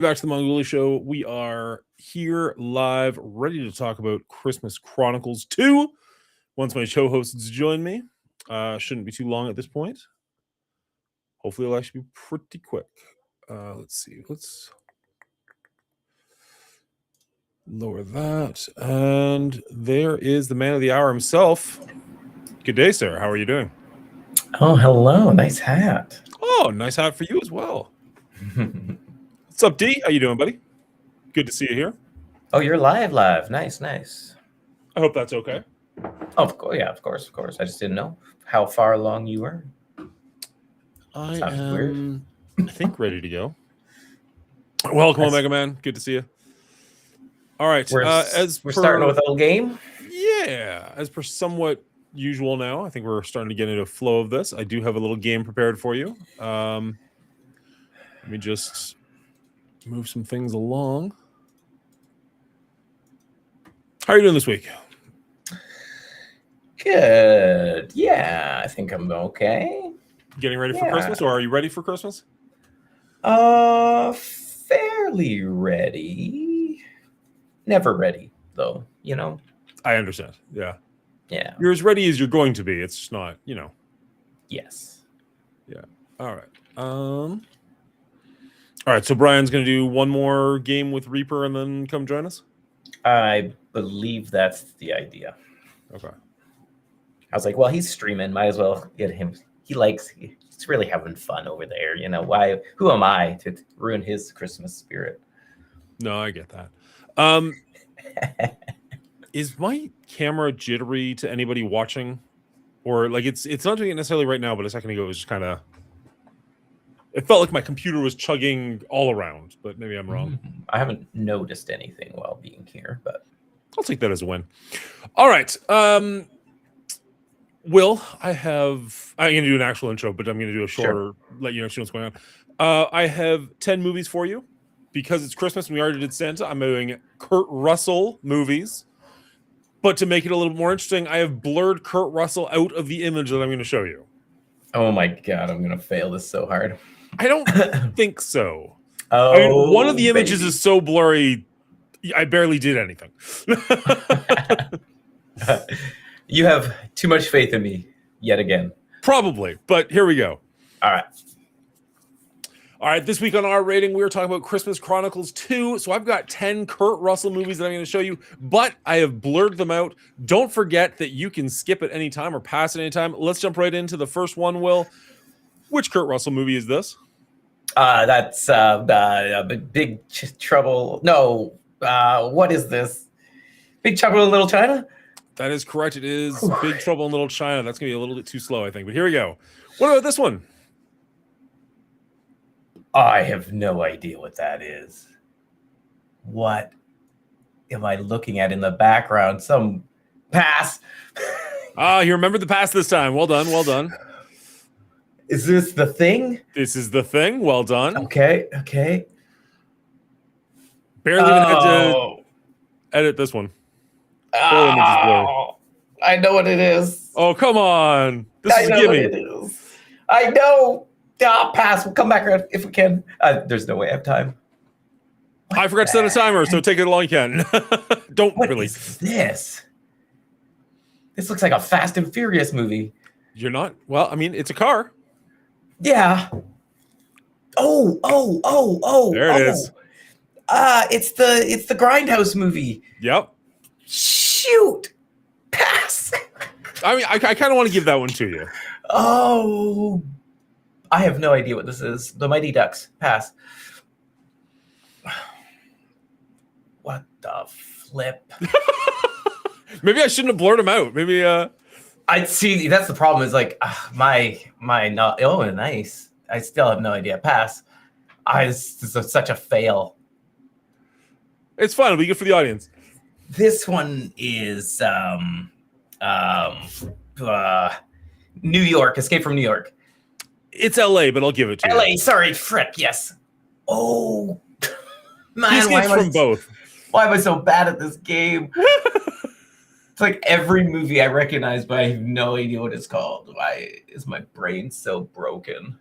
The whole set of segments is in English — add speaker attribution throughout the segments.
Speaker 1: Back to the Mongoli Show. We are here live, ready to talk about Christmas Chronicles 2. Once my show hosts join me, shouldn't be too long at this point. Hopefully, it'll actually be pretty quick. Let's see. Let's lower that. And there is the man of the hour himself. Good day, sir. How are you doing?
Speaker 2: Oh, hello. Nice hat.
Speaker 1: Oh, nice hat for you as well. What's up, D? How you doing, buddy? Good to see you here.
Speaker 2: Oh, you're live. Nice.
Speaker 1: I hope that's okay.
Speaker 2: Oh, of course. Yeah, of course. I just didn't know how far along you were.
Speaker 1: I am, I think, ready to go. Welcome, Omega Man. Good to see you. All right.
Speaker 2: We're starting with a little game.
Speaker 1: Yeah, as per somewhat usual now, I think we're starting to get into a flow of this. I do have a little game prepared for you. Let me just move some things along. How are you doing this week?
Speaker 2: Good. Yeah, I think I'm okay.
Speaker 1: Getting ready for Christmas, or are you ready for Christmas?
Speaker 2: Fairly ready. Never ready, though, you know?
Speaker 1: I understand. Yeah.
Speaker 2: Yeah.
Speaker 1: You're as ready as you're going to be. It's just not, you know.
Speaker 2: Yes.
Speaker 1: Yeah. All right. All right, so Brian's going to do one more game with Reaper and then come join us?
Speaker 2: I believe that's the idea.
Speaker 1: Okay.
Speaker 2: I was like, well, he's streaming. Might as well get him. He's really having fun over there. You know, who am I to ruin his Christmas spirit?
Speaker 1: No, I get that. Is my camera jittery to anybody watching? Or like it's not doing it necessarily right now, but a second ago it was just kind of... It felt like my computer was chugging all around, but maybe I'm wrong.
Speaker 2: I haven't noticed anything while being here, but
Speaker 1: I'll take that as a win. All right. Will, I'm going to do an actual intro, but I'm going to do a shorter, let you know what's going on. I have 10 movies for you. Because it's Christmas and we already did Santa, I'm doing Kurt Russell movies. But to make it a little more interesting, I have blurred Kurt Russell out of the image that I'm going to show you.
Speaker 2: Oh my God, I'm going to fail this so hard.
Speaker 1: I don't think so.
Speaker 2: Oh,
Speaker 1: I mean, one of the images is so blurry, I barely did anything.
Speaker 2: You have too much faith in me yet again.
Speaker 1: Probably, but here we go.
Speaker 2: All right,
Speaker 1: this week on our rating, we were talking about Christmas Chronicles 2. So I've got 10 Kurt Russell movies that I'm going to show you, but I have blurred them out. Don't forget that you can skip at any time or pass at any time. Let's jump right into the first one, Will. Which Kurt Russell movie is this?
Speaker 2: That's Big Trouble. No, what is this? Big Trouble in Little China?
Speaker 1: That is correct. It is Big Trouble in Little China. That's going to be a little bit too slow, I think. But here we go. What about this one?
Speaker 2: I have no idea what that is. What am I looking at in the background? Some pass.
Speaker 1: You remembered the pass this time. Well done.
Speaker 2: Is this The Thing?
Speaker 1: This is The Thing. Well done.
Speaker 2: Okay.
Speaker 1: Barely even had to edit this one.
Speaker 2: Oh, I know what it is.
Speaker 1: Oh, come on. This is a gimme.
Speaker 2: What it is. I know. Pass. We'll come back if we can. There's no way I have time.
Speaker 1: I forgot to set a timer, so take it all you can. Don't really.
Speaker 2: What is this? This looks like a Fast and Furious movie.
Speaker 1: You're not? Well, I mean, it's a car.
Speaker 2: Yeah. Oh.
Speaker 1: There it is.
Speaker 2: It's the Grindhouse movie.
Speaker 1: Yep.
Speaker 2: Shoot. Pass.
Speaker 1: I mean, I kind of want to give that one to you.
Speaker 2: Oh. I have no idea what this is. The Mighty Ducks. Pass. What the flip?
Speaker 1: Maybe I shouldn't have blurred them out. Maybe
Speaker 2: I'd see. That's the problem. Is like my not. Oh, nice. I still have no idea. Pass. This is such a fail.
Speaker 1: It's fine. It'll be good for the audience.
Speaker 2: This one is New York. Escape from New York.
Speaker 1: It's LA, but I'll give it to you.
Speaker 2: LA. Sorry, frick. Yes. Oh man,
Speaker 1: he escapes from both.
Speaker 2: Why am I so bad at this game? It's like every movie I recognize, but I have no idea what it's called. Why is my brain so broken?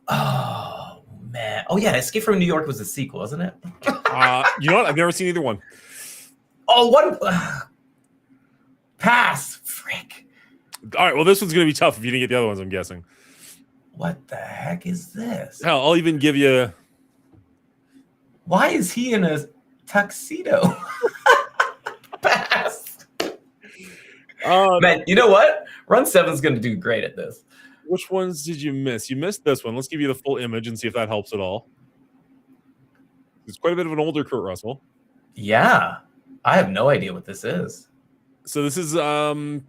Speaker 2: Oh man. Oh yeah, Escape from New York was a sequel, wasn't it?
Speaker 1: You know what? I've never seen either one.
Speaker 2: Oh, what? Pass. Frick.
Speaker 1: All right, well, this one's going to be tough if you didn't get the other ones, I'm guessing.
Speaker 2: What the heck is this?
Speaker 1: Hell, I'll even give you...
Speaker 2: Why is he in a tuxedo? Pass. Man, you know what? Run 7's going to do great at this.
Speaker 1: Which ones did you miss? You missed this one. Let's give you the full image and see if that helps at all. It's quite a bit of an older Kurt Russell.
Speaker 2: Yeah. I have no idea what this is.
Speaker 1: So this is... oh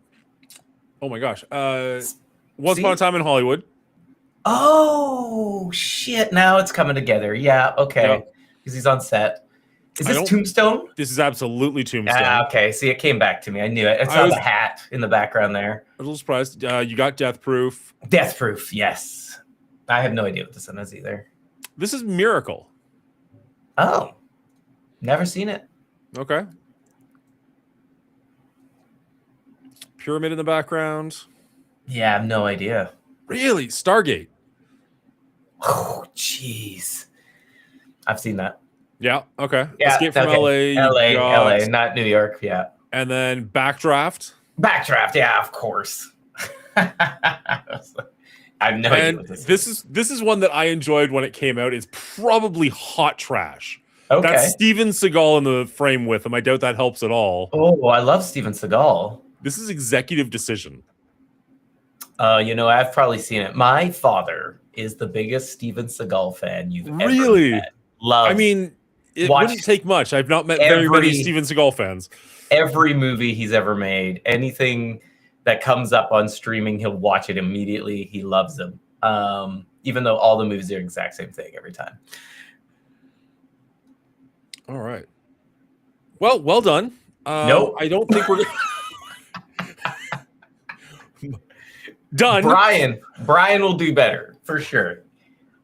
Speaker 1: my gosh. Once Upon a Time in Hollywood.
Speaker 2: Oh, shit. Now it's coming together. Yeah, okay. Because he's on set. Is this Tombstone?
Speaker 1: This is absolutely Tombstone.
Speaker 2: Okay, see, it came back to me. I knew it. I saw the hat in the background there.
Speaker 1: I was a little surprised. You got Death Proof.
Speaker 2: Death Proof, yes. I have no idea what this one is either.
Speaker 1: This is Miracle.
Speaker 2: Oh, never seen it.
Speaker 1: Okay. Pyramid in the background.
Speaker 2: Yeah, I have no idea.
Speaker 1: Really? Stargate.
Speaker 2: Oh, jeez. I've seen that.
Speaker 1: Yeah. Okay.
Speaker 2: Yeah,
Speaker 1: Escape from LA.
Speaker 2: LA, not New York. Yeah.
Speaker 1: And then Backdraft.
Speaker 2: Backdraft. Yeah, of course. I have no idea what this is.
Speaker 1: This is one that I enjoyed when it came out. It's probably hot trash.
Speaker 2: Okay.
Speaker 1: That's Steven Seagal in the frame with him. I doubt that helps at all.
Speaker 2: Oh, I love Steven Seagal.
Speaker 1: This is Executive Decision.
Speaker 2: I've probably seen it. My father is the biggest Steven Seagal fan you've ever met.
Speaker 1: I mean, it wouldn't take much. I've not met very many Steven Seagal fans.
Speaker 2: Every movie he's ever made, anything that comes up on streaming, he'll watch it immediately. He loves them. Even though all the movies are the exact same thing every time.
Speaker 1: All right. Well done.
Speaker 2: Nope.
Speaker 1: I don't think we're done.
Speaker 2: Brian will do better for sure.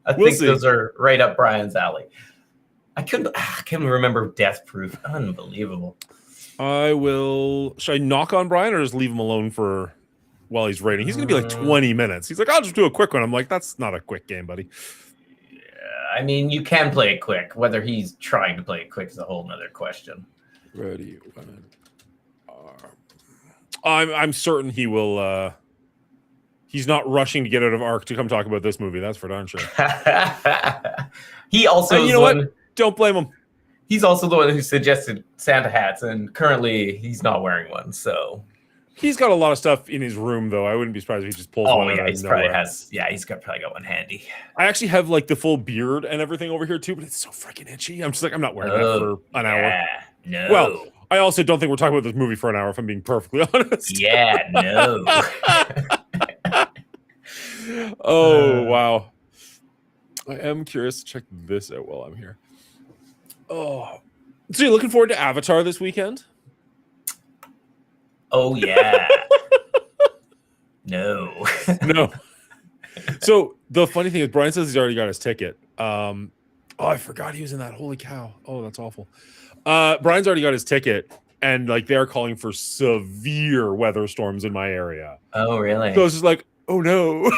Speaker 2: I think those are right up Brian's alley. I can't remember Death Proof. Unbelievable.
Speaker 1: Should I knock on Brian or just leave him alone while he's rating? He's gonna be like 20 minutes. He's like, I'll just do a quick one. I'm like, that's not a quick game, buddy.
Speaker 2: Yeah, I mean, you can play it quick. Whether he's trying to play it quick is a whole nother question.
Speaker 1: Ready. I'm certain he will. He's not rushing to get out of ARC to come talk about this movie. That's for darn sure.
Speaker 2: He also,
Speaker 1: you know what? Don't blame him.
Speaker 2: He's also the one who suggested Santa hats, and currently he's not wearing one. So
Speaker 1: he's got a lot of stuff in his room, though. I wouldn't be surprised if he just pulls one.
Speaker 2: Oh yeah, he's probably got one handy.
Speaker 1: I actually have like the full beard and everything over here too, but it's so freaking itchy. I'm just like, I'm not wearing that for an hour.
Speaker 2: No.
Speaker 1: Well, I also don't think we're talking about this movie for an hour, if I'm being perfectly honest.
Speaker 2: Yeah, no.
Speaker 1: Oh, wow. I am curious to check this out while I'm here. Oh. So you're looking forward to Avatar this weekend?
Speaker 2: Oh, yeah. No.
Speaker 1: No. So the funny thing is Brian says he's already got his ticket. I forgot he was in that. Holy cow. Oh, that's awful. Brian's already got his ticket, and like they're calling for severe weather storms in my area.
Speaker 2: Oh, really?
Speaker 1: So it's just like, oh no,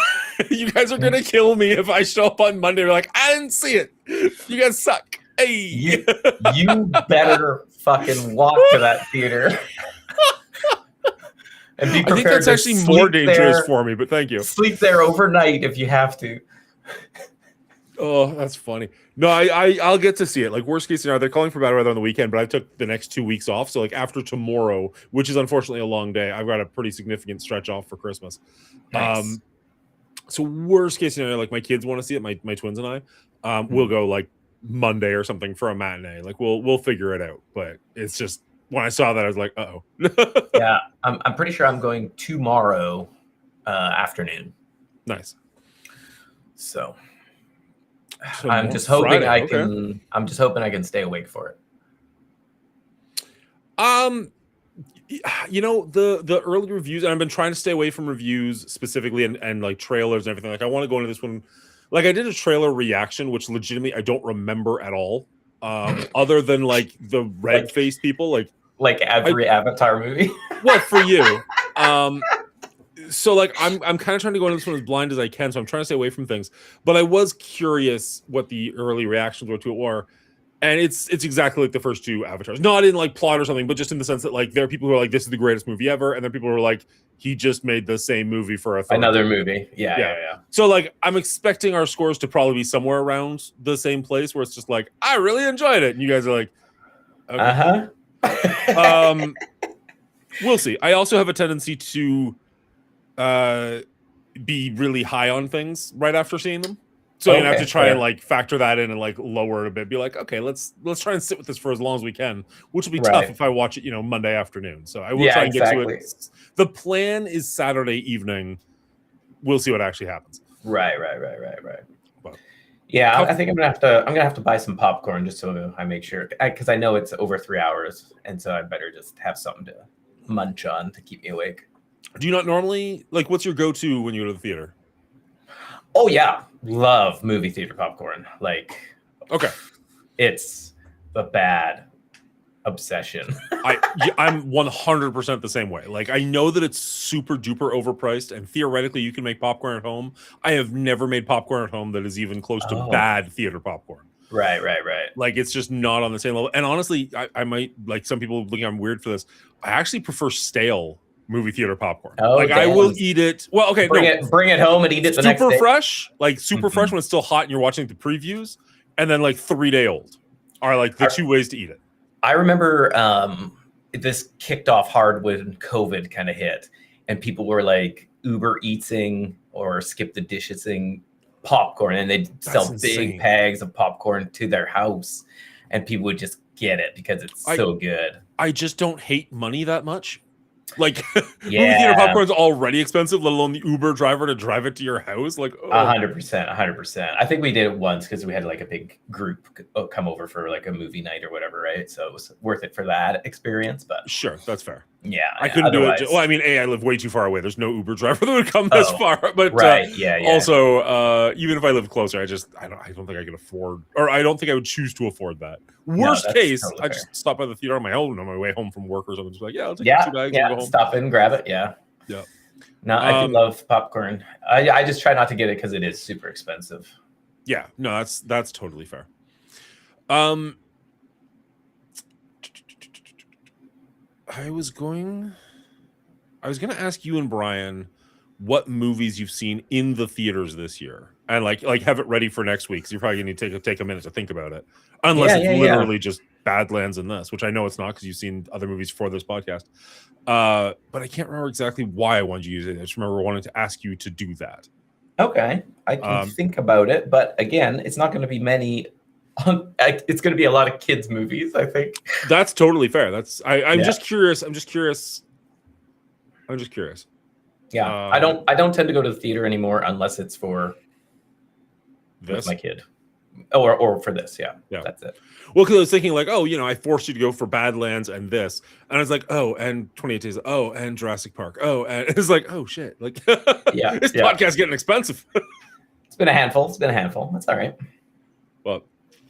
Speaker 1: you guys are gonna kill me if I show up on Monday. We're like, I didn't see it. You guys suck. Hey,
Speaker 2: you better fucking walk to that theater. And be prepared.
Speaker 1: I think that's actually more dangerous for me, but thank you.
Speaker 2: Sleep there overnight if you have to.
Speaker 1: Oh, that's funny. No, I'll get to see it. Like worst case scenario, they're calling for bad weather on the weekend, but I took the next 2 weeks off. So like after tomorrow, which is unfortunately a long day, I've got a pretty significant stretch off for Christmas.
Speaker 2: Nice.
Speaker 1: So worst case scenario, like my kids want to see it, my twins and I, we'll go like Monday or something for a matinee. Like we'll figure it out. But it's just when I saw that, I was like, uh-oh.
Speaker 2: Yeah, I'm pretty sure I'm going tomorrow afternoon.
Speaker 1: Nice.
Speaker 2: So I'm just hoping
Speaker 1: Friday,
Speaker 2: I can. I'm just hoping I can stay awake for it.
Speaker 1: You know, the early reviews, and I've been trying to stay away from reviews specifically and like trailers and everything. Like I want to go into this one. Like I did a trailer reaction, which legitimately I don't remember at all. Other than like the red-faced people, like
Speaker 2: every Avatar movie.
Speaker 1: Well, for you, So like I'm kind of trying to go into this one as blind as I can, so I'm trying to stay away from things. But I was curious what the early reactions were to it were. And it's exactly like the first two Avatars. Not in like plot or something, but just in the sense that like there are people who are like, this is the greatest movie ever, and there are people who are like, he just made the same movie for a third
Speaker 2: Another
Speaker 1: time.
Speaker 2: movie. Yeah.
Speaker 1: So like I'm expecting our scores to probably be somewhere around the same place where it's just like, I really enjoyed it. And you guys are like, okay. We'll see. I also have a tendency to be really high on things right after seeing them. So you have to try and like factor that in and like lower it a bit. Be like, okay, let's try and sit with this for as long as we can, which will be tough if I watch it, Monday afternoon. So I will try and get to it. The plan is Saturday evening. We'll see what actually happens.
Speaker 2: Right. But, yeah, I think I'm gonna have to buy some popcorn just so I make sure, because I know it's over 3 hours, and so I better just have something to munch on to keep me awake.
Speaker 1: Do you not normally like? What's your go-to when you go to the theater?
Speaker 2: Oh yeah, love movie theater popcorn. Like,
Speaker 1: okay,
Speaker 2: it's a bad obsession.
Speaker 1: I'm 100% the same way. Like, I know that it's super duper overpriced, and theoretically you can make popcorn at home. I have never made popcorn at home that is even close to bad theater popcorn.
Speaker 2: Right.
Speaker 1: Like, it's just not on the same level. And honestly, I might, like, some people think I'm weird for this. I actually prefer stale movie theater popcorn. Like, I will eat it. Well, okay,
Speaker 2: bring it home and eat it the next day.
Speaker 1: Super fresh, like super fresh when it's still hot and you're watching the previews, and then like 3-day old are like the two ways to eat it.
Speaker 2: I remember this kicked off hard when COVID kind of hit, and people were like Uber Eatsing or skip the dishesing popcorn, and they'd sell big bags of popcorn to their house, and people would just get it because it's so good.
Speaker 1: I just don't hate money that much. Like, movie theater popcorn is already expensive, let alone the Uber driver to drive it to your house. Like,
Speaker 2: 100%. I think we did it once because we had like a big group come over for like a movie night or whatever, right? So it was worth it for that experience. But
Speaker 1: sure, that's fair.
Speaker 2: Yeah,
Speaker 1: I couldn't do it. Well, I mean, I live way too far away. There's no Uber driver that would come this far. But also, even if I live closer, I don't think I could afford, or I don't think I would choose to afford that. Worst case, totally I just stop by the theater on my way home from work or something. Just like, I'll take 2 bags and go home.
Speaker 2: Stop in, grab it. Yeah. No, I do love popcorn. I just try not to get it because it is super expensive.
Speaker 1: Yeah, no, that's totally fair. I was going to ask you and Brian what movies you've seen in the theaters this year, and like have it ready for next week. So you're probably going to take a minute to think about it, unless it's literally just Badlands and this, which I know it's not because you've seen other movies for this podcast. But I can't remember exactly why I wanted you to use it. I just remember wanting to ask you to do that.
Speaker 2: Okay, I can think about it, but again, it's not going to be many. It's going to be a lot of kids' movies, I think.
Speaker 1: That's totally fair. I'm just curious.
Speaker 2: Yeah, I don't tend to go to the theater anymore unless it's for with my kid, or for this. Yeah, that's it.
Speaker 1: Well, because I was thinking like, I forced you to go for Badlands and this, and I was like, and 28 Days, and Jurassic Park, and it's like, oh shit, like, this podcast getting expensive.
Speaker 2: It's been a handful. That's all right.
Speaker 1: Well,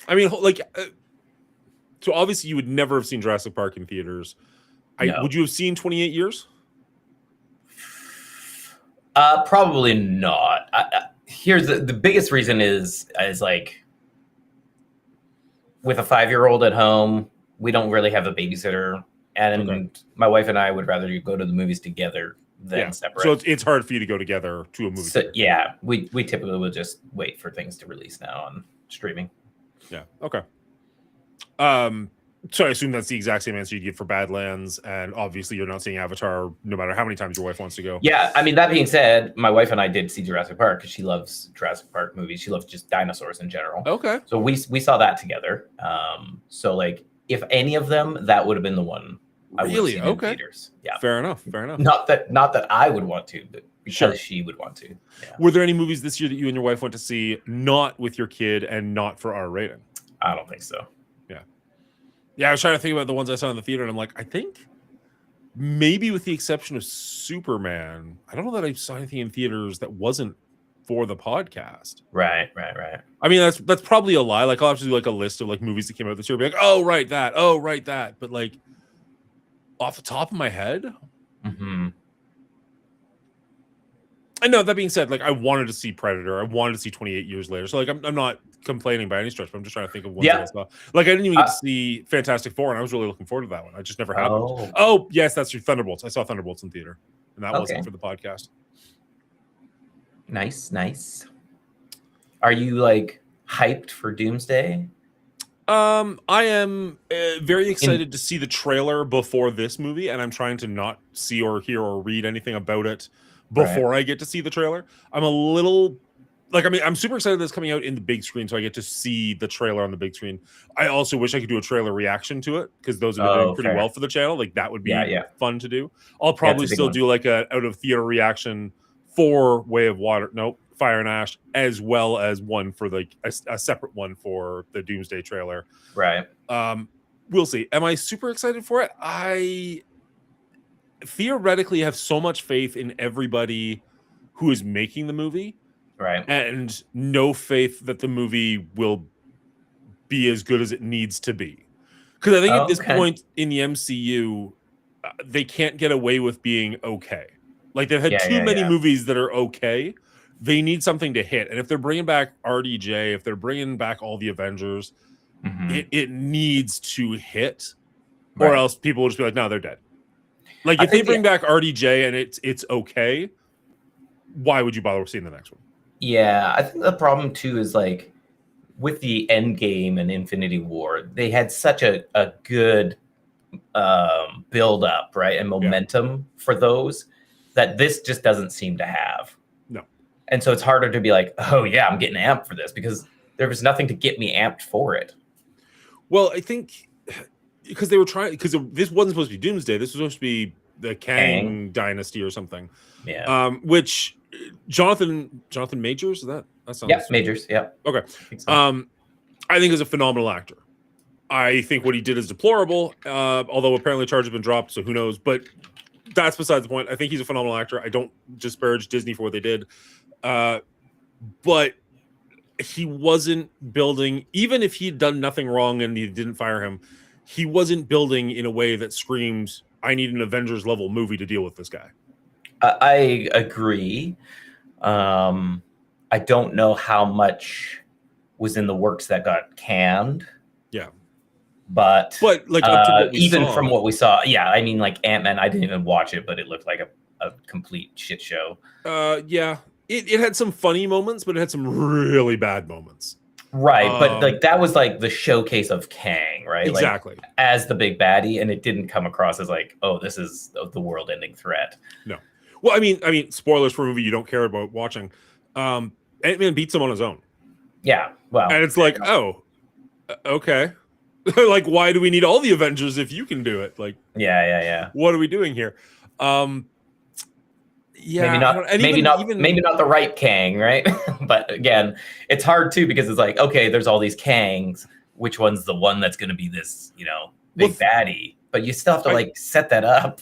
Speaker 1: I mean, like, so obviously you would never have seen Jurassic Park in theaters. No. Would you have seen 28 Years?
Speaker 2: Probably not. Here's the biggest reason is like, with a 5-year-old at home, we don't really have a babysitter, and my wife and I would rather you go to the movies together than separate.
Speaker 1: So it's hard for you to go together to a movie.
Speaker 2: So, yeah, we typically will just wait for things to release now on streaming.
Speaker 1: Yeah. Okay. So I assume that's the exact same answer you give for Badlands, and obviously you're not seeing Avatar no matter how many times your wife wants to go.
Speaker 2: Yeah, I mean, that being said, my wife and I did see Jurassic Park because she loves Jurassic Park movies. She loves just dinosaurs in general.
Speaker 1: Okay.
Speaker 2: So we saw that together. So like, if any of them, that would have been the one I would have seen in theaters. Yeah.
Speaker 1: Fair enough.
Speaker 2: Not that I would want to, but because she would want to. Yeah.
Speaker 1: Were there any movies this year that you and your wife went to see not with your kid and not for R rating?
Speaker 2: I don't think so.
Speaker 1: Yeah, I was trying to think about the ones I saw in the theater, and I'm like, I think maybe with the exception of Superman, I don't know that I saw anything in theaters that wasn't for the podcast.
Speaker 2: Right.
Speaker 1: I mean, that's probably a lie. Like, I'll have to do like a list of like movies that came out this year. Be like, oh, right, that. But like, off the top of my head, I know, that being said, like I wanted to see Predator, I wanted to see 28 Years Later. So like I'm not complaining by any stretch, but I'm just trying to think of ones that I saw. Like I didn't even get to see Fantastic Four, and I was really looking forward to that one. I just never happened. Oh yes, that's your Thunderbolts. I saw Thunderbolts in theater, and that wasn't for the podcast.
Speaker 2: Nice. Are you like hyped for Doomsday?
Speaker 1: I am very excited to see the trailer before this movie, and I'm trying to not see or hear or read anything about it before I get to see the trailer. I'm a little like, I mean, I'm super excited that it's coming out in the big screen, so I get to see the trailer on the big screen. I also wish I could do a trailer reaction to it, because those have been doing pretty well for the channel. Like that would be fun to do. I'll probably still do like a out of theater reaction for Way of Water. Nope. Fire and Ash, as well as one for like a separate one for the Doomsday trailer.
Speaker 2: Right.
Speaker 1: We'll see. Am I super excited for it? I theoretically have so much faith in everybody who is making the movie.
Speaker 2: Right.
Speaker 1: And no faith that the movie will be as good as it needs to be. Because I think at this point in the MCU, they can't get away with being okay. Like they've had too many movies that are okay. They need something to hit. And if they're bringing back RDJ, if they're bringing back all the Avengers, it needs to hit, or else people will just be like, no, they're dead. Like if they bring back RDJ and it's okay, why would you bother seeing the next one?
Speaker 2: Yeah, I think the problem too is like with the Endgame and Infinity War, they had such a good build up, right? And momentum for those that this just doesn't seem to have. And so it's harder to be like, oh yeah, I'm getting amped for this, because there was nothing to get me amped for it.
Speaker 1: Well, I think because they were trying, because this wasn't supposed to be Doomsday. This was supposed to be the Kang dynasty or something.
Speaker 2: Yeah.
Speaker 1: Which Jonathan Majors, that sounds.
Speaker 2: Yeah, Majors. Yeah.
Speaker 1: Okay. I think is a phenomenal actor. I think what he did is deplorable. Although apparently charges have been dropped, so who knows? But that's besides the point. I think he's a phenomenal actor. I don't disparage Disney for what they did. But he wasn't building, even if he'd done nothing wrong and he didn't fire him, he wasn't building in a way that screams, I need an Avengers level movie to deal with this guy.
Speaker 2: I agree. I don't know how much was in the works that got canned.
Speaker 1: Yeah.
Speaker 2: But
Speaker 1: like
Speaker 2: even from what we saw, I mean, like Ant-Man, I didn't even watch it, but it looked like a complete shit show.
Speaker 1: Yeah. It had some funny moments, but it had some really bad moments.
Speaker 2: Right, but like that was like the showcase of Kang, right?
Speaker 1: Exactly.
Speaker 2: Like, as the big baddie, and it didn't come across as like, oh, this is the world-ending threat.
Speaker 1: No. Well, I mean, spoilers for a movie you don't care about watching. Ant-Man beats him on his own.
Speaker 2: Yeah, well,
Speaker 1: and it's like, oh, okay. Like, why do we need all the Avengers if you can do it? Like,
Speaker 2: yeah.
Speaker 1: What are we doing here?
Speaker 2: Yeah, maybe not the right Kang, right? But again, it's hard too, because it's like, okay, there's all these Kangs. Which one's the one that's going to be this, big baddie? But you still have to set that up.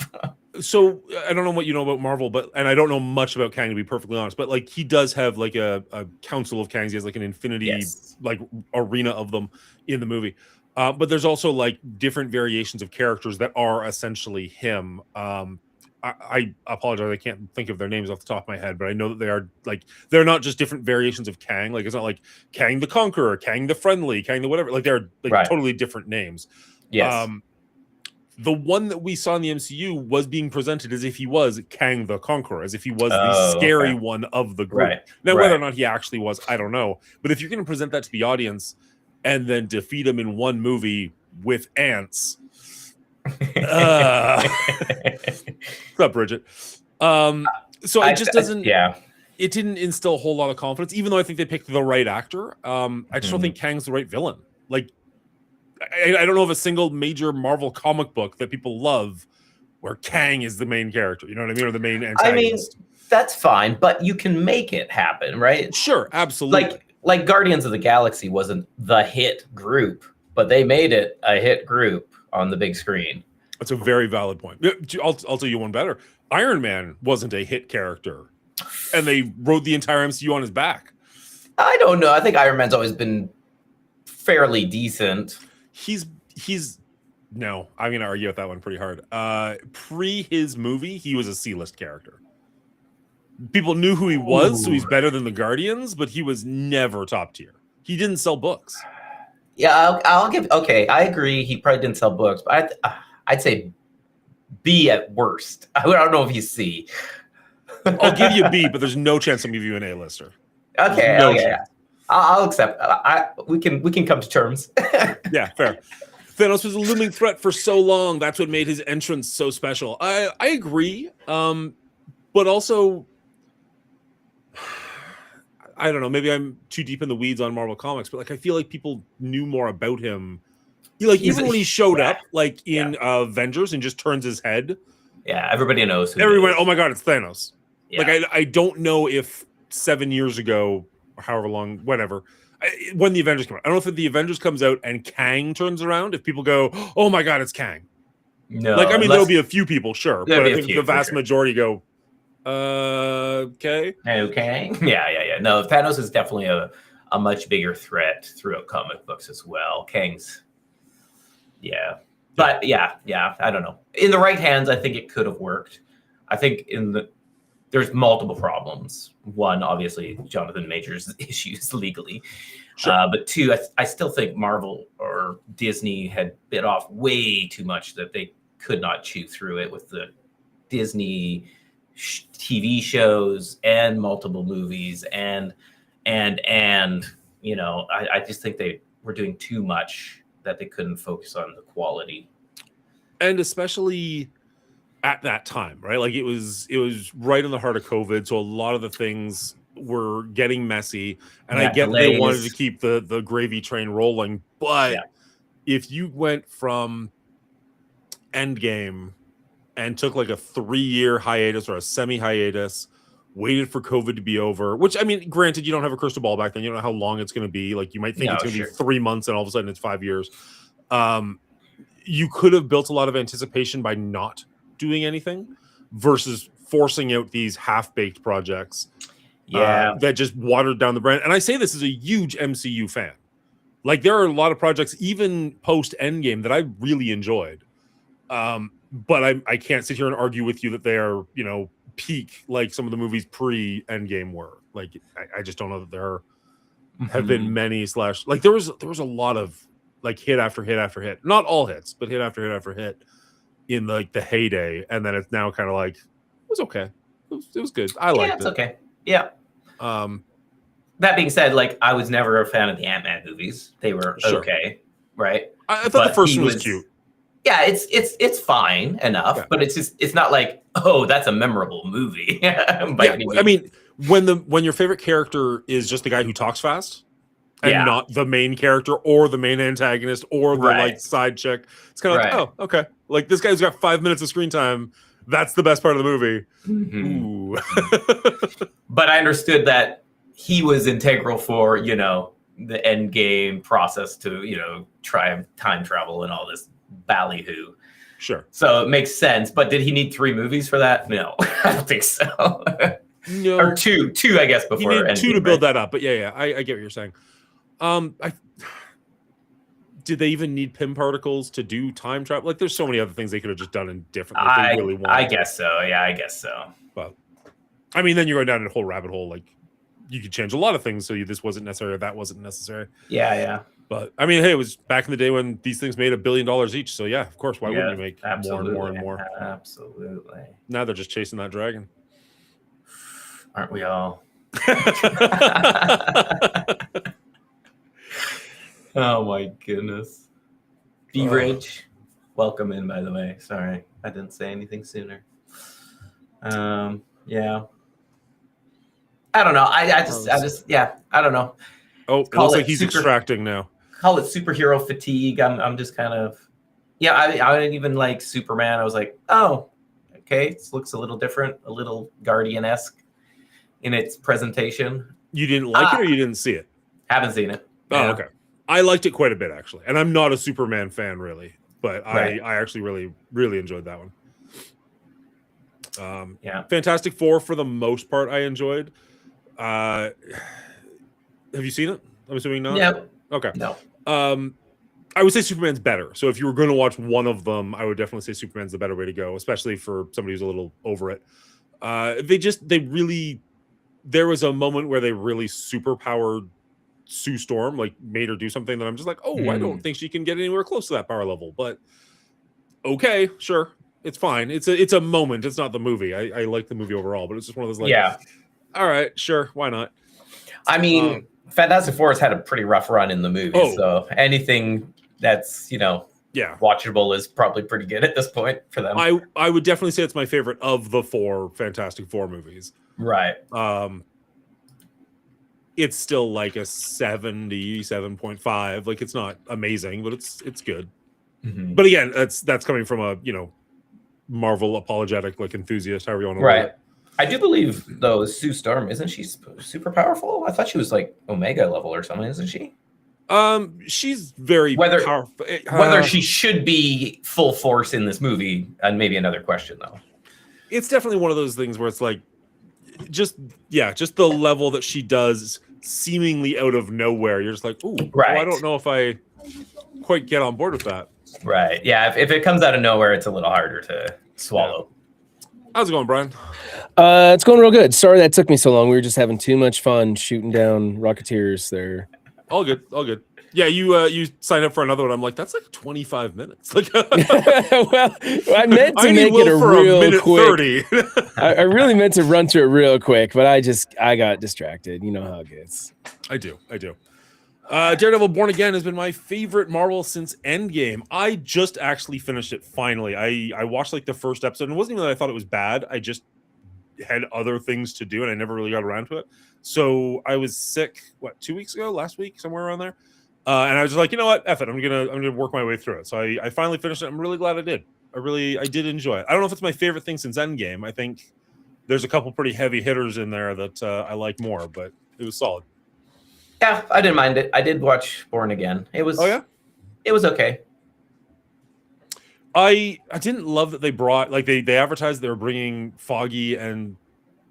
Speaker 1: So I don't know what you know about Marvel, and I don't know much about Kang, to be perfectly honest. But like, he does have like a council of Kangs. He has like an infinity like arena of them in the movie. But there's also like different variations of characters that are essentially him. I apologize, I can't think of their names off the top of my head, but I know that they are like, they're not just different variations of Kang. Like, it's not like Kang the Conqueror, Kang the Friendly, Kang the whatever. Like, they're like totally different names.
Speaker 2: Yes.
Speaker 1: The one that we saw in the MCU was being presented as if he was Kang the Conqueror, as if he was the scary one of the group. Now, whether or not he actually was, I don't know. But if you're going to present that to the audience and then defeat him in one movie with ants, what's up, Bridget? So it just doesn't. It didn't instill a whole lot of confidence, even though I think they picked the right actor. I just don't think Kang's the right villain. Like, I don't know of a single major Marvel comic book that people love where Kang is the main character. You know what I mean? Or the main antagonist.
Speaker 2: I mean, that's fine, but you can make it happen, right?
Speaker 1: Sure, absolutely.
Speaker 2: Like Guardians of the Galaxy wasn't the hit group, but they made it a hit group on the big screen. That's
Speaker 1: a very valid point. I'll tell you one better. Iron Man wasn't a hit character, and they rode the entire MCU on his back.
Speaker 2: I don't know. I think Iron Man's always been fairly decent.
Speaker 1: He's no, I'm gonna argue with that one pretty hard. Pre his movie, he was a C-list character. People knew who he was, so
Speaker 2: Ooh.
Speaker 1: he's better than the Guardians, but he was never top tier. He didn't sell books.
Speaker 2: Yeah, I'll give. Okay, I agree. He probably didn't sell books, but I'd say B at worst. I don't know if he's C.
Speaker 1: I'll give you a B, but there's no chance I'll give you an A-lister.
Speaker 2: Okay,
Speaker 1: no
Speaker 2: okay,
Speaker 1: chance.
Speaker 2: I'll accept. We can come to terms.
Speaker 1: Yeah, fair. Thanos was a looming threat for so long. That's what made his entrance so special. I agree, but also, I don't know. Maybe I'm too deep in the weeds on Marvel Comics, but like I feel like people knew more about him. Even when he showed up, like in Avengers, and just turns his head.
Speaker 2: Yeah, everybody knows who.
Speaker 1: Everyone, oh my god, it's Thanos.
Speaker 2: Yeah.
Speaker 1: Like I don't know if 7 years ago, or however long, whatever, when the Avengers come out, I don't know if the Avengers comes out and Kang turns around. If people go, oh my god, it's Kang.
Speaker 2: No,
Speaker 1: like I mean, there'll be a few people, sure, but I think the vast majority go, okay.
Speaker 2: Yeah. No, Thanos is definitely a much bigger threat throughout comic books as well. Kang's, but yeah, I don't know. In the right hands, I think it could have worked. I think there's multiple problems. One, obviously, Jonathan Majors' issues legally. Sure. But two, I still think Marvel or Disney had bit off way too much that they could not chew through it with the Disney TV shows and multiple movies and you know, I just think they were doing too much that they couldn't focus on the quality.
Speaker 1: And especially at that time, right? Like it was right in the heart of COVID, so a lot of the things were getting messy, and I get they wanted to keep the gravy train rolling, but if you went from Endgame and took like a 3-year hiatus or a semi-hiatus, waited for COVID to be over, which I mean, granted, you don't have a crystal ball back then, you don't know how long it's going to be. Like you might think it's going to be 3 months, and all of a sudden it's 5 years. You could have built a lot of anticipation by not doing anything versus forcing out these half-baked projects that just watered down the brand. And I say this as a huge MCU fan. Like there are a lot of projects, even post Endgame, that I really enjoyed. But I can't sit here and argue with you that they are, you know, peak like some of the movies pre Endgame were. Like I just don't know that there have been many like there was a lot of like hit after hit after hit, not all hits, but hit after hit after hit in like the heyday, and then it's now kind of like it was okay. It was good. I liked it.
Speaker 2: It's okay. Yeah. That being said, like I was never a fan of the Ant-Man movies. They were okay, right?
Speaker 1: I thought the first one was cute.
Speaker 2: Yeah, it's fine enough, but it's not like, oh, that's a memorable movie.
Speaker 1: I mean, when your favorite character is just the guy who talks fast and not the main character or the main antagonist or the like side chick, it's kind of like, oh, okay. Like this guy's got 5 minutes of screen time. That's the best part of the movie. Ooh.
Speaker 2: But I understood that he was integral for, you know, the end game process to, you know, try time travel and all this ballyhoo.
Speaker 1: Sure.
Speaker 2: So it makes sense. But did he need 3 movies for that? No, I don't think so.
Speaker 1: No.
Speaker 2: Or two, I guess, before.
Speaker 1: You need 2 to build that up. But I get what you're saying. Did they even need Pym particles to do time travel? Like, there's so many other things they could have just done in different. They really wanted.
Speaker 2: I guess so. Yeah, I guess so.
Speaker 1: But I mean, then you're going down a whole rabbit hole. Like, you could change a lot of things. So this wasn't necessary, or that wasn't necessary.
Speaker 2: Yeah.
Speaker 1: But I mean, hey, it was back in the day when these things made $1 billion each. So yeah, of course, why wouldn't you make more and more and more?
Speaker 2: Absolutely.
Speaker 1: Now they're just chasing that dragon.
Speaker 2: Aren't we all? Oh my goodness. Beverage. Welcome in, by the way. Sorry, I didn't say anything sooner. Yeah. I don't know. I just I don't know.
Speaker 1: Oh, it looks like he's extracting now.
Speaker 2: Call it superhero fatigue. I'm just kind of I didn't even like Superman. I was like, oh, okay, this looks a little different, a little Guardian-esque in its presentation.
Speaker 1: You didn't like it, or you didn't see it?
Speaker 2: Haven't seen it.
Speaker 1: Oh, okay. I liked it quite a bit, actually. And I'm not a Superman fan, really. But I actually really, really enjoyed that one. Fantastic Four, for the most part, I enjoyed. Have you seen it? I'm assuming not?
Speaker 2: No.
Speaker 1: Okay.
Speaker 2: No.
Speaker 1: I would say Superman's better. So if you were going to watch one of them, I would definitely say Superman's the better way to go, especially for somebody who's a little over it. There was a moment where they really super powered Sue Storm, like made her do something that I'm just like, oh, I don't think she can get anywhere close to that power level. But okay, sure, it's fine. It's a moment. It's not the movie. I like the movie overall, but it's just one of those like,
Speaker 2: Yeah.
Speaker 1: All right, sure, why not?
Speaker 2: I mean, Fantastic Four has had a pretty rough run in the movies, so anything that's watchable is probably pretty good at this point for them.
Speaker 1: I would definitely say it's my favorite of the 4 Fantastic Four movies.
Speaker 2: Right.
Speaker 1: It's still like a 77.5. Like, it's not amazing, but it's good.
Speaker 2: Mm-hmm.
Speaker 1: But again, that's coming from a Marvel apologetic like enthusiast, however you want to
Speaker 2: right.
Speaker 1: word it.
Speaker 2: I do believe though Sue Storm, isn't she super powerful? I thought she was like Omega level or something, isn't she?
Speaker 1: She's very powerful.
Speaker 2: Whether she should be full force in this movie, and maybe another question though.
Speaker 1: It's definitely one of those things where it's like, just the level that she does seemingly out of nowhere. You're just like, ooh,
Speaker 2: right.
Speaker 1: Well, I don't know if I quite get on board with that.
Speaker 2: Right. Yeah. If it comes out of nowhere, it's a little harder to swallow.
Speaker 1: Yeah. How's it going, Brian?
Speaker 3: It's going real good. Sorry that took me so long. We were just having too much fun shooting down Rocketeers there.
Speaker 1: All good. Yeah, you signed up for another one. I'm like, that's like 25 minutes. Like,
Speaker 3: well, I meant to make it a real quick.
Speaker 1: 30.
Speaker 3: I really meant to run through it real quick, but I got distracted. You know how it gets.
Speaker 1: I do. Daredevil Born Again has been my favorite Marvel since Endgame. I just actually finished it finally. I watched like the first episode, and it wasn't even that I thought it was bad. I just had other things to do, and I never really got around to it. So I was sick, 2 weeks ago, last week, somewhere around there. And I was just like, you know what, F it, I'm gonna work my way through it. So I finally finished it. I'm really glad I did. I did enjoy it. I don't know if it's my favorite thing since Endgame. I think there's a couple pretty heavy hitters in there that I like more, but it was solid.
Speaker 2: Yeah, I didn't mind it. I did watch Born Again. It was. Oh yeah. It was okay.
Speaker 1: I didn't love that they brought they advertised they were bringing Foggy and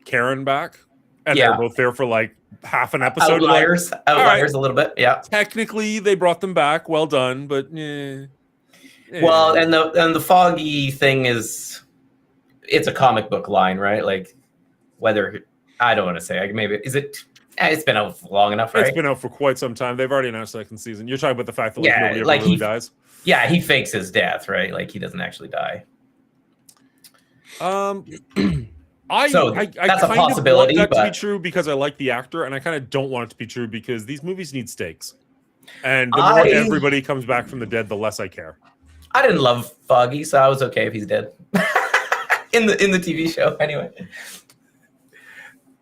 Speaker 1: Karen back, and they were both there for like half an episode.
Speaker 2: Outliers right. A little bit. Yeah.
Speaker 1: Technically, they brought them back. Well done, but
Speaker 2: Well, and the Foggy thing it's a comic book line, right? Like whether I don't want to say maybe is it. It's been out long enough, right?
Speaker 1: It's been out for quite some time. They've already announced second season. You're talking about the fact that nobody ever really dies.
Speaker 2: Yeah, he fakes his death, right? Like he doesn't actually die.
Speaker 1: I
Speaker 2: that's a possibility.
Speaker 1: I want that
Speaker 2: to
Speaker 1: be true because I like the actor, and I kind of don't want it to be true because these movies need stakes. And the more everybody comes back from the dead, the less I care.
Speaker 2: I didn't love Foggy, so I was okay if he's dead. in the TV show, anyway.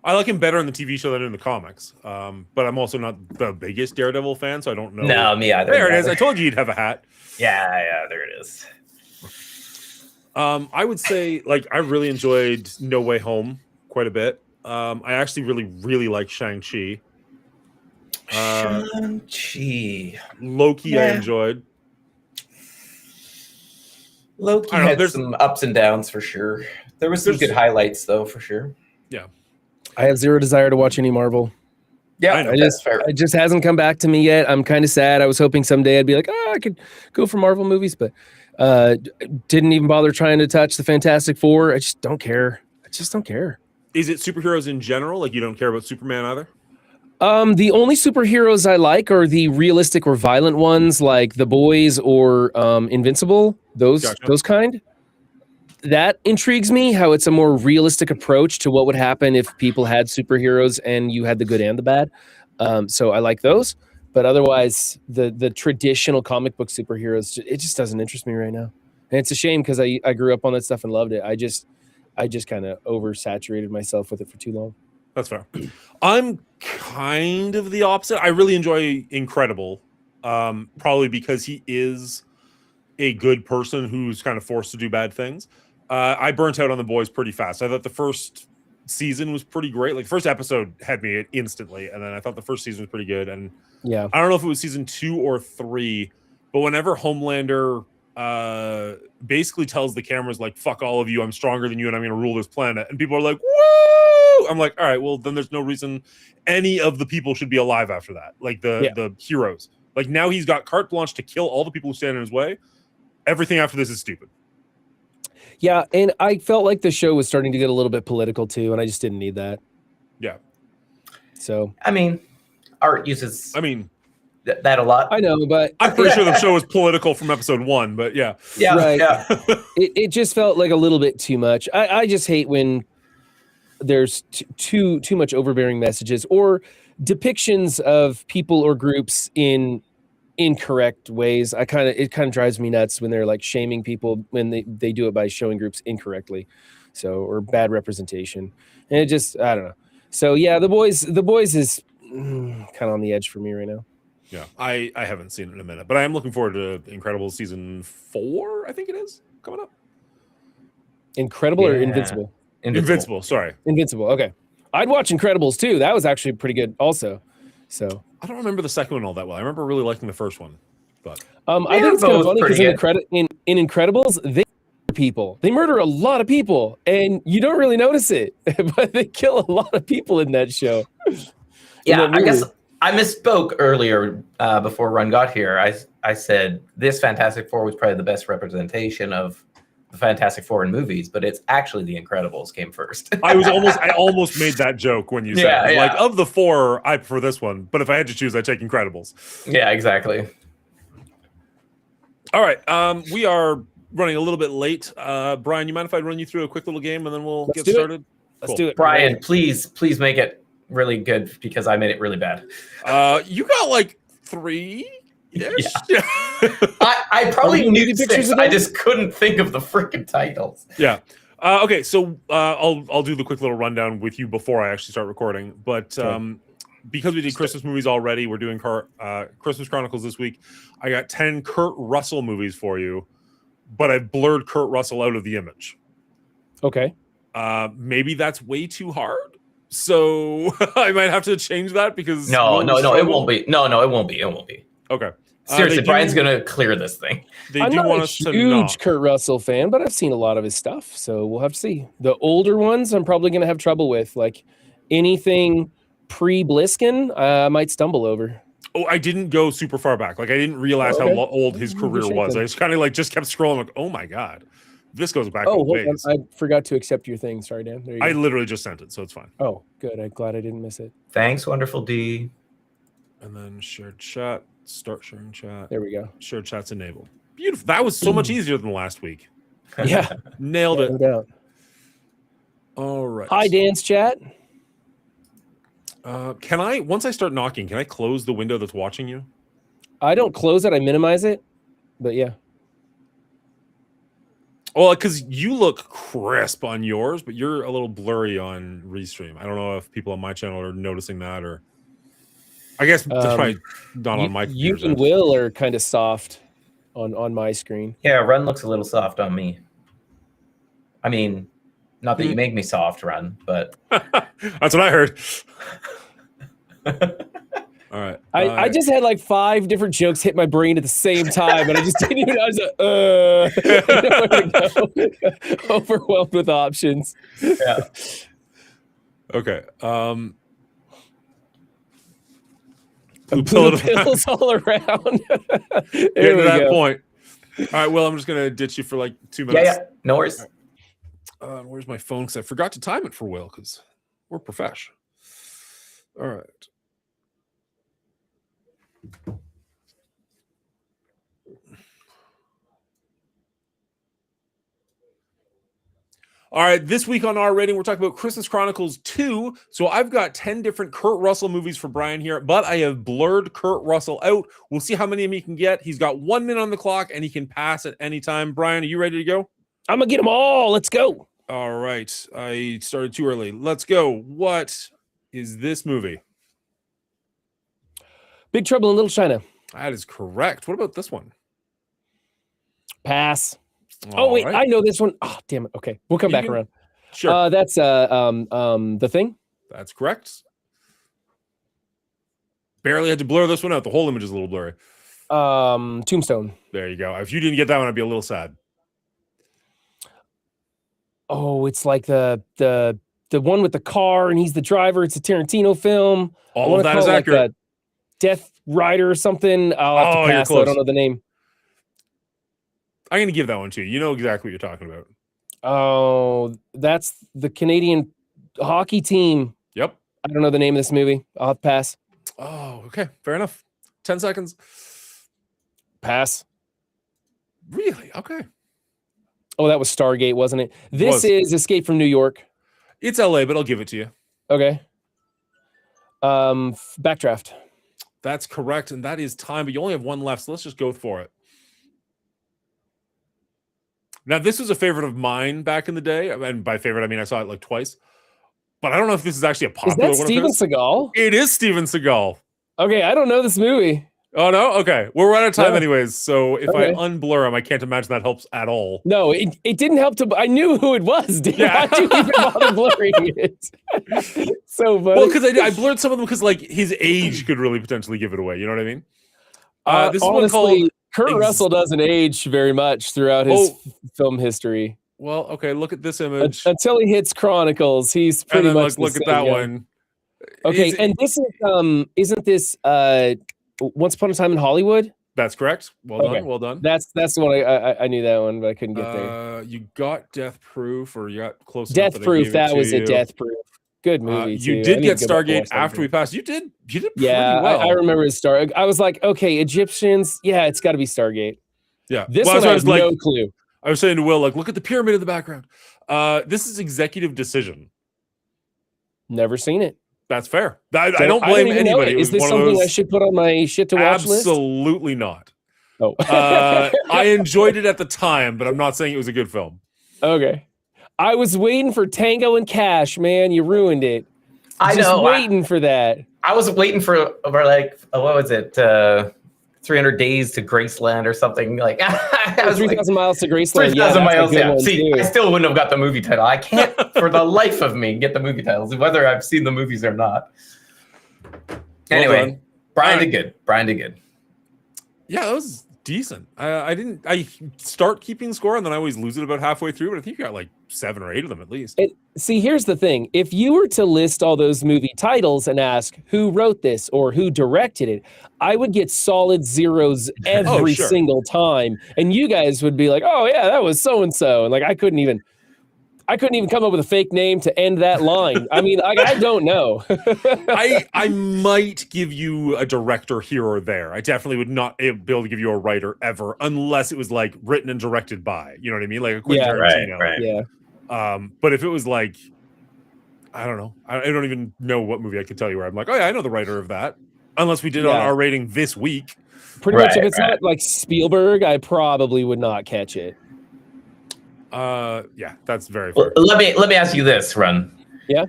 Speaker 1: I like him better in the TV show than in the comics. But I'm also not the biggest Daredevil fan, so I don't know.
Speaker 2: No, me either.
Speaker 1: There it is. I told you you'd have a hat.
Speaker 2: Yeah, there it is.
Speaker 1: I would say, I really enjoyed No Way Home quite a bit. I actually really, really like Shang-Chi. Loki, I enjoyed.
Speaker 2: Loki had some ups and downs for sure. There was some good highlights, though, for sure.
Speaker 1: Yeah.
Speaker 3: I have zero desire to watch any Marvel.
Speaker 2: Yeah,
Speaker 3: it just hasn't come back to me yet. I'm kind of sad. I was hoping someday I'd be like, I could go for Marvel movies, but didn't even bother trying to touch the Fantastic Four. I just don't care.
Speaker 1: Is it superheroes in general? Like, you don't care about Superman either?
Speaker 3: The only superheroes I like are the realistic or violent ones, like The Boys or Invincible. Those kind. That intrigues me, how it's a more realistic approach to what would happen if people had superheroes and you had the good and the bad. So I like those. But otherwise, the traditional comic book superheroes, it just doesn't interest me right now. And it's a shame because I grew up on that stuff and loved it. I just kind of oversaturated myself with it for too long.
Speaker 1: That's fair. I'm kind of the opposite. I really enjoy Incredible, probably because he is a good person who's kind of forced to do bad things. I burnt out on The Boys pretty fast. I thought the first season was pretty great. Like, the first episode had me instantly, and then I thought the first season was pretty good. And
Speaker 3: yeah,
Speaker 1: I don't know if it was season 2 or 3, but whenever Homelander basically tells the cameras, like, fuck all of you, I'm stronger than you, and I'm going to rule this planet, and people are like, woo! I'm like, all right, well, then there's no reason any of the people should be alive after that. Like, the heroes. Like, now he's got carte blanche to kill all the people who stand in his way. Everything after this is stupid.
Speaker 3: Yeah, and I felt like the show was starting to get a little bit political too, and I just didn't need that.
Speaker 1: Yeah.
Speaker 3: So
Speaker 2: I mean, art uses that a lot.
Speaker 3: I know, but
Speaker 1: I'm pretty sure the show was political from episode 1, but yeah.
Speaker 2: Yeah,
Speaker 3: right.
Speaker 2: yeah.
Speaker 3: It just felt like a little bit too much. I just hate when there's too much overbearing messages or depictions of people or groups in incorrect ways. It kind of drives me nuts when they're like shaming people when they do it by showing groups incorrectly, or bad representation, and it just, I don't know. So yeah, the boys is kind of on the edge for me right now.
Speaker 1: Yeah, I haven't seen it in a minute, but I am looking forward to Incredibles season 4. I think it is coming up.
Speaker 3: Incredible or Invincible?
Speaker 1: Invincible. Sorry,
Speaker 3: Invincible. Okay, I'd watch Incredibles too. That was actually pretty good, also. So
Speaker 1: I don't remember the second one all that well. I remember really liking the first one, but
Speaker 3: I think it's kind of funny because in Incredibles they murder people. They murder a lot of people, and you don't really notice it, but they kill a lot of people in that show.
Speaker 2: Yeah, I guess I misspoke earlier before Run got here. I said this Fantastic Four was probably the best representation of the Fantastic Four in movies, but it's actually The Incredibles came first.
Speaker 1: I almost made that joke when you said it. Like, of the 4, I prefer this one, but if I had to choose, I'd take Incredibles.
Speaker 2: Yeah, exactly.
Speaker 1: All right, we are running a little bit late. Brian, you mind if I run you through a quick little game and then we'll get started?
Speaker 3: Let's do it.
Speaker 2: Brian, please make it really good because I made it really bad.
Speaker 1: You got like 3. Yeah.
Speaker 2: I probably knew 6. I just couldn't think of the freaking titles.
Speaker 1: Yeah. Okay, so I'll do the quick little rundown with you before I actually start recording. But because we did Christmas movies already, we're doing Christmas Chronicles this week. I got 10 Kurt Russell movies for you, but I've blurred Kurt Russell out of the image.
Speaker 3: Okay.
Speaker 1: Maybe that's way too hard. So I might have to change that because
Speaker 2: no, it won't be. No, it won't be. It won't be.
Speaker 1: Okay.
Speaker 2: Seriously, Brian's gonna clear this thing.
Speaker 3: I'm not a huge Kurt Russell fan, but I've seen a lot of his stuff, so we'll have to see. The older ones, I'm probably gonna have trouble with. Like anything pre-Bliskin, I might stumble over.
Speaker 1: Oh, I didn't go super far back. Like I didn't realize how old his career was. I just kind of just kept scrolling. Like, oh my god, this goes back.
Speaker 3: Oh, hold on. I forgot to accept your thing. Sorry, Dan. There you go.
Speaker 1: I literally just sent it, so it's fine.
Speaker 3: Oh, good. I'm glad I didn't miss it.
Speaker 2: Thanks, wonderful D.
Speaker 1: And then shared chat. Start sharing chat.
Speaker 3: There we go.
Speaker 1: Shared chat's enabled. Beautiful. That was so much easier than last week.
Speaker 3: Yeah.
Speaker 1: Nailed it.
Speaker 3: No doubt.
Speaker 1: All right.
Speaker 3: Hi, Dan's chat.
Speaker 1: Can I, once I start knocking, can I close the window that's watching you?
Speaker 3: I don't close it. I minimize it. But yeah.
Speaker 1: Well, because you look crisp on yours, but you're a little blurry on Restream. I don't know if people on my channel are noticing that, or I guess that's probably not on my
Speaker 3: computer. You and Will are kind of soft on my screen.
Speaker 2: Yeah, Run looks a little soft on me. I mean, not that you make me soft, Run, but
Speaker 1: that's what I heard. All right.
Speaker 3: I just had like 5 different jokes hit my brain at the same time, and I just didn't even. I was like, overwhelmed with options.
Speaker 2: Yeah.
Speaker 1: Okay.
Speaker 3: Blue pills all around.
Speaker 1: Get to that point. All right. Well, I'm just gonna ditch you for like 2 minutes.
Speaker 2: Yeah. No worries.
Speaker 1: Right. Where's my phone? Because I forgot to time it for Will. Because we're professional. All right. All right, this week on our rating, we're talking about Christmas Chronicles 2. So I've got 10 different Kurt Russell movies for Brian here, but I have blurred Kurt Russell out. We'll see how many of them he can get. He's got 1 minute on the clock, and he can pass at any time. Brian, are you ready to go?
Speaker 3: I'm going to get them all. Let's go.
Speaker 1: All right. I started too early. Let's go. What is this movie?
Speaker 3: Big Trouble in Little China.
Speaker 1: That is correct. What about this one?
Speaker 3: Pass. Wait, right. I know this one. Oh, damn it. Okay, we'll come back around.
Speaker 1: Sure.
Speaker 3: That's The Thing.
Speaker 1: That's correct. Barely had to blur this one out. The whole image is a little blurry.
Speaker 3: Tombstone.
Speaker 1: There you go. If you didn't get that one, I'd be a little sad.
Speaker 3: Oh, it's like the one with the car, and he's the driver. It's a Tarantino film.
Speaker 1: All of that is accurate.
Speaker 3: Like Death Rider or something. I'll have to pass. I don't know the name.
Speaker 1: I'm going to give that one to you. You know exactly what you're talking about.
Speaker 3: Oh, that's the Canadian hockey team.
Speaker 1: Yep.
Speaker 3: I don't know the name of this movie. I'll have to pass.
Speaker 1: Oh, okay. Fair enough. 10 seconds.
Speaker 3: Pass.
Speaker 1: Really? Okay.
Speaker 3: Oh, that was Stargate, wasn't it? This is Escape from New York.
Speaker 1: It's LA, but I'll give it to you.
Speaker 3: Okay. Backdraft.
Speaker 1: That's correct, and that is time, but you only have one left, so let's just go for it. Now, this was a favorite of mine back in the day, and by favorite, I mean I saw it like twice, but I don't know if this is actually a popular one.
Speaker 3: Is that Steven Seagal?
Speaker 1: It is Steven Seagal.
Speaker 3: Okay, I don't know this movie.
Speaker 1: Oh, no? Okay. We're out of time anyways, so if I unblur him, I can't imagine that helps at all.
Speaker 3: No, it didn't help to... I knew who it was, dude.
Speaker 1: Yeah.
Speaker 3: Why'd you even bother blurring it? So funny.
Speaker 1: Well, because I blurred some of them because, like, his age could really potentially give it away. You know what I mean? This
Speaker 3: honestly,
Speaker 1: is one called...
Speaker 3: Kurt Russell doesn't age very much throughout his film history.
Speaker 1: Well, okay, look at this image.
Speaker 3: Until he hits Chronicles, he's pretty much
Speaker 1: look at that one.
Speaker 3: Okay, and this is isn't this Once Upon a Time in Hollywood?
Speaker 1: That's correct. Well done.
Speaker 3: That's the one I knew that one, but I couldn't get there.
Speaker 1: You got Death Proof, or you got close.
Speaker 3: Death Proof. That was a Death Proof. Good movie.
Speaker 1: You did get Stargate after we passed. You did pretty well.
Speaker 3: I remember his Star. I was like, okay, Egyptians. Yeah, it's got to be Stargate.
Speaker 1: Yeah,
Speaker 3: this one I was like, no clue.
Speaker 1: I was saying to Will, like, look at the pyramid in the background. This is Executive Decision.
Speaker 3: Never seen it.
Speaker 1: That's fair. I don't blame anybody.
Speaker 3: Is this something I should put on my shit to watch list?
Speaker 1: Absolutely not.
Speaker 3: Oh,
Speaker 1: I enjoyed it at the time, but I'm not saying it was a good film.
Speaker 3: Okay. I was waiting for Tango and Cash, man. You ruined it.
Speaker 2: I know.
Speaker 3: Waiting for that.
Speaker 2: I was waiting for like, what was it? 300 Days to Graceland or something. Like, I was
Speaker 3: 3,000 miles to Graceland.
Speaker 2: 3,000 miles. Yeah. See, I still wouldn't have got the movie title. I can't, for the life of me, get the movie titles, whether I've seen the movies or not. Anyway, Brian did good. Brian did good.
Speaker 1: Yeah, that was decent. I start keeping score and then I always lose it about halfway through, but I think you got like 7 or 8 of them at least.
Speaker 3: See, here's the thing. If you were to list all those movie titles and ask who wrote this or who directed it, I would get solid zeros every single time. And you guys would be like, oh yeah, that was so-and-so. And like, I couldn't even come up with a fake name to end that line. I mean, I don't know.
Speaker 1: I might give you a director here or there. I definitely would not be able to give you a writer ever, unless it was like written and directed by, you know what I mean? Like a Quentin Tarantino.
Speaker 2: Right.
Speaker 3: Yeah.
Speaker 1: But if it was like, I don't know. I don't even know what movie I could tell you where I'm like, oh yeah, I know the writer of that. Unless we did on our rating this week.
Speaker 3: Pretty much if it's not like Spielberg, I probably would not catch it.
Speaker 1: Yeah, that's very fair.
Speaker 2: Well, let me ask you this, Run.
Speaker 3: Yeah.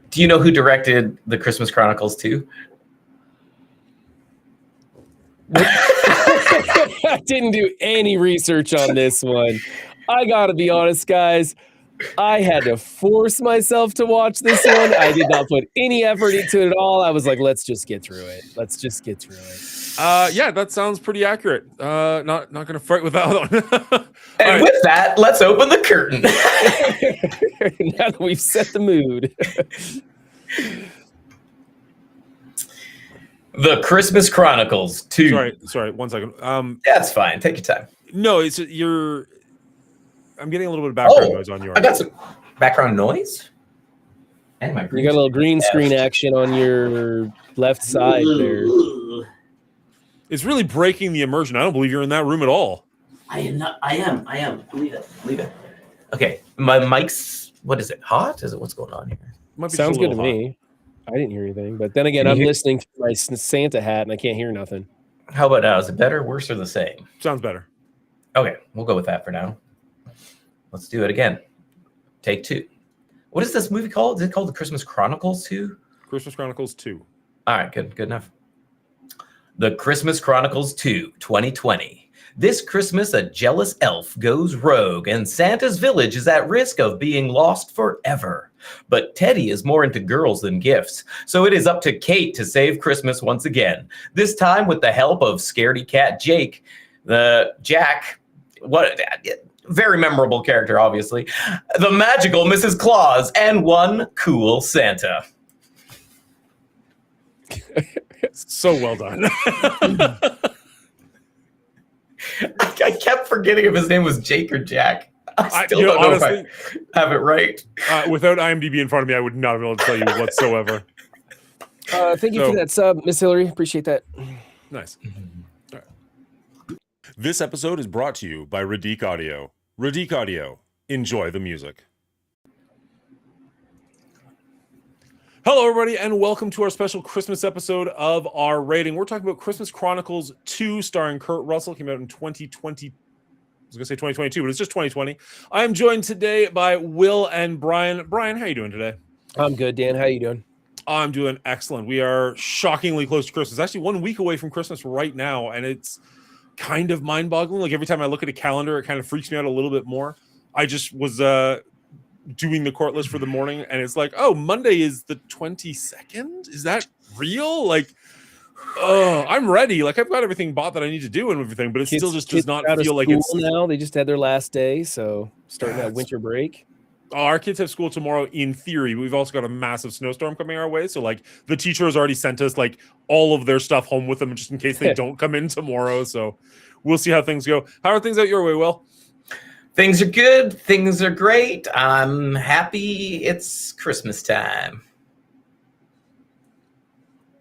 Speaker 2: Do you know who directed the Christmas Chronicles 2?
Speaker 3: I didn't do any research on this one. I gotta be honest, guys. I had to force myself to watch this one. I did not put any effort into it at all. I was like, let's just get through it.
Speaker 1: Yeah, that sounds pretty accurate. Not gonna fight with that one.
Speaker 2: And with that, let's open the curtain.
Speaker 3: Now that we've set the mood.
Speaker 2: The Christmas Chronicles 2.
Speaker 1: Sorry, 1 second.
Speaker 2: That's fine. Take your time.
Speaker 1: No, I'm getting a little bit of background noise on yours.
Speaker 2: I got some background noise. And
Speaker 3: you got a little green screen action on your left side there.
Speaker 1: It's really breaking the immersion. I don't believe you're in that room at all.
Speaker 2: I am. Leave it. Okay. My mic's, what is it? Hot? What's going on here?
Speaker 3: Sounds good to me. I didn't hear anything. But then again, I'm listening to my Santa hat and I can't hear nothing.
Speaker 2: How about now? Is it better, worse, or the same?
Speaker 1: Sounds better.
Speaker 2: Okay. We'll go with that for now. Let's do it again. Take 2. What is this movie called? Is it called The Christmas Chronicles 2?
Speaker 1: Christmas Chronicles 2.
Speaker 2: All right, good enough. The Christmas Chronicles 2, 2020. This Christmas, a jealous elf goes rogue, and Santa's village is at risk of being lost forever. But Teddy is more into girls than gifts, so it is up to Kate to save Christmas once again. This time with the help of scaredy cat Jake, Jack. Very memorable character, obviously. The magical Mrs. Claus, and one cool Santa.
Speaker 1: So well done.
Speaker 2: I kept forgetting if his name was Jake or Jack. I still don't know honestly, if I have it right.
Speaker 1: Without IMDb in front of me, I would not be able to tell you whatsoever.
Speaker 3: Thank you for that sub, Miss Hillary. Appreciate that.
Speaker 1: Nice. All right. This episode is brought to you by Radik Audio. Radik Audio. Enjoy the music. Hello, everybody, and welcome to our special Christmas episode of our rating. We're talking about Christmas Chronicles 2, starring Kurt Russell. Came out in 2020. I was going to say 2022, but it's just 2020. I'm joined today by Will and Brian. Brian, how are you doing today?
Speaker 3: I'm good, Dan. How are you doing?
Speaker 1: I'm doing excellent. We are shockingly close to Christmas. Actually, 1 week away from Christmas right now, and it's kind of mind-boggling. Like, every time I look at a calendar, it kind of freaks me out a little bit more. I just was doing the court list for the morning, and it's like, oh, Monday is the 22nd? Is that real? Like, oh, I'm ready. Like, I've got everything bought that I need to do and everything, but it still just does not feel like it's
Speaker 3: now. They just had their last day, so starting that winter break.
Speaker 1: Our kids have school tomorrow in theory, but we've also got a massive snowstorm coming our way. So, like, the teacher has already sent us like all of their stuff home with them just in case they don't come in tomorrow. So we'll see how things go. How are things out your way, Will?
Speaker 2: Things are good. Things are great. I'm happy it's Christmas time.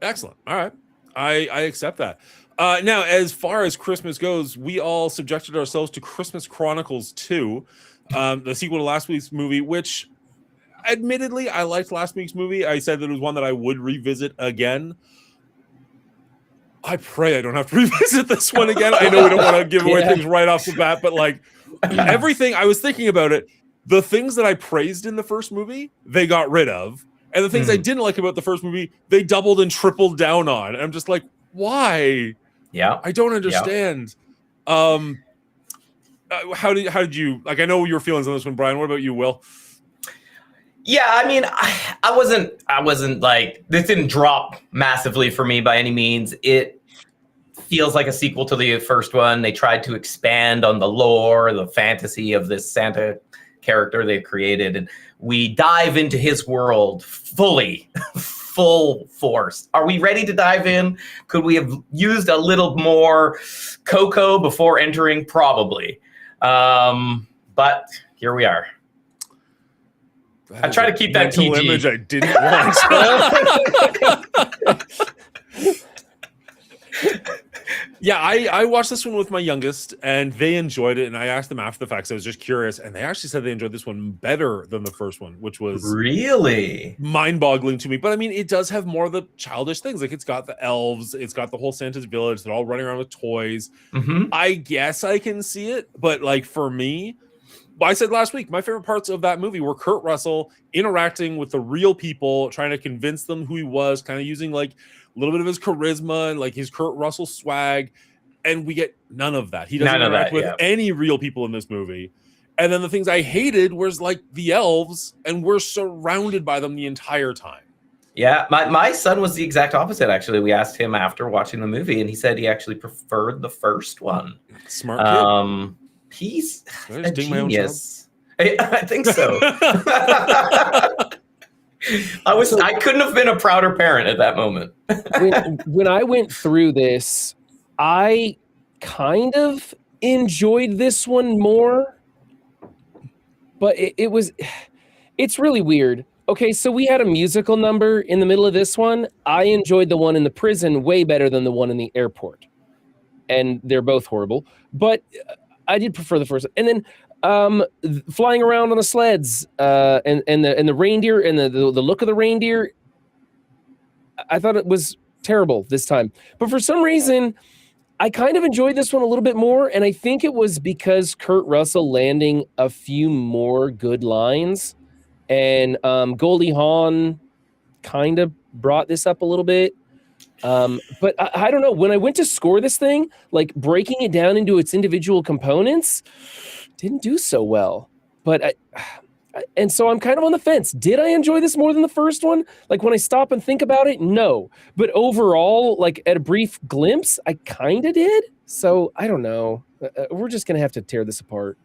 Speaker 1: Excellent. All right. I accept that. Now, as far as Christmas goes, we all subjected ourselves to Christmas Chronicles 2, the sequel to last week's movie, which admittedly, I liked last week's movie. I said that it was one that I would revisit again. I pray I don't have to revisit this one again. I know we don't want to give away things right off the bat, but like everything, I was thinking about it. The things that I praised in the first movie, they got rid of. And the things I didn't like about the first movie, they doubled and tripled down on. And I'm just like, why?
Speaker 2: Yeah.
Speaker 1: I don't understand. Yeah. How did you, like, I know your feelings on this one, Brian. What about you, Will?
Speaker 2: Yeah, I mean, I wasn't like, this didn't drop massively for me by any means. It feels like a sequel to the first one. They tried to expand on the lore, the fantasy of this Santa character they've created, and we dive into his world fully, full force. Are we ready to dive in? Could we have used a little more cocoa before entering? Probably. But here we are. I try to keep that PG.
Speaker 1: Image I didn't want. Yeah, I watched this one with my youngest, and they enjoyed it. And I asked them after the fact, so I was just curious, and they actually said they enjoyed this one better than the first one, which was
Speaker 2: really
Speaker 1: mind-boggling to me. But I mean, it does have more of the childish things. Like, it's got the elves, it's got the whole Santa's village. They're all running around with toys. I guess I can see it, but like for me, I said last week, my favorite parts of that movie were Kurt Russell interacting with the real people, trying to convince them who he was, kind of using like a little bit of his charisma and like his Kurt Russell swag. And we get none of that. He doesn't interact with any real people in this movie. And then the things I hated was like the elves, and we're surrounded by them the entire time.
Speaker 2: Yeah, my son was the exact opposite, actually. We asked him after watching the movie, and he said he actually preferred the first one.
Speaker 1: Smart kid.
Speaker 2: He's a genius. I think so. I couldn't have been a prouder parent at that moment.
Speaker 3: when I went through this, I kind of enjoyed this one more, but it's really weird. Okay, so we had a musical number in the middle of this one. I enjoyed the one in the prison way better than the one in the airport, and they're both horrible, but I did prefer the first one. And then flying around on the sleds and the reindeer and the look of the reindeer, I thought it was terrible this time. But for some reason, I kind of enjoyed this one a little bit more, and I think it was because Kurt Russell landing a few more good lines, and Goldie Hawn kind of brought this up a little bit. But I don't know. When I went to score this thing, like breaking it down into its individual components, didn't do so well. But and so I'm kind of on the fence. Did I enjoy this more than the first one? Like when I stop and think about it, no. But overall, like at a brief glimpse, I kind of did. So I don't know. We're just gonna have to tear this apart.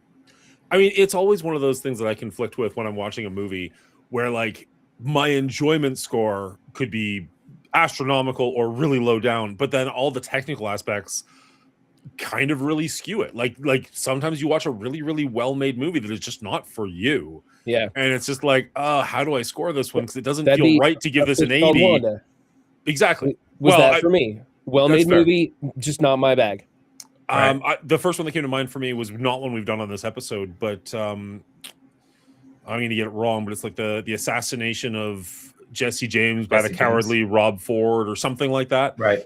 Speaker 1: I mean, it's always one of those things that I conflict with when I'm watching a movie, where like my enjoyment score could be astronomical or really low down, but then all the technical aspects kind of really skew it. Like sometimes you watch a really, really well-made movie that is just not for you.
Speaker 3: Yeah.
Speaker 1: And it's just like, how do I score this one? Because it doesn't
Speaker 3: That'd
Speaker 1: feel
Speaker 3: be
Speaker 1: right to give this an
Speaker 3: It's called
Speaker 1: 80.
Speaker 3: Wanda.
Speaker 1: Exactly.
Speaker 3: Was that for me? Well-made
Speaker 1: fair.
Speaker 3: movie, just not my bag.
Speaker 1: The first one that came to mind for me was not one we've done on this episode, but I'm going to get it wrong, but it's like the assassination of Jesse James by the cowardly Rob Ford or something like that.
Speaker 2: Right.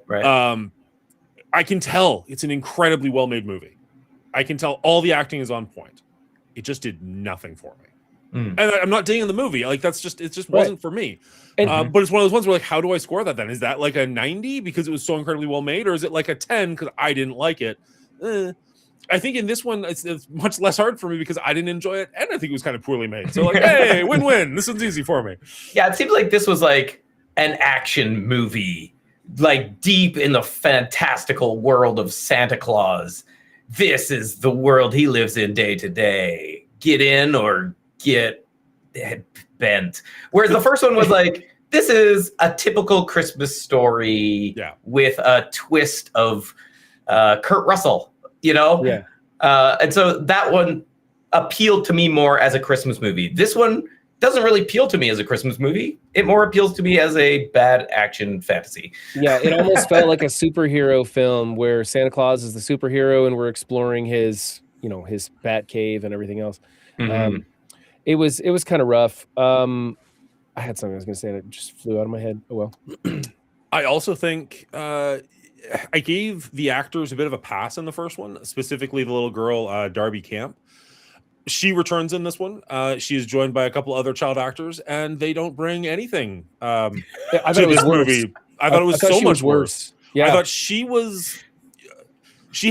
Speaker 1: I can tell it's an incredibly well-made movie. I can tell all the acting is on point. It just did nothing for me. And I'm not dinging the movie. Like it just wasn't for me. And, but it's one of those ones where like, how do I score that then? Is that like a 90 because it was so incredibly well made, or is it like a 10 because I didn't like it? I think in this one it's much less hard for me because I didn't enjoy it, and I think it was kind of poorly made. So like, hey, win-win. This one's easy for me.
Speaker 2: Yeah, it seems like this was like an action movie, like deep in the fantastical world of Santa Claus. This is the world he lives in day to day. Get in or get bent. Whereas the first one was like, this is a typical Christmas story with a twist of Kurt Russell, you know?
Speaker 3: Yeah.
Speaker 2: And so that one appealed to me more as a Christmas movie. This one doesn't really appeal to me as a Christmas movie. It more appeals to me as a bad action fantasy.
Speaker 3: Yeah, it almost felt like a superhero film where Santa Claus is the superhero and we're exploring his bat cave and everything else. It was kind of rough. I had something I was going to say and it just flew out of my head. Oh well.
Speaker 1: I also think I gave the actors a bit of a pass in the first one, specifically the little girl Darby Camp. She returns in this one. She is joined by a couple other child actors, and they don't bring anything to this movie. I thought it was so much worse.
Speaker 3: Yeah.
Speaker 1: I thought she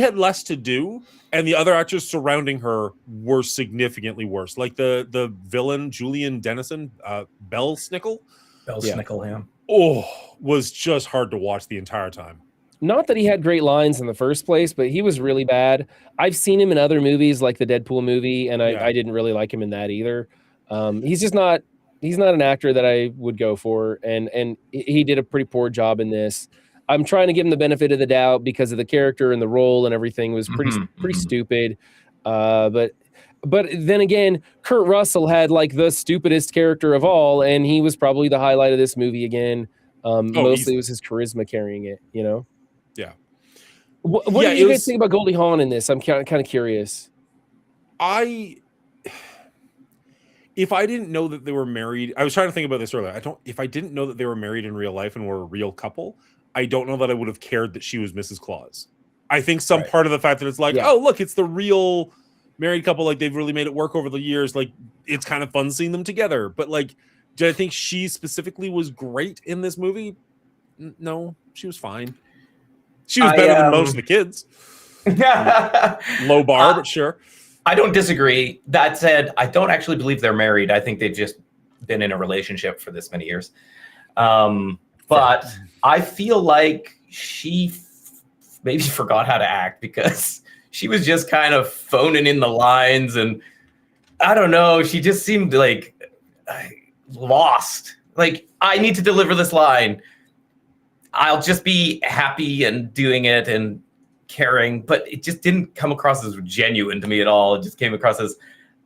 Speaker 1: had less to do, and the other actors surrounding her were significantly worse. Like the villain, Julian Dennison, Bell Snickle. Was just hard to watch the entire time.
Speaker 3: Not that he had great lines in the first place, but he was really bad. I've seen him in other movies like the Deadpool movie, and I didn't really like him in that either. He's not an actor that I would go for, and he did a pretty poor job in this. I'm trying to give him the benefit of the doubt because of the character and the role and everything was pretty stupid. But then again, Kurt Russell had like the stupidest character of all, and he was probably the highlight of this movie again. Mostly it was his charisma carrying it, you know?
Speaker 1: Yeah.
Speaker 3: What did you guys think about Goldie Hawn in this? I'm kind of curious.
Speaker 1: If I didn't know that they were married, I was trying to think about this earlier. If I didn't know that they were married in real life and were a real couple, I don't know that I would have cared that she was Mrs. Claus. I think some part of the fact that it's like, oh, look, it's the real married couple. Like they've really made it work over the years. Like it's kind of fun seeing them together. But like, did I think she specifically was great in this movie? No, she was fine. She was better than most of the kids. Low bar, but sure.
Speaker 2: I don't disagree. That said, I don't actually believe they're married. I think they've just been in a relationship for this many years. But I feel like she maybe forgot how to act because she was just kind of phoning in the lines. And I don't know, she just seemed like lost. Like, I need to deliver this line. I'll just be happy and doing it and caring, but it just didn't come across as genuine to me at all. It just came across as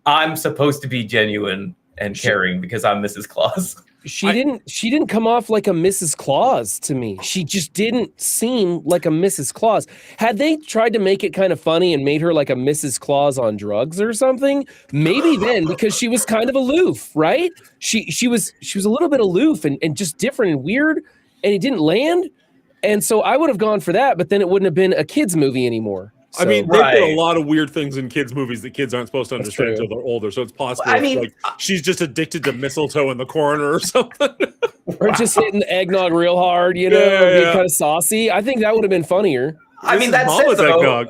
Speaker 2: I'm supposed to be genuine and caring because I'm Mrs. Claus.
Speaker 3: She didn't come off like a Mrs. Claus to me. She just didn't seem like a Mrs. Claus. Had they tried to make it kind of funny and made her like a Mrs. Claus on drugs or something, maybe then, because she was kind of aloof, right? She was a little bit aloof and just different and weird. And it didn't land. And so I would have gone for that, but then it wouldn't have been a kid's movie anymore. So,
Speaker 1: I mean, they put a lot of weird things in kids' movies that kids aren't supposed to understand until they're older. So it's possible she's just addicted to mistletoe in the corner or something.
Speaker 3: Or just hitting the eggnog real hard, being kind of saucy. I think that would have been funnier.
Speaker 2: I mean, that said, though,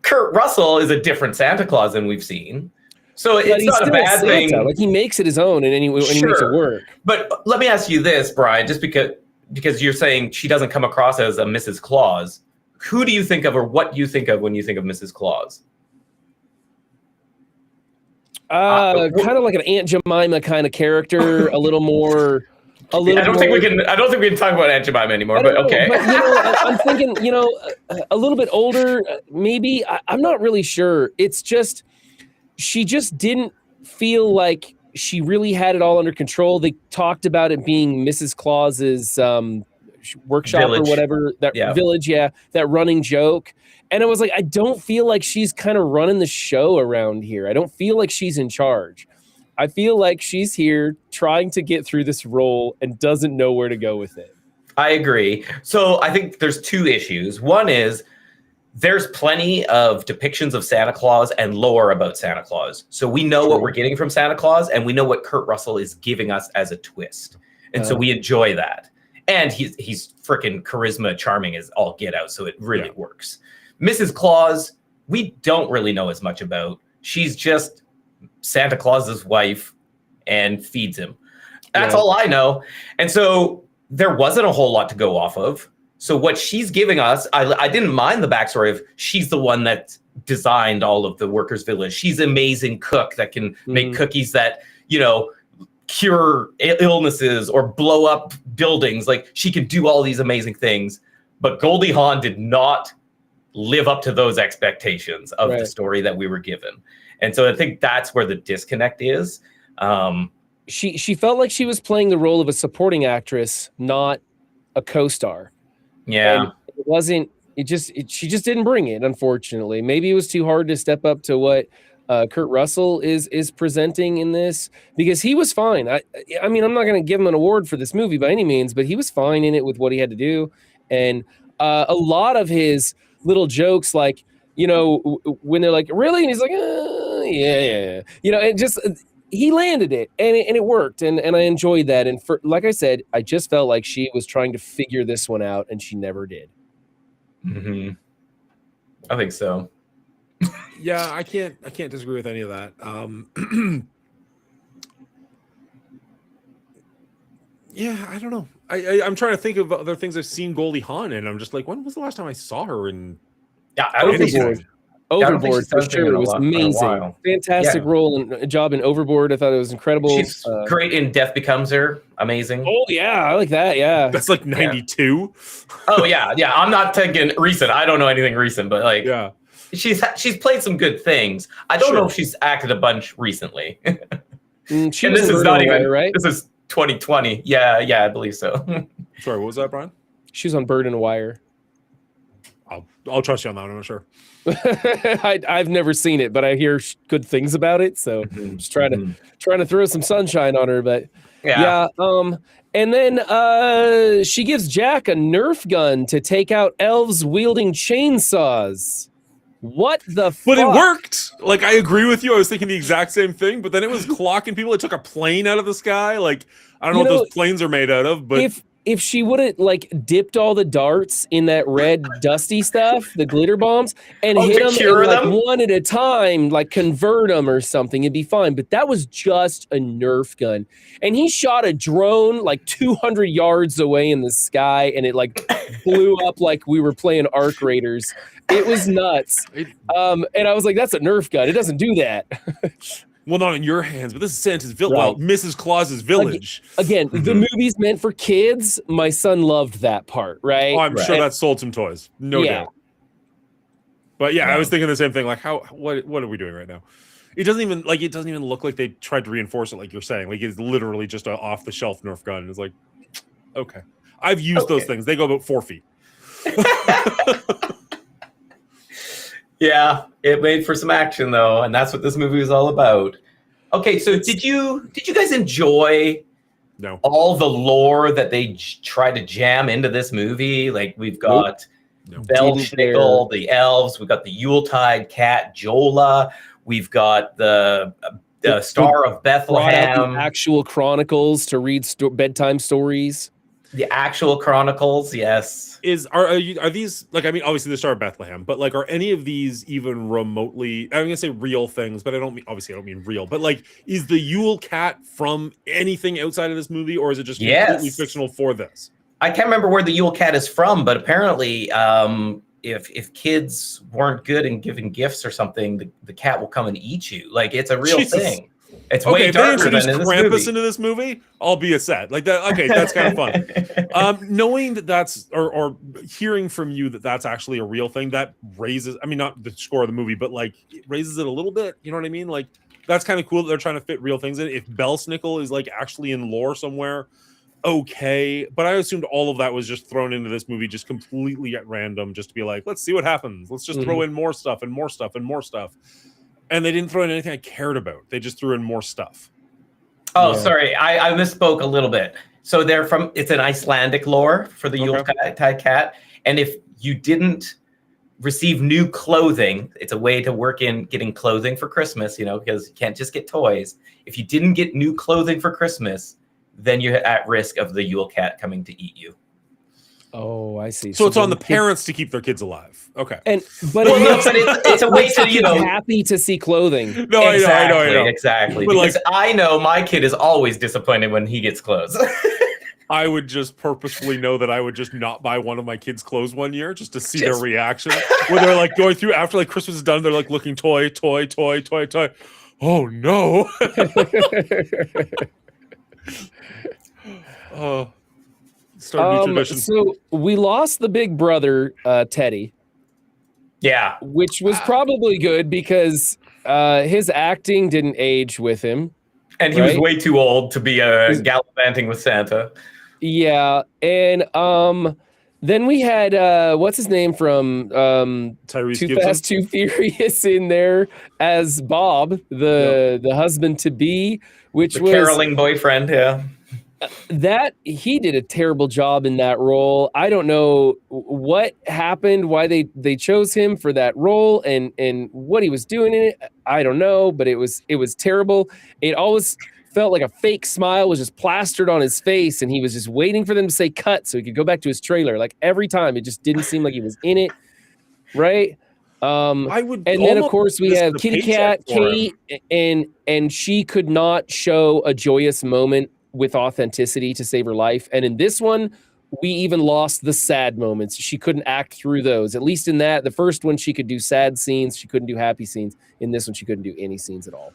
Speaker 2: Kurt Russell is a different Santa Claus than we've seen. So it's not a bad thing.
Speaker 3: Like he makes it his own and he makes it work.
Speaker 2: But let me ask you this, Brian, just because you're saying she doesn't come across as a Mrs. Claus. Who do you think of or what do you think of when you think of Mrs. Claus?
Speaker 3: Kind of like an Aunt Jemima kind of character, a little more a little.
Speaker 2: I don't think we can talk about Aunt Jemima anymore. But okay.
Speaker 3: But I'm thinking, a little bit older, maybe. I'm not really sure. It's just she just didn't feel like she really had it all under control. They talked about it being Mrs. Claus's workshop
Speaker 2: Village.
Speaker 3: or whatever, that village, that running joke. And I was like, I don't feel like she's kind of running the show around here. I don't feel like she's in charge. I feel like she's here trying to get through this role and doesn't know where to go with it.
Speaker 2: I agree. So I think there's two issues. One is there's plenty of depictions of Santa Claus and lore about Santa Claus. So we know what we're getting from Santa Claus, and we know what Kurt Russell is giving us as a twist. And so we enjoy that. And he's freaking charisma charming as all get out. So it really works. Mrs. Claus, we don't really know as much about. She's just Santa Claus's wife and feeds him. That's all I know. And so there wasn't a whole lot to go off of. So what she's giving us, I didn't mind the backstory of she's the one that designed all of the workers' village. She's an amazing cook that can make cookies that, cure illnesses or blow up buildings. Like, she can do all these amazing things. But Goldie Hawn did not live up to those expectations of the story that we were given. And so I think that's where the disconnect is.
Speaker 3: She felt like she was playing the role of a supporting actress, not a co-star.
Speaker 2: Yeah.
Speaker 3: And it wasn't, she just didn't bring it, unfortunately. Maybe it was too hard to step up to what Kurt Russell is presenting in this, because he was fine. I mean, I'm not going to give him an award for this movie by any means, but he was fine in it with what he had to do. And a lot of his little jokes, like, when they're like, really? And he's like, yeah. And just, he landed it, and it worked. And I enjoyed that. And like I said, I just felt like she was trying to figure this one out, and she never did.
Speaker 2: Mm-hmm. I think so.
Speaker 1: Yeah, I can't disagree with any of that. Yeah, I don't know. I'm trying to think of other things I've seen Goldie Hawn in. I'm just like, when was the last time I saw her in?
Speaker 2: Yeah, I don't think
Speaker 3: Overboard for sure. It was amazing. Fantastic role and job in Overboard. I thought it was incredible.
Speaker 2: She's great in Death Becomes Her. Amazing.
Speaker 3: Oh yeah, I like that. Yeah,
Speaker 1: that's like 92.
Speaker 2: Oh yeah. I'm not thinking recent. I don't know anything recent, but like, she's played some good things. I don't know if she's acted a bunch recently. And this is not even right. This is 2020. Yeah, I believe so.
Speaker 1: Sorry, what was that, Brian?
Speaker 3: She was on Bird and Wire.
Speaker 1: I'll trust you on that one. I'm not sure.
Speaker 3: I've never seen it, but I hear good things about it. So I'm just trying to throw some sunshine on her. But and then she gives Jack a Nerf gun to take out elves wielding chainsaws. What the fuck?
Speaker 1: But it worked. Like, I agree with you. I was thinking the exact same thing, but then it was clocking people. It took a plane out of the sky. Like, I don't know what those planes are made out of, but
Speaker 3: if she would have like dipped all the darts in that red dusty stuff, the glitter bombs, and hit them one at a time, like convert them or something, it'd be fine. But that was just a Nerf gun, and he shot a drone like 200 yards away in the sky, and it like blew up like we were playing Arc Raiders. It was nuts. And I was like, that's a Nerf gun. It doesn't do that.
Speaker 1: Well, not in your hands, but this is Santa's village. Well, Mrs. Claus's village.
Speaker 3: Again, the movie's meant for kids. My son loved that part, right?
Speaker 1: Oh, I'm sure that sold some toys. No doubt. But I was thinking the same thing. Like, what are we doing right now? It doesn't even look like they tried to reinforce it, like you're saying. Like, it's literally just an off-the-shelf Nerf gun. It's like, okay. I've used those things. They go about 4 feet.
Speaker 2: Yeah, it made for some action though, and that's what this movie is all about. Okay, so did you guys enjoy all the lore that they try to jam into this movie? Like, we've got Belschnickel, the elves, we've got the Yuletide cat Jola, we've got the Star of Bethlehem,
Speaker 3: the actual chronicles to read bedtime stories.
Speaker 2: The actual chronicles, yes.
Speaker 1: Are these, like, I mean, obviously the Star of Bethlehem, but like, are any of these even remotely, I'm gonna say real things, but I don't mean real, but like, is the Yule cat from anything outside of this movie, or is it just completely fictional for this?
Speaker 2: I can't remember where the Yule cat is from, but apparently if kids weren't good in giving gifts or something, the cat will come and eat you. Like, it's a real thing. It's
Speaker 1: Okay,
Speaker 2: way
Speaker 1: if they
Speaker 2: darker
Speaker 1: introduce
Speaker 2: than in this
Speaker 1: Krampus
Speaker 2: movie.
Speaker 1: into this movie, I'll be a set. Like that. Okay, that's kind of fun. Knowing that that's or hearing from you that that's actually a real thing, that raises. I mean, not the score of the movie, but like it raises it a little bit. You know what I mean? Like that's kind of cool that they're trying to fit real things in. If Belsnickel is like actually in lore somewhere, okay. But I assumed all of that was just thrown into this movie just completely at random, just to be like, let's see what happens. Let's just throw in more stuff and more stuff and more stuff. And they didn't throw in anything I cared about. They just threw in more stuff.
Speaker 2: Oh, sorry. I misspoke a little bit. So it's an Icelandic lore for the Yuletide cat. And if you didn't receive new clothing, it's a way to work in getting clothing for Christmas, because you can't just get toys. If you didn't get new clothing for Christmas, then you're at risk of the Yule cat coming to eat you.
Speaker 3: Oh, I see.
Speaker 1: So it's on the parents to keep their kids alive. Okay.
Speaker 3: But
Speaker 2: it's a way to,
Speaker 3: happy to see clothing.
Speaker 2: No, exactly, I know. Exactly.
Speaker 1: But
Speaker 2: because I know my kid is always disappointed when he gets clothes.
Speaker 1: I would just purposefully know that I would just not buy one of my kids' clothes one year just to see their reaction. Where they're like going through after like Christmas is done, they're like looking toy. Oh no.
Speaker 3: So we lost the big brother, Teddy.
Speaker 2: Yeah.
Speaker 3: Which was probably good because his acting didn't age with him.
Speaker 2: And he was way too old to be gallivanting with Santa.
Speaker 3: Yeah. And then we had what's his name from
Speaker 1: Tyrese
Speaker 3: Too
Speaker 1: Gibson?
Speaker 3: Fast, Too Furious in there as Bob, the husband to be, which
Speaker 2: the
Speaker 3: was
Speaker 2: caroling boyfriend. Yeah.
Speaker 3: That he did a terrible job in that role. I don't know what happened, why they chose him for that role, and what he was doing in it. I don't know, but it was terrible. It always felt like a fake smile was just plastered on his face, and he was just waiting for them to say cut so he could go back to his trailer. Like every time, it just didn't seem like he was in it, right? And then of course we have Kitty Cat Kate, and she could not show a joyous moment with authenticity to save her life. And in this one, we even lost the sad moments. She couldn't act through those. At least in the first one, she could do sad scenes. She couldn't do happy scenes. In this one, she couldn't do any scenes at all.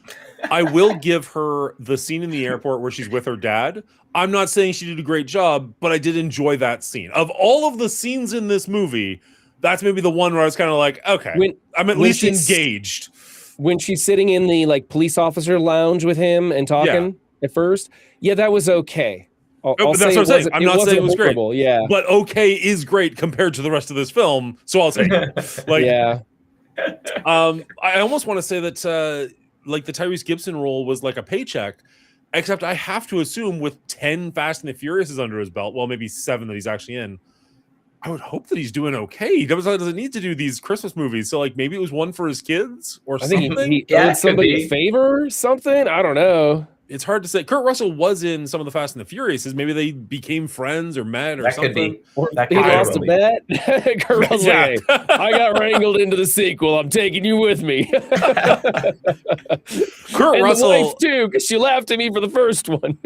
Speaker 1: I will give her the scene in the airport where she's with her dad. I'm not saying she did a great job, but I did enjoy that scene. Of all of the scenes in this movie, that's maybe the one where I was kind of like, okay, I'm at least engaged.
Speaker 3: When she's sitting in the police officer lounge with him and talking at first, that was okay.
Speaker 1: That's what I'm saying. I'm not saying it was great.
Speaker 3: Yeah,
Speaker 1: but okay is great compared to the rest of this film. So I'll take it. I almost want to say that the Tyrese Gibson role was like a paycheck, except I have to assume with 10 Fast and the Furious under his belt, well, maybe 7 that he's actually in, I would hope that he's doing okay. He doesn't need to do these Christmas movies. So maybe it was one for his kids or something.
Speaker 3: I think he owed somebody a favor or something. I don't know.
Speaker 1: It's hard to say. Kurt Russell was in some of the Fast and the Furious. Maybe they became friends or met or something.
Speaker 2: Could be.
Speaker 3: Or he lost a bet. Kurt Russell, hey, I got wrangled into the sequel. I'm taking you with me. Kurt Russell, the wife too, because she laughed at me for the first one.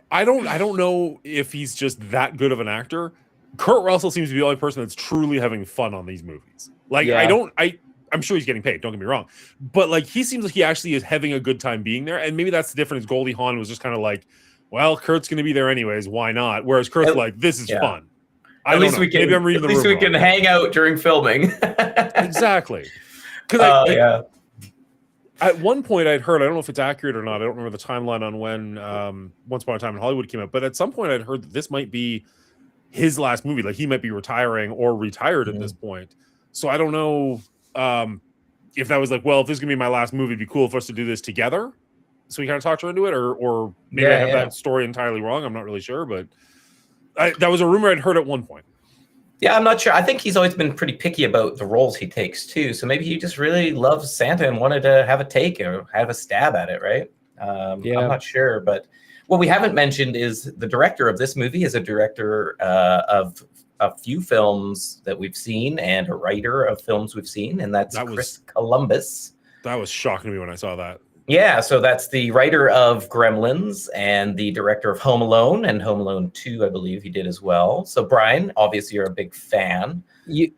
Speaker 1: I don't know if he's just that good of an actor. Kurt Russell seems to be the only person that's truly having fun on these movies. I'm sure he's getting paid, don't get me wrong. But he seems like he actually is having a good time being there. And maybe that's the difference. Goldie Hawn was just kind of like, well, Kurt's going to be there anyways. Why not? Whereas Kurt's like, this is fun.
Speaker 2: At least we can hang out during filming.
Speaker 1: Exactly. Because at one point I'd heard, I don't know if it's accurate or not, I don't remember the timeline on when Once Upon a Time in Hollywood came out, but at some point I'd heard that this might be his last movie. He might be retiring or retired at this point. So I don't know if that was if this is gonna be my last movie, it'd be cool for us to do this together. So we kind of talked her into it, or maybe I have that story entirely wrong. I'm not really sure, but that was a rumor I'd heard at one point.
Speaker 2: Yeah, I'm not sure. I think he's always been pretty picky about the roles he takes too. So maybe he just really loves Santa and wanted to have a take or have a stab at it, right? I'm not sure, but what we haven't mentioned is the director of this movie is a director of a few films that we've seen and a writer of films we've seen, and that's Chris Columbus.
Speaker 1: That was shocking to me when I saw that.
Speaker 2: Yeah, so that's the writer of Gremlins and the director of Home Alone and Home Alone 2, I believe he did as well. So Brian, obviously you're a big fan.
Speaker 3: You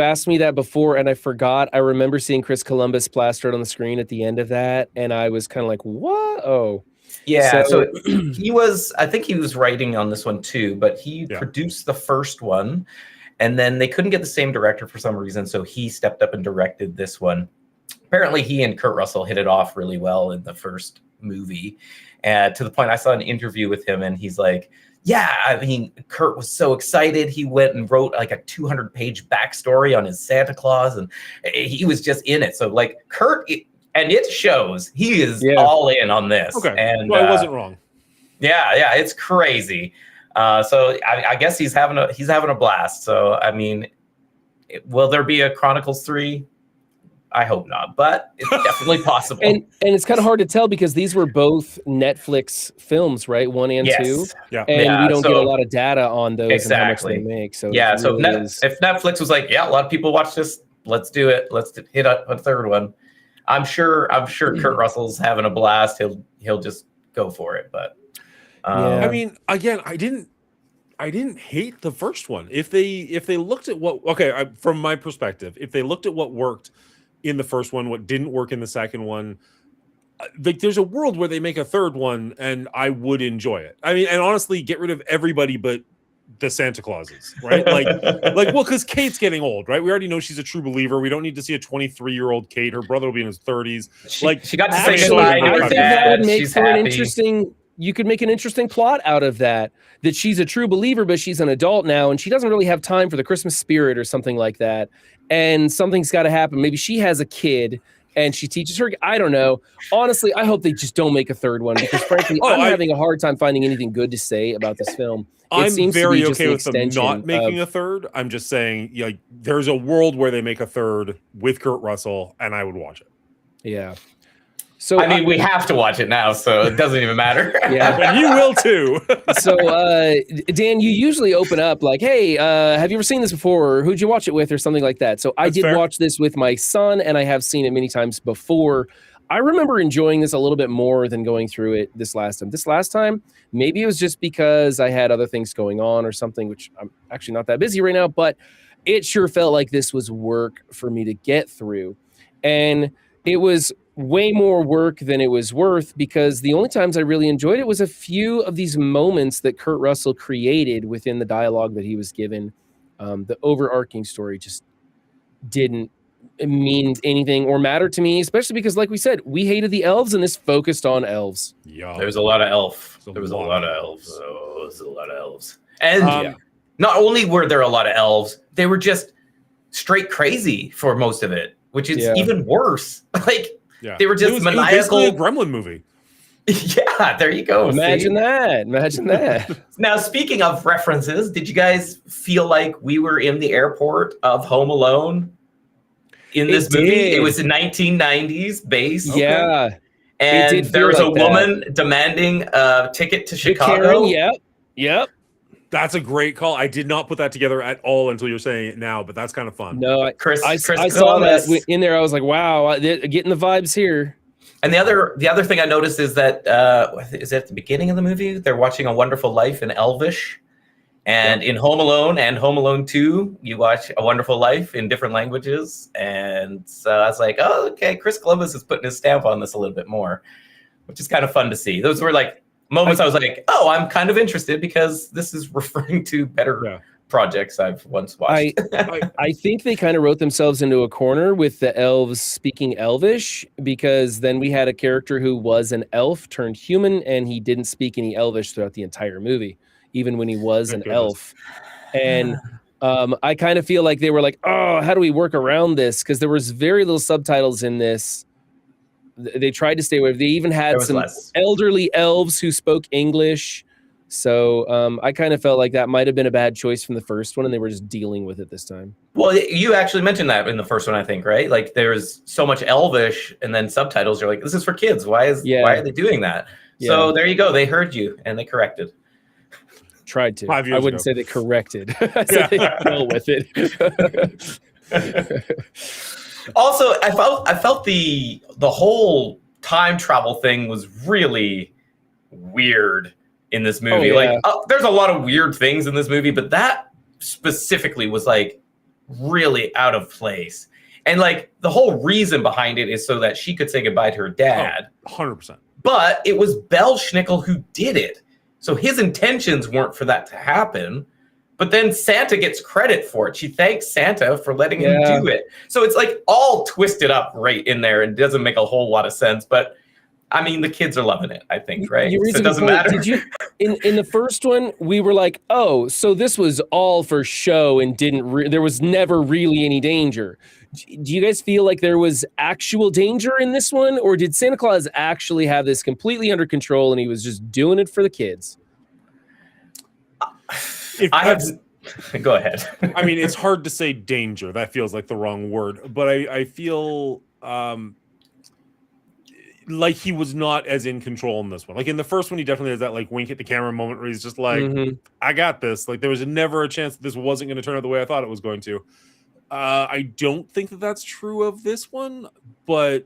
Speaker 3: asked me that before and I forgot. I remember seeing Chris Columbus plastered on the screen at the end of that, and I was kind of like, what? Oh.
Speaker 2: Yeah, so I think he was writing on this one too, but he produced the first one, and then they couldn't get the same director for some reason, so he stepped up and directed this one. Apparently he and Kurt Russell hit it off really well in the first movie, to the point I saw an interview with him and he's like, yeah, I mean, Kurt was so excited. He went and wrote like a 200-page backstory on his Santa Claus, and he was just in it. So like Kurt, and it shows he is all in on this.
Speaker 1: Okay,
Speaker 2: and
Speaker 1: well, I wasn't wrong.
Speaker 2: Yeah, it's crazy. So I guess he's having a blast. So I mean, will there be a Chronicles 3? I hope not, but it's definitely possible.
Speaker 3: And it's kind of hard to tell because these were both Netflix films, right? 1 and 2.
Speaker 1: Yeah.
Speaker 3: And we don't get a lot of data on those
Speaker 2: exactly.
Speaker 3: and how much they make. So
Speaker 2: yeah,
Speaker 3: so
Speaker 2: if Netflix was like, yeah, a lot of people watch this, let's do it. Let's hit a third one. I'm sure Kurt Russell's having a blast. He'll just go for it. But
Speaker 1: I mean, again, I didn't hate the first one. If they looked at what from my perspective, if they looked at what worked in the first one, what didn't work in the second one, there's a world where they make a third one and I would enjoy it. I mean, and honestly, get rid of everybody but the Santa Clauses, right? Well, because Kate's getting old, right? We already know she's a true believer. We don't need to see a 23-year-old Kate. Her brother will be in his 30s.
Speaker 2: She got to say goodbye.
Speaker 3: I think that would make for an interesting. You could make an interesting plot out of that she's a true believer, but she's an adult now and she doesn't really have time for the Christmas spirit or something like that. And something's got to happen. Maybe she has a kid and she teaches her. I don't know. Honestly, I hope they just don't make a third one because frankly, I'm having a hard time finding anything good to say about this film.
Speaker 1: I'm very okay with them not making a third. I'm just saying, there's a world where they make a third with Kurt Russell and I would watch it.
Speaker 3: Yeah. So
Speaker 2: I mean, we have to watch it now, so it doesn't even matter.
Speaker 3: Yeah,
Speaker 1: but you will too.
Speaker 3: So, Dan, you usually open up like, "Hey, have you ever seen this before? Or who'd you watch it with, or something like that." So, I did watch this with my son, and I have seen it many times before. I remember enjoying this a little bit more than going through it this last time. This last time, maybe it was just because I had other things going on or something, which I'm actually not that busy right now. But it sure felt like this was work for me to get through, and it was way more work than it was worth because the only times I really enjoyed it was a few of these moments that Kurt Russell created within the dialogue that he was given. The overarching story just didn't mean anything or matter to me, especially because, like we said, we hated the elves and this focused on elves.
Speaker 1: Yeah,
Speaker 2: there was a lot of elf. There was a lot of elves. Oh, there was a lot of elves. And not only were there a lot of elves, they were just straight crazy for most of it, which is even worse. They were just maniacal.
Speaker 1: It was basically a Gremlin movie.
Speaker 2: Yeah, there you go.
Speaker 3: Imagine that.
Speaker 2: Now, speaking of references, did you guys feel like we were in the airport of Home Alone in this movie? It was a 1990s base.
Speaker 3: Yeah.
Speaker 2: And there was a woman demanding a ticket to Chicago.
Speaker 3: Karen, yep.
Speaker 1: That's a great call. I did not put that together at all until you're saying it now, but that's kind of fun.
Speaker 3: No, I
Speaker 2: Chris
Speaker 3: saw that in there. I was like, wow, getting the vibes here.
Speaker 2: And the other thing I noticed is that is at the beginning of the movie, they're watching A Wonderful Life in Elvish. And in Home Alone and Home Alone 2, you watch A Wonderful Life in different languages. And so I was like, oh, okay, Chris Columbus is putting his stamp on this a little bit more, which is kind of fun to see. Those were like moments I was like, oh, I'm kind of interested because this is referring to better projects I've once watched.
Speaker 3: I think they kind of wrote themselves into a corner with the elves speaking Elvish, because then we had a character who was an elf turned human and he didn't speak any Elvish throughout the entire movie, even when he was an elf. And I kind of feel like they were like, oh, how do we work around this? Because there was very little subtitles in this. They tried to stay away. They even had some elderly elves who spoke English. So I kind of felt like that might have been a bad choice from the first one, and they were just dealing with it this time.
Speaker 2: Well, you actually mentioned that in the first one, I think, right? Like there's so much Elvish, and then subtitles. You're like, this is for kids. Why are they doing that? Yeah. So there you go. They heard you, and they corrected.
Speaker 3: Tried to. I wouldn't say they corrected. I said they deal with it.
Speaker 2: Also, I felt the whole time travel thing was really weird in this movie.
Speaker 3: Oh, yeah.
Speaker 2: Like, there's a lot of weird things in this movie, but that specifically was like really out of place. And like the whole reason behind it is so that she could say goodbye to her dad.
Speaker 1: 100%.
Speaker 2: But it was Belschnickel who did it. So his intentions weren't for that to happen. But then Santa gets credit for it. She thanks Santa for letting him do it. So it's like all twisted up right in there and doesn't make a whole lot of sense. But I mean, the kids are loving it, I think, right? So it doesn't matter.
Speaker 3: Did you, in the first one, we were like, oh, so this was all for show and there was never really any danger. Do you guys feel like there was actual danger in this one? Or did Santa Claus actually have this completely under control and he was just doing it for the kids?
Speaker 2: Go ahead.
Speaker 1: I mean, it's hard to say danger. That feels like the wrong word. But I feel like he was not as in control in this one. Like in the first one, he definitely has that like wink at the camera moment where he's just like, I got this. Like there was never a chance that this wasn't going to turn out the way I thought it was going to. I don't think that that's true of this one, but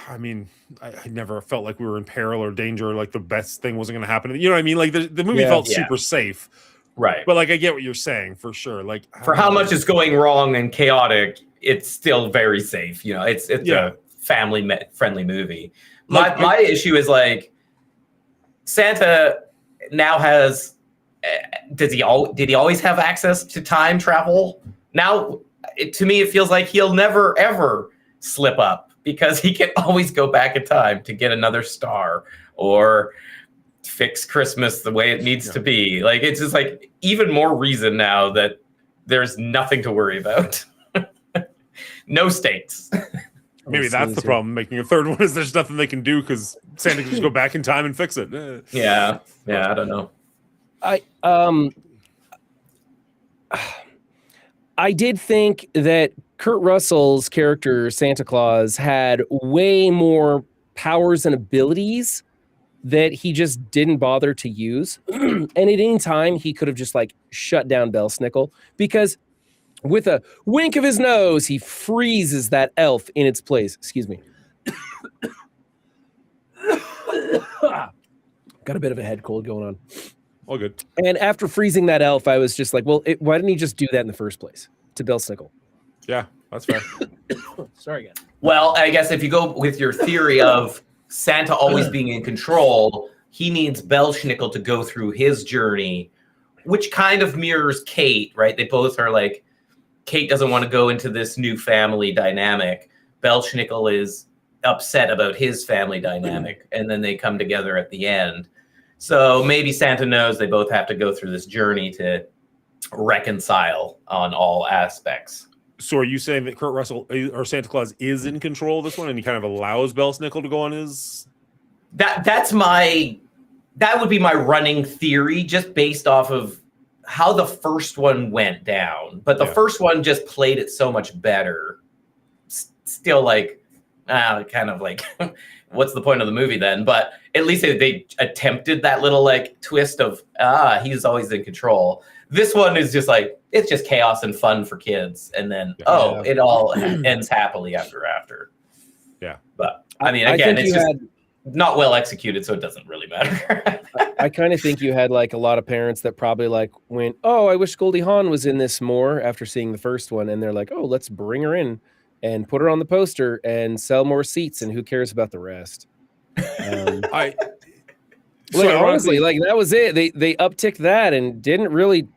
Speaker 1: I mean, I never felt like we were in peril or danger, or like the best thing wasn't going to happen. You know what I mean? Like the movie felt super safe.
Speaker 2: Right.
Speaker 1: But like, I get what you're saying for sure. Like
Speaker 2: for how much is going wrong and chaotic, it's still very safe. You know, it's a family friendly movie. My issue is like Santa now has, did he always have access to time travel? Now, to me, it feels like he'll never, ever slip up because he can always go back in time to get another star or fix Christmas the way it needs to be. Like, it's just like even more reason now that there's nothing to worry about. No stakes.
Speaker 1: Maybe that's the problem. Making a third one is there's nothing they can do because Santa can just go back in time and fix it.
Speaker 2: Yeah, I don't know.
Speaker 3: I did think that Kurt Russell's character Santa Claus had way more powers and abilities that he just didn't bother to use. And at any time he could have just like shut down Belschnickel, because with a wink of his nose, he freezes that elf in its place. Excuse me. Got a bit of a head cold going on.
Speaker 1: All good.
Speaker 3: And after freezing that elf, I was just like, well, why didn't he just do that in the first place to Belschnickel?
Speaker 1: Yeah, that's fair.
Speaker 3: Sorry, again.
Speaker 2: Well, I guess if you go with your theory of Santa always being in control, he needs Belschnickel to go through his journey, which kind of mirrors Kate, right? They both are like, Kate doesn't want to go into this new family dynamic. Belschnickel is upset about his family dynamic, and then they come together at the end. So maybe Santa knows they both have to go through this journey to reconcile on all aspects.
Speaker 1: So are you saying that Kurt Russell or Santa Claus is in control of this one and he kind of allows Belschnickel to go on his...
Speaker 2: That would be my running theory, just based off of how the first one went down. But the first one just played it so much better. Still like, kind of like, what's the point of the movie then? But at least they attempted that little like twist of, he's always in control. This one is just like, it's just chaos and fun for kids. And then, it all ends happily after.
Speaker 1: Yeah.
Speaker 2: But I mean, again, it's just not well executed, so it doesn't really matter.
Speaker 3: I kind of think you had like a lot of parents that probably like went, oh, I wish Goldie Hawn was in this more after seeing the first one. And they're like, oh, let's bring her in and put her on the poster and sell more seats. And who cares about the rest? Honestly, like that was it. They upticked that and didn't really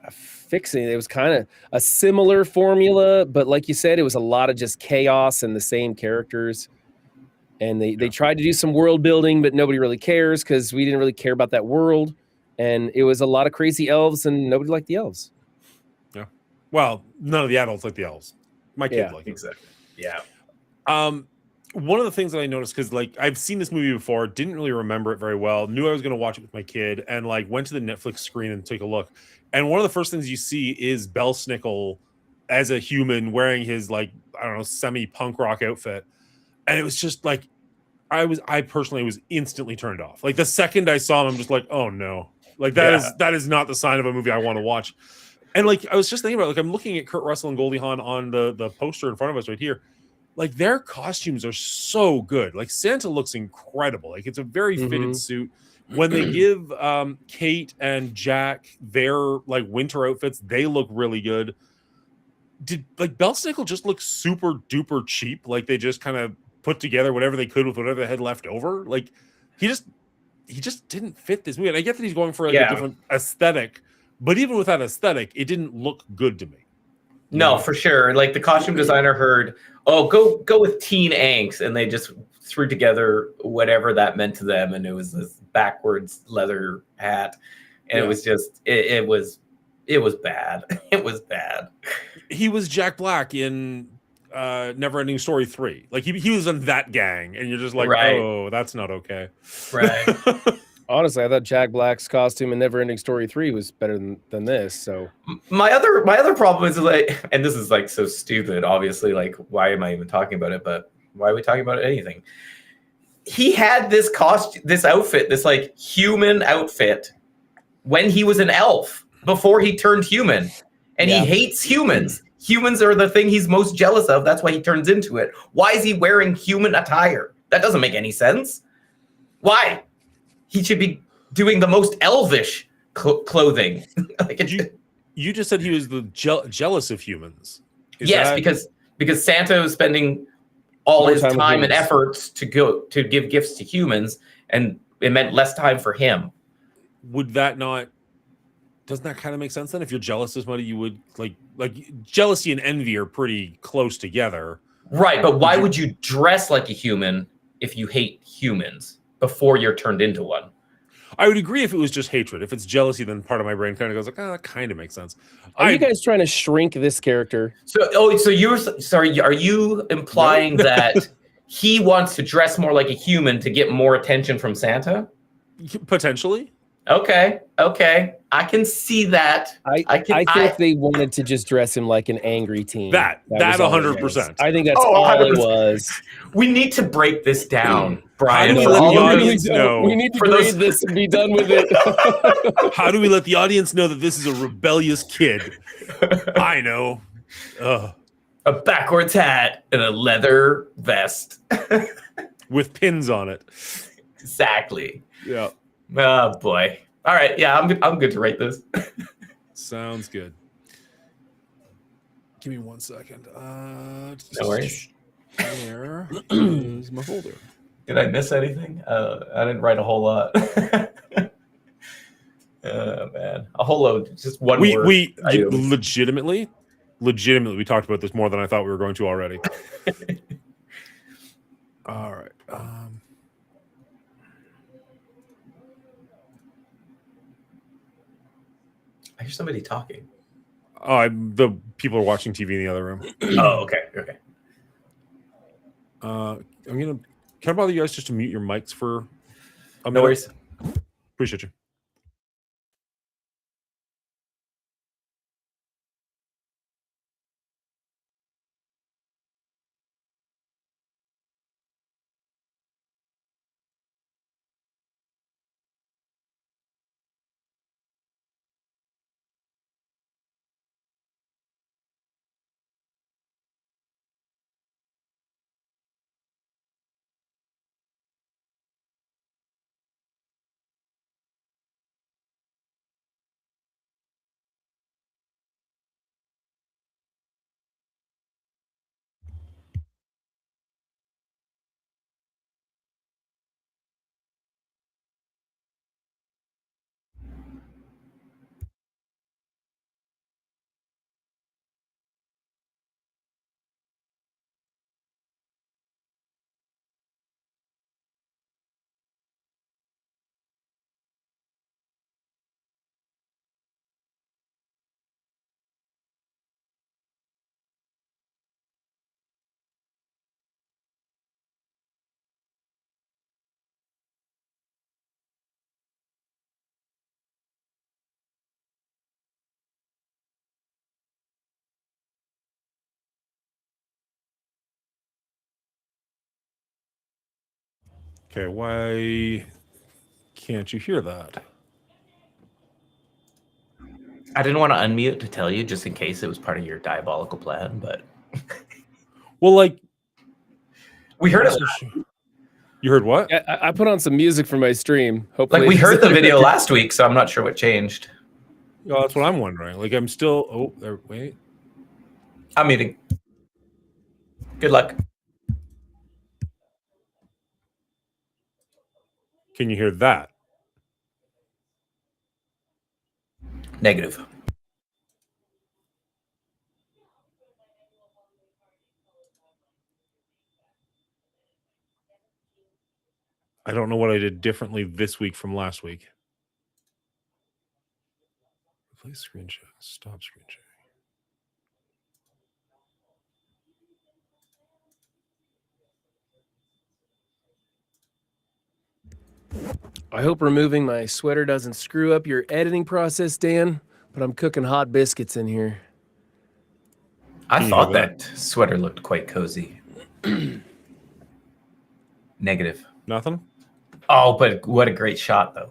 Speaker 3: fix it. It was kind of a similar formula, but like you said, it was a lot of just chaos and the same characters. And they tried to do some world building, but nobody really cares because we didn't really care about that world. And it was a lot of crazy elves and nobody liked the elves.
Speaker 1: Yeah. Well, none of the adults like the elves. My kids like it.
Speaker 2: Exactly. Yeah.
Speaker 1: One of the things that I noticed, because like I've seen this movie before, didn't really remember it very well, knew I was going to watch it with my kid, and like went to the Netflix screen and took a look. And one of the first things you see is Belschnickel as a human wearing his like, I don't know, semi-punk rock outfit. And it was just like, I personally was instantly turned off. Like the second I saw him, I'm just like, oh no. Like that is not the sign of a movie I want to watch. And like I was just thinking about, like I'm looking at Kurt Russell and Goldie Hawn on the poster in front of us right here. Like their costumes are so good. Like Santa looks incredible. Like it's a very fitted suit. When they give Kate and Jack their like winter outfits, they look really good. Did like Belsnickel just look super duper cheap? Like they just kind of put together whatever they could with whatever they had left over. Like he just didn't fit this movie. And I get that he's going for like a different aesthetic, but even with that aesthetic, it didn't look good to me.
Speaker 2: No, for sure. Like the costume designer heard, oh, go with teen angst, and they just threw together whatever that meant to them, and it was this backwards leather hat, and it was just it was bad. It was bad.
Speaker 1: He was Jack Black in Neverending Story 3. Like he was in that gang, and you're just like, oh, that's not okay.
Speaker 2: Right.
Speaker 3: Honestly, I thought Jack Black's costume in Neverending Story 3 was better than this. So
Speaker 2: my other problem is like, and this is like so stupid, obviously, like why am I even talking about it? But why are we talking about anything? He had this outfit, this like human outfit when he was an elf before he turned human. And he hates humans. Humans are the thing he's most jealous of. That's why he turns into it. Why is he wearing human attire? That doesn't make any sense. Why? He should be doing the most elvish clothing. Like
Speaker 1: you just said he was the jealous of humans.
Speaker 2: Because Santa was spending all his time and efforts to give gifts to humans, and it meant less time for him.
Speaker 1: Would that not? Doesn't that kind of make sense then? If you're jealous of somebody, you would like jealousy and envy are pretty close together.
Speaker 2: Right, but why would you dress like a human if you hate humans before you're turned into one?
Speaker 1: I would agree if it was just hatred. If it's jealousy, then part of my brain kind of goes like, that kind of makes sense.
Speaker 3: Are you guys trying to shrink this character?
Speaker 2: So you're sorry, are you implying that he wants to dress more like a human to get more attention from Santa?
Speaker 1: Potentially.
Speaker 2: Okay. I can see that.
Speaker 3: I think they wanted to just dress him like an angry teen.
Speaker 1: That 100%.
Speaker 3: I think that's all 100%. It was.
Speaker 2: We need to break this down, Brian.
Speaker 1: How do we let the audience know?
Speaker 3: We need to grade this and be done with it.
Speaker 1: How do we let the audience know that this is a rebellious kid? I know.
Speaker 2: A backwards hat and a leather vest.
Speaker 1: With pins on it.
Speaker 2: Exactly.
Speaker 1: Yeah.
Speaker 2: Oh boy. All right. Yeah, I'm good to rate this.
Speaker 1: Sounds good. Give me 1 second.
Speaker 2: No worries.
Speaker 1: Where is my folder?
Speaker 2: Did I miss anything? I didn't write a whole lot. Oh man, a whole load. Just one word.
Speaker 1: We legitimately, we talked about this more than I thought we were going to already. All right.
Speaker 2: I hear somebody talking.
Speaker 1: Oh, the people are watching TV in the other room.
Speaker 2: Oh, okay.
Speaker 1: Can I bother you guys just to mute your mics for a minute?
Speaker 2: No worries.
Speaker 1: Appreciate you. Okay, why can't you hear that?
Speaker 2: I didn't want to unmute to tell you just in case it was part of your diabolical plan, but
Speaker 1: well, like
Speaker 2: we heard it.
Speaker 1: You heard what?
Speaker 3: I put on some music for my stream. Hopefully,
Speaker 2: like we heard the video last week, so I'm not sure what changed.
Speaker 1: Oh, that's what I'm wondering. Like I'm still. Oh, there. Wait.
Speaker 2: I'm muting. Good luck.
Speaker 1: Can you hear that?
Speaker 2: Negative.
Speaker 1: I don't know what I did differently this week from last week. Replace screen share. Stop screen sharing.
Speaker 3: I hope removing my sweater doesn't screw up your editing process, Dan, but I'm cooking hot biscuits in here.
Speaker 2: I thought that sweater looked quite cozy. Negative.
Speaker 1: Nothing?
Speaker 2: Oh, but what a great shot, though.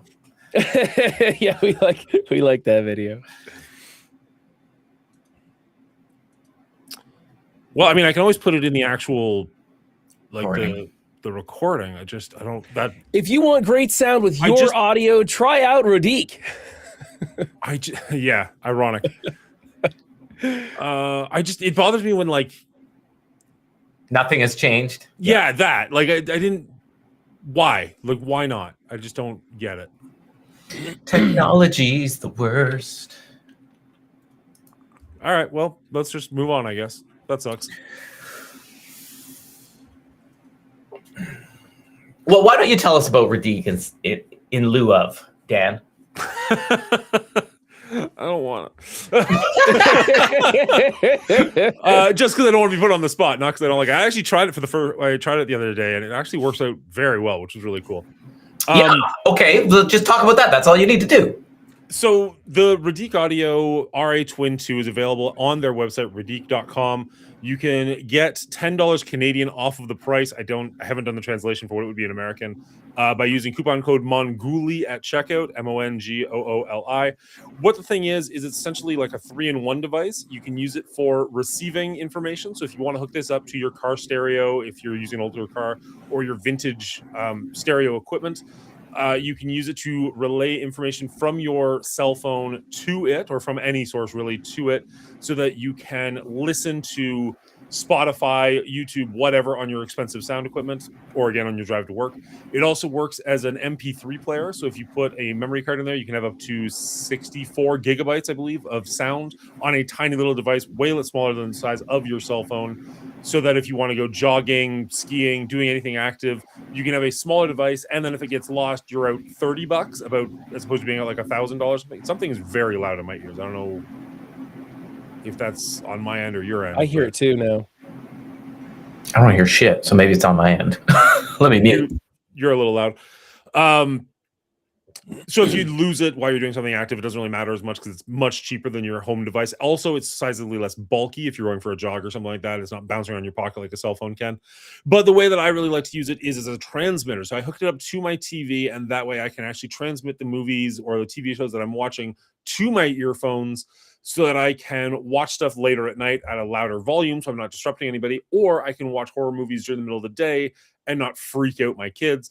Speaker 3: Yeah, we like that video.
Speaker 1: Well, I mean, I can always put it in the actual, like
Speaker 2: recording.
Speaker 1: the recording. I don't that.
Speaker 3: If you want great sound with your audio, try out Rodique.
Speaker 1: Yeah, ironic. It bothers me when like
Speaker 2: nothing has changed.
Speaker 1: Yeah, that like I didn't. Why? Like, why not? I just don't get it.
Speaker 2: Technology's the worst.
Speaker 1: All right, well, let's just move on, I guess. That sucks.
Speaker 2: Well, why don't you tell us about Rodique in lieu of, Dan?
Speaker 1: I don't want to. Just because I don't want to be put on the spot, not because I don't like it. I actually tried it I tried it the other day, and it actually works out very well, which is really cool.
Speaker 2: Yeah, okay, just talk about that. That's all you need to do.
Speaker 1: So the Rodique Audio RA Twin 2 is available on their website, rodique.com. You can get $10 Canadian off of the price. I haven't done the translation for what it would be in American by using coupon code Mongooli at checkout, MONGOOLI. What the thing is it's essentially like a 3-in-1 device. You can use it for receiving information. So if you want to hook this up to your car stereo, if you're using an older car, or your vintage stereo equipment, you can use it to relay information from your cell phone to it, or from any source really to it, so that you can listen to Spotify, YouTube, whatever on your expensive sound equipment, or again on your drive to work. It also works as an MP3 player. So if you put a memory card in there, you can have up to 64 gigabytes, I believe, of sound on a tiny little device, way smaller than the size of your cell phone. So that if you want to go jogging, skiing, doing anything active, you can have a smaller device. And then if it gets lost, you're out $30 as opposed to being out like $1,000. Something is very loud in my ears. I don't know if that's on my end or your end.
Speaker 3: I hear it too now.
Speaker 2: I don't hear shit, so maybe it's on my end. Let me mute.
Speaker 1: You're a little loud. So if you lose it while you're doing something active, it doesn't really matter as much because it's much cheaper than your home device. Also, it's sizably less bulky if you're going for a jog or something like that. It's not bouncing around your pocket like a cell phone can. But the way that I really like to use it is as a transmitter. So I hooked it up to my TV, and that way I can actually transmit the movies or the TV shows that I'm watching to my earphones, so that I can watch stuff later at night at a louder volume so I'm not disrupting anybody, or I can watch horror movies during the middle of the day and not freak out my kids.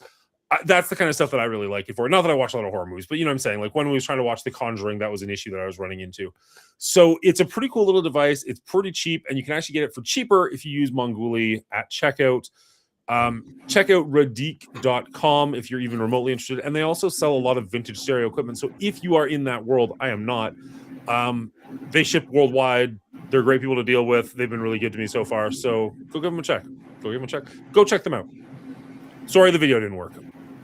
Speaker 1: That's the kind of stuff that I really like it for. Not that I watch a lot of horror movies, but you know what I'm saying? Like when we was trying to watch The Conjuring, that was an issue that I was running into. So it's a pretty cool little device. It's pretty cheap, and you can actually get it for cheaper if you use Mongooli at checkout. Check out Rodique.com if you're even remotely interested. And they also sell a lot of vintage stereo equipment. So if you are in that world, I am not. They ship worldwide. They're great people to deal with. They've been really good to me so far. So go give them a check. Go check them out. Sorry, the video didn't work.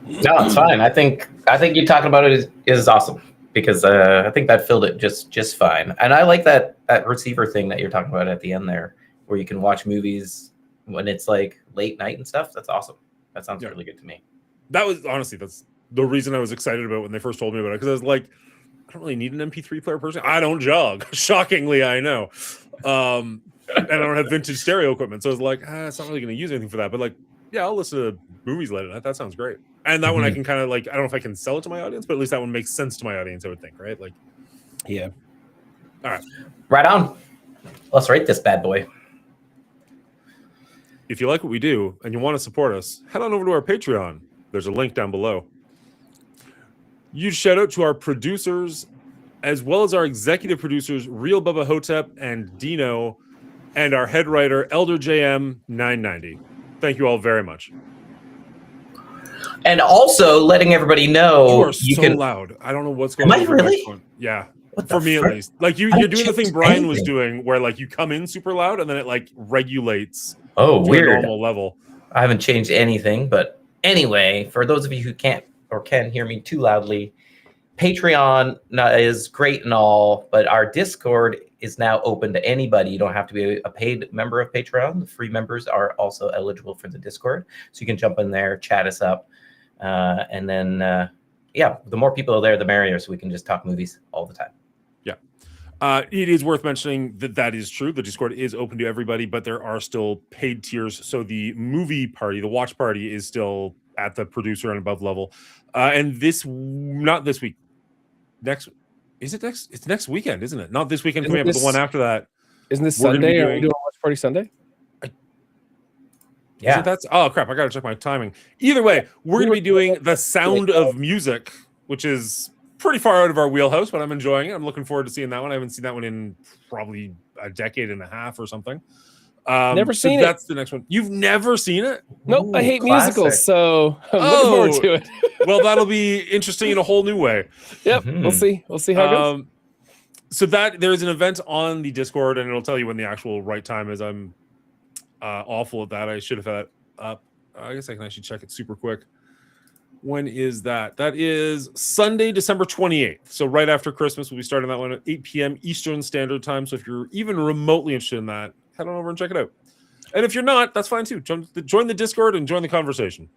Speaker 2: No, it's fine. I think you talking about it is awesome, because I think that filled it just fine. And I like that receiver thing that you're talking about at the end there, where you can watch movies when it's like late night and stuff. That's awesome. That sounds really good to me.
Speaker 1: That was honestly, that's the reason I was excited about when they first told me about it, because I was like, I don't really need an MP3 player person. I don't jog. Shockingly, I know. And I don't have vintage stereo equipment. So I was like, it's not really going to use anything for that. But like, yeah, I'll listen to movies later. That sounds great. And that one I can kind of like, I don't know if I can sell it to my audience, but at least that one makes sense to my audience, I would think, right? Like,
Speaker 3: yeah.
Speaker 1: All right.
Speaker 2: Right on. Let's rate this bad boy.
Speaker 1: If you like what we do and you want to support us, head on over to our Patreon. There's a link down below. Huge shout out to our producers, as well as our executive producers, Real Bubba Hotep and Dino, and our head writer, Elder JM 990. Thank you all very much.
Speaker 2: And also letting everybody know
Speaker 1: you are so loud. I don't know what's going on.
Speaker 2: Am I really?
Speaker 1: Yeah. For me at least. Like you're doing the thing Brian was doing where like you come in super loud and then it like regulates
Speaker 2: to weird.
Speaker 1: A normal level.
Speaker 2: I haven't changed anything, but anyway, for those of you who can't or can hear me too loudly, Patreon is great and all, but our Discord is now open to anybody. You don't have to be a paid member of Patreon. The free members are also eligible for the Discord. So you can jump in there, chat us up. And then, the more people are there, the merrier. So we can just talk movies all the time.
Speaker 1: Yeah. It is worth mentioning that is true. The Discord is open to everybody, but there are still paid tiers. So the movie party, the watch party is still at the producer and above level. And not this week. It's next weekend, isn't it? Not this weekend coming up, but the one after that.
Speaker 3: Isn't this Sunday? Are we doing a watch party Sunday?
Speaker 2: Yeah.
Speaker 1: Oh crap! I gotta check my timing. Either way, we're gonna be doing The Sound of Music, which is pretty far out of our wheelhouse, but I'm enjoying it. I'm looking forward to seeing that one. I haven't seen that one in probably a decade and a half or something.
Speaker 3: Never seen it.
Speaker 1: That's the next one. You've never seen it?
Speaker 3: Nope. I hate musicals, so I'm looking forward to it.
Speaker 1: Well, that'll be interesting in a whole new way.
Speaker 3: Yep. We'll see. We'll see how it goes.
Speaker 1: So there's an event on the Discord, and it'll tell you when the actual right time is. I'm awful at that. I should have had it up. I guess I can actually check it super quick. When is that? That is Sunday, December 28th. So right after Christmas, we'll be starting that one at 8 p.m. Eastern Standard Time. So if you're even remotely interested in that, head on over and check it out. And if you're not, that's fine too. Join the Discord and join the conversation.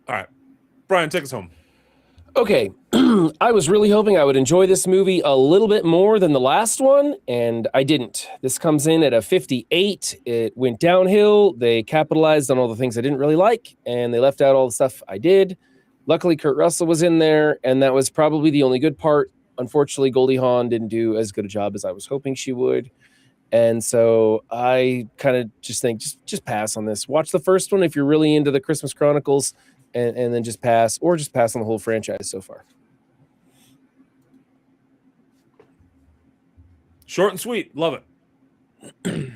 Speaker 1: All right. Brian, take us home.
Speaker 3: Okay. I was really hoping I would enjoy this movie a little bit more than the last one, and I didn't. This comes in at a 58. It went downhill. They capitalized on all the things I didn't really like, and they left out all the stuff I did. Luckily, Kurt Russell was in there, and that was probably the only good part. Unfortunately, Goldie Hawn didn't do as good a job as I was hoping she would. And so I kind of just think, just pass on this. Watch the first one if you're really into the Christmas Chronicles, and then just pass on the whole franchise so far.
Speaker 1: Short and sweet. Love it.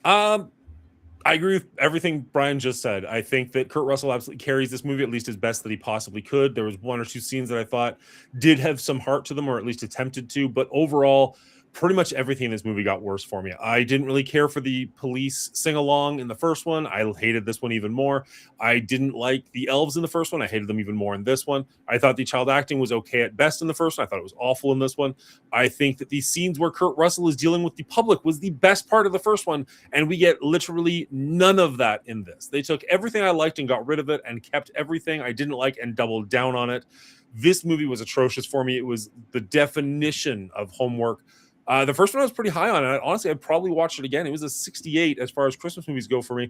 Speaker 1: I agree with everything Brian just said. I think that Kurt Russell absolutely carries this movie at least as best that he possibly could. There was one or two scenes that I thought did have some heart to them, or at least attempted to, but overall, pretty much everything in this movie got worse for me. I didn't really care for the police sing-along in the first one. I hated this one even more. I didn't like the elves in the first one. I hated them even more in this one. I thought the child acting was okay at best in the first one. I thought it was awful in this one. I think that the scenes where Kurt Russell is dealing with the public was the best part of the first one, and we get literally none of that in this. They took everything I liked and got rid of it, and kept everything I didn't like and doubled down on it. This movie was atrocious for me. It was the definition of homework. The first one I was pretty high on, and honestly, I'd probably watch it again. It was a 68 as far as Christmas movies go for me.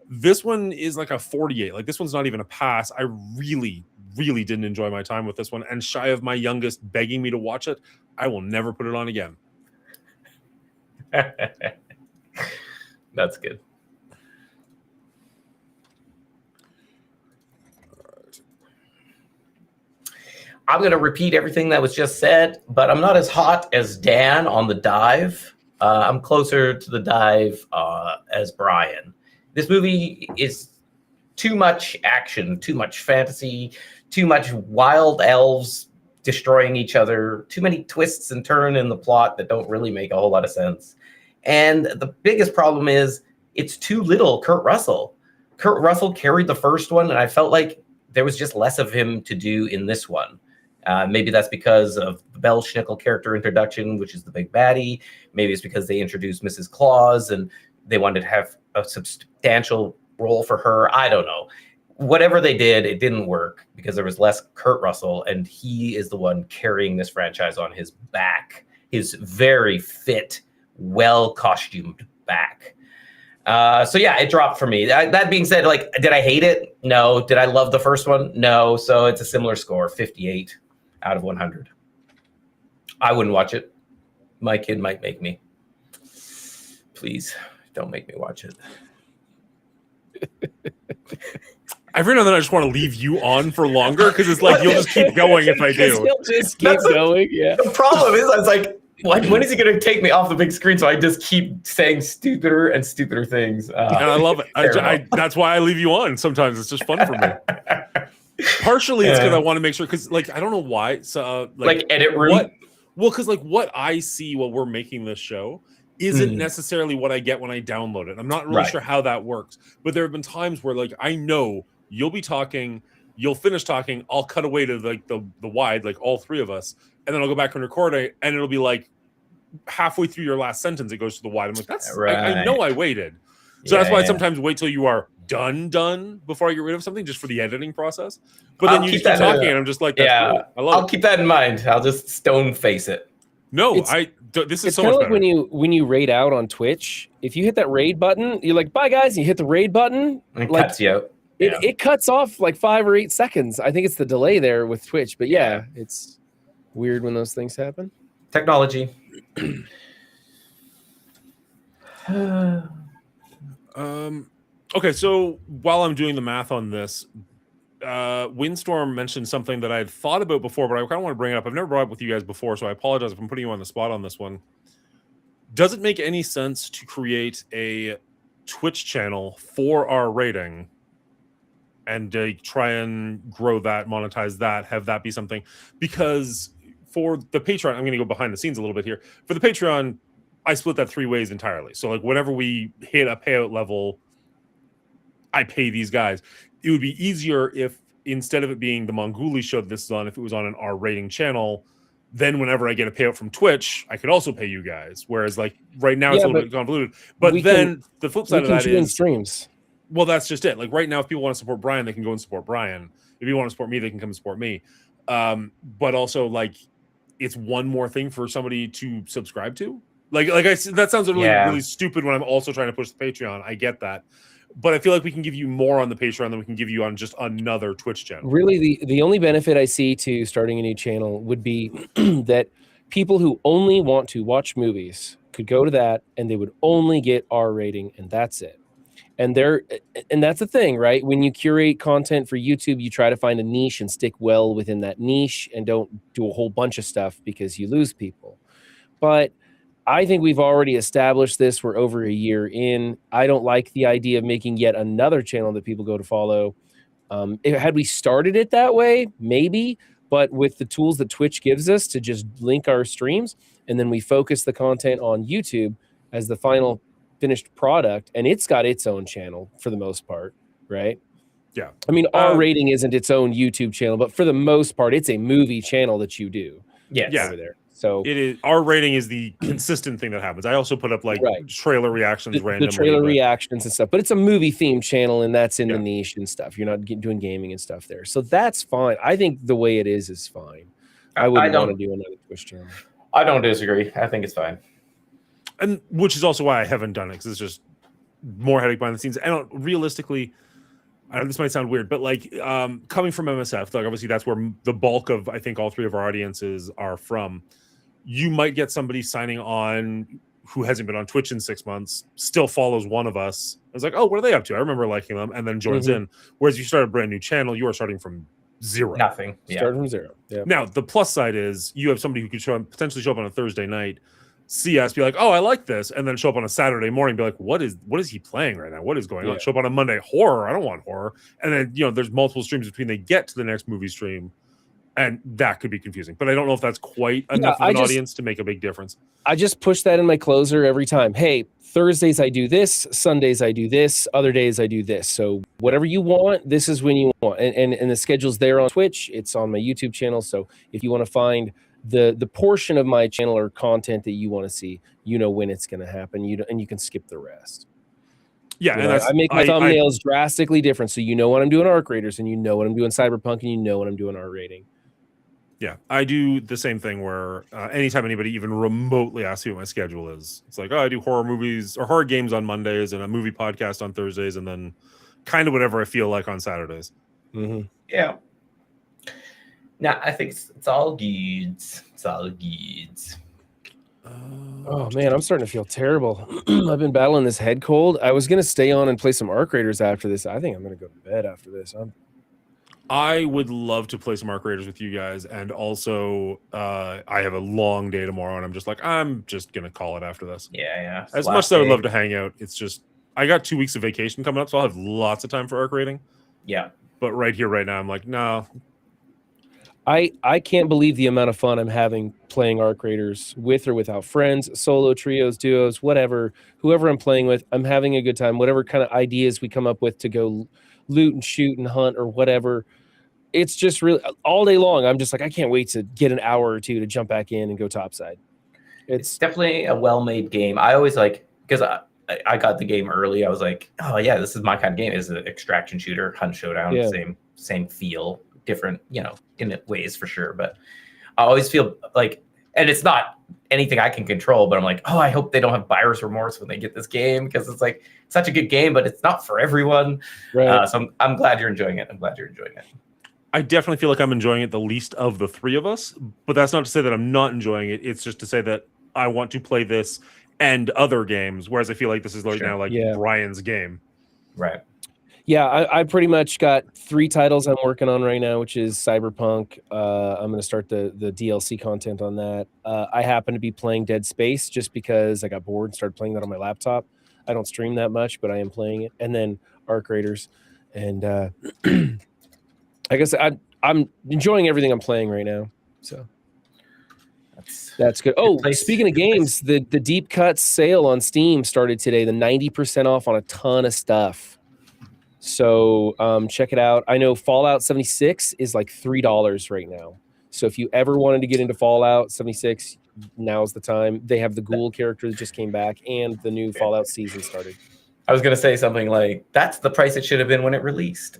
Speaker 1: This one is like a 48. Like, this one's not even a pass. I really, really didn't enjoy my time with this one. And shy of my youngest begging me to watch it, I will never put it on again.
Speaker 2: That's good. I'm going to repeat everything that was just said, but I'm not as hot as Dan on the dive. I'm closer to the dive as Brian. This movie is too much action, too much fantasy, too much wild elves destroying each other, too many twists and turns in the plot that don't really make a whole lot of sense. And the biggest problem is it's too little Kurt Russell. Kurt Russell carried the first one, and I felt like there was just less of him to do in this one. Maybe that's because of the Bell Schnickel character introduction, which is the big baddie. Maybe it's because they introduced Mrs. Claus and they wanted to have a substantial role for her. I don't know. Whatever they did, it didn't work because there was less Kurt Russell, and he is the one carrying this franchise on his back, his very fit, well-costumed back. So yeah, it dropped for me. That being said, like, did I hate it? No. Did I love the first one? No. So it's a similar score, 58. out of 100. I wouldn't watch it. My kid might make me. Please don't make me watch it.
Speaker 1: Every now and then I just want to leave you on for longer because it's like you'll just keep going if I do.
Speaker 3: He'll just keep going. Yeah.
Speaker 2: The problem is, I was like, when is he going to take me off the big screen? So I just keep saying stupider and stupider things.
Speaker 1: And I love it. That's why I leave you on. Sometimes it's just fun for me. Partially, it's because I want to make sure. Because like I don't know why. So
Speaker 2: like edit room.
Speaker 1: Because like what I see while we're making this show isn't necessarily what I get when I download it. I'm not really sure how that works. But there have been times where like I know you'll be talking, you'll finish talking, I'll cut away to like the wide, like all three of us, and then I'll go back and record it, and it'll be like halfway through your last sentence, it goes to the wide. I'm like, that's I know I waited. So that's why I sometimes wait till you are done before I get rid of something just for the editing process. But then you keep talking, and I'm just like, that's cool. I love
Speaker 2: I'll keep that in mind. I'll just stone face it.
Speaker 1: No, this is so much
Speaker 3: like
Speaker 1: better.
Speaker 3: when you raid out on Twitch, if you hit that raid button, you're like, bye guys, and you hit the raid button,
Speaker 2: it
Speaker 3: like,
Speaker 2: cuts you out.
Speaker 3: It cuts off like 5 or 8 seconds. I think it's the delay there with Twitch, but yeah, it's weird when those things happen.
Speaker 2: Technology.
Speaker 1: Okay, so while I'm doing the math on this, Windstorm mentioned something that I had thought about before, but I kind of want to bring it up. I've never brought it up with you guys before, so I apologize if I'm putting you on the spot on this one. Does it make any sense to create a Twitch channel for our rating and try and grow that, monetize that, have that be something? Because for the Patreon, I'm going to go behind the scenes a little bit here. For the Patreon, I split that 3 ways entirely. So like whenever we hit a payout level, I pay these guys. It would be easier if instead of it being the Monguli show that this is on, if it was on an R rating channel, then whenever I get a payout from Twitch, I could also pay you guys. Whereas like right now it's a little bit convoluted. But then the flip side of that is
Speaker 3: streams.
Speaker 1: Well, that's just it. Like right now, if people want to support Brian, they can go and support Brian. If you want to support me, they can come and support me. But also like it's one more thing for somebody to subscribe to. Like I said, that sounds really stupid when I'm also trying to push the Patreon. I get that. But I feel like we can give you more on the Patreon than we can give you on just another Twitch channel.
Speaker 3: Really, the only benefit I see to starting a new channel would be that people who only want to watch movies could go to that and they would only get R rating and that's it. And that's the thing, right? When you curate content for YouTube, you try to find a niche and stick well within that niche and don't do a whole bunch of stuff because you lose people. But I think we've already established this. We're over a year in. I don't like the idea of making yet another channel that people go to follow. Had we started it that way, maybe, but with the tools that Twitch gives us to just link our streams, and then we focus the content on YouTube as the final finished product, and it's got its own channel for the most part, right?
Speaker 1: Yeah.
Speaker 3: I mean, R rating isn't its own YouTube channel, but for the most part, it's a movie channel that you do.
Speaker 1: Yeah.
Speaker 3: Over there. So
Speaker 1: it is. Our rating is the consistent thing that happens. I also put up like trailer reactions randomly.
Speaker 3: The trailer reactions and stuff, but it's a movie themed channel and that's in the niche and stuff. You're not doing gaming and stuff there. So that's fine. I think the way it is fine. I wouldn't want to do another Twitch channel.
Speaker 2: I don't disagree. I think it's fine.
Speaker 1: And which is also why I haven't done it, because it's just more headache behind the scenes. And realistically, I know this might sound weird, but like coming from MSF, like obviously that's where the bulk of I think all three of our audiences are from. You might get somebody signing on who hasn't been on Twitch in 6 months, still follows one of us. I was like, oh, what are they up to? I remember liking them, and then joins in. Whereas you start a brand new channel, you are starting from zero.
Speaker 2: Nothing.
Speaker 3: Start from zero. Yeah.
Speaker 1: Now, the plus side is you have somebody who could potentially show up on a Thursday night, see us, be like, oh, I like this, and then show up on a Saturday morning, be like, what is he playing right now? What is going on? Show up on a Monday, horror. I don't want horror. And then, there's multiple streams between they get to the next movie stream. And that could be confusing, but I don't know if that's quite enough of an audience to make a big difference.
Speaker 3: I just push that in my closer every time. Hey, Thursdays I do this, Sundays I do this, other days I do this. So whatever you want, this is when you want. And the schedule's there on Twitch. It's on my YouTube channel. So if you want to find the portion of my channel or content that you want to see, when it's going to happen. And you can skip the rest.
Speaker 1: Yeah, and
Speaker 3: I make my thumbnails drastically different, so when I'm doing Arc Raiders, and when I'm doing Cyberpunk, and when I'm doing R rating.
Speaker 1: Yeah, I do the same thing where anytime anybody even remotely asks me what my schedule is, it's like, oh, I do horror movies or horror games on Mondays and a movie podcast on Thursdays, and then kind of whatever I feel like on Saturdays.
Speaker 3: Mm-hmm.
Speaker 2: Yeah. Nah, I think it's all good. It's all good.
Speaker 3: Oh man, I'm starting to feel terrible. I've been battling this head cold. I was gonna stay on and play some Arc Raiders after this. I think I'm gonna go to bed after this.
Speaker 1: I would love to play some Arc Raiders with you guys, and also I have a long day tomorrow, and I'm just gonna call it after this.
Speaker 2: Yeah.
Speaker 1: As much as I would love to hang out, it's just I got 2 weeks of vacation coming up, so I'll have lots of time for Arc Raiding.
Speaker 2: Yeah.
Speaker 1: But right here, right now, I'm like, no.
Speaker 3: I can't believe the amount of fun I'm having playing Arc Raiders with or without friends, solo, trios, duos, whatever, whoever I'm playing with. I'm having a good time. Whatever kind of ideas we come up with to go loot and shoot and hunt or whatever. It's just really all day long. I'm just like, I can't wait to get an hour or two to jump back in and go topside.
Speaker 2: It's definitely a well-made game. I always like, because I got the game early. I was like, oh yeah, this is my kind of game. It's an extraction shooter, hunt showdown,
Speaker 3: Yeah.
Speaker 2: same feel, different, in ways for sure. But I always feel like, and it's not anything I can control, but I'm like, oh, I hope they don't have buyer's remorse when they get this game, because it's like such a good game, but it's not for everyone.
Speaker 3: Right.
Speaker 2: So I'm glad you're enjoying it.
Speaker 1: I definitely feel like I'm enjoying it the least of the three of us, but that's not to say that I'm not enjoying it. It's just to say that I want to play this and other games, whereas I feel like this is now Brian's game.
Speaker 2: Right.
Speaker 3: Yeah, I pretty much got 3 titles I'm working on right now, which is Cyberpunk. I'm going to start the DLC content on that. I happen to be playing Dead Space just because I got bored and started playing that on my laptop. I don't stream that much, but I am playing it. And then Arc Raiders. And I guess I'm enjoying everything I'm playing right now. So that's good. Oh, speaking of games, the Deep Cuts sale on Steam started today. The 90% off on a ton of stuff. So check it out. I know Fallout 76 is like $3 right now. So if you ever wanted to get into Fallout 76, now's the time. They have the Ghoul character that just came back, and the new Fallout season started.
Speaker 2: I was going to say something like, that's the price it should have been when it released.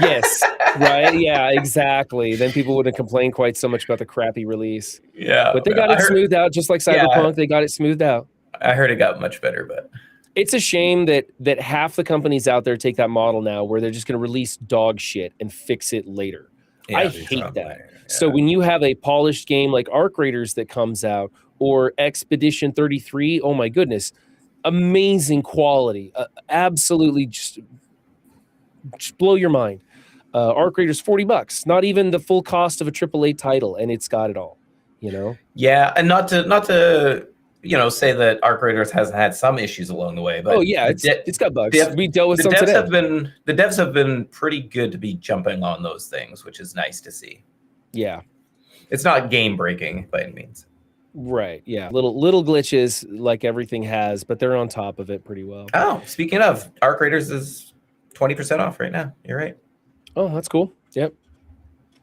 Speaker 3: Yes, right? Yeah, exactly. Then people wouldn't complain quite so much about the crappy release.
Speaker 2: Yeah.
Speaker 3: But they got it smoothed out, just like Cyberpunk. They got it smoothed out.
Speaker 2: I heard it got much better, but
Speaker 3: it's a shame that half the companies out there take that model now, where they're just going to release dog shit and fix it later. Yeah, I hate that. Yeah. So when you have a polished game like Arc Raiders that comes out, or Expedition 33, oh my goodness, amazing quality, absolutely just blow your mind. Arc Raiders $40, not even the full cost of a AAA title, and it's got it all.
Speaker 2: Yeah, and not to say that Arc Raiders hasn't had some issues along the way, but
Speaker 3: it's got bugs. We dealt with some today.
Speaker 2: The devs have been pretty good to be jumping on those things, which is nice to see.
Speaker 3: Yeah,
Speaker 2: it's not game breaking by any means.
Speaker 3: Right. Yeah. Little glitches like everything has, but they're on top of it pretty well.
Speaker 2: Oh, speaking of, Arc Raiders is 20% off right now. You're right.
Speaker 3: Oh, that's cool. Yep.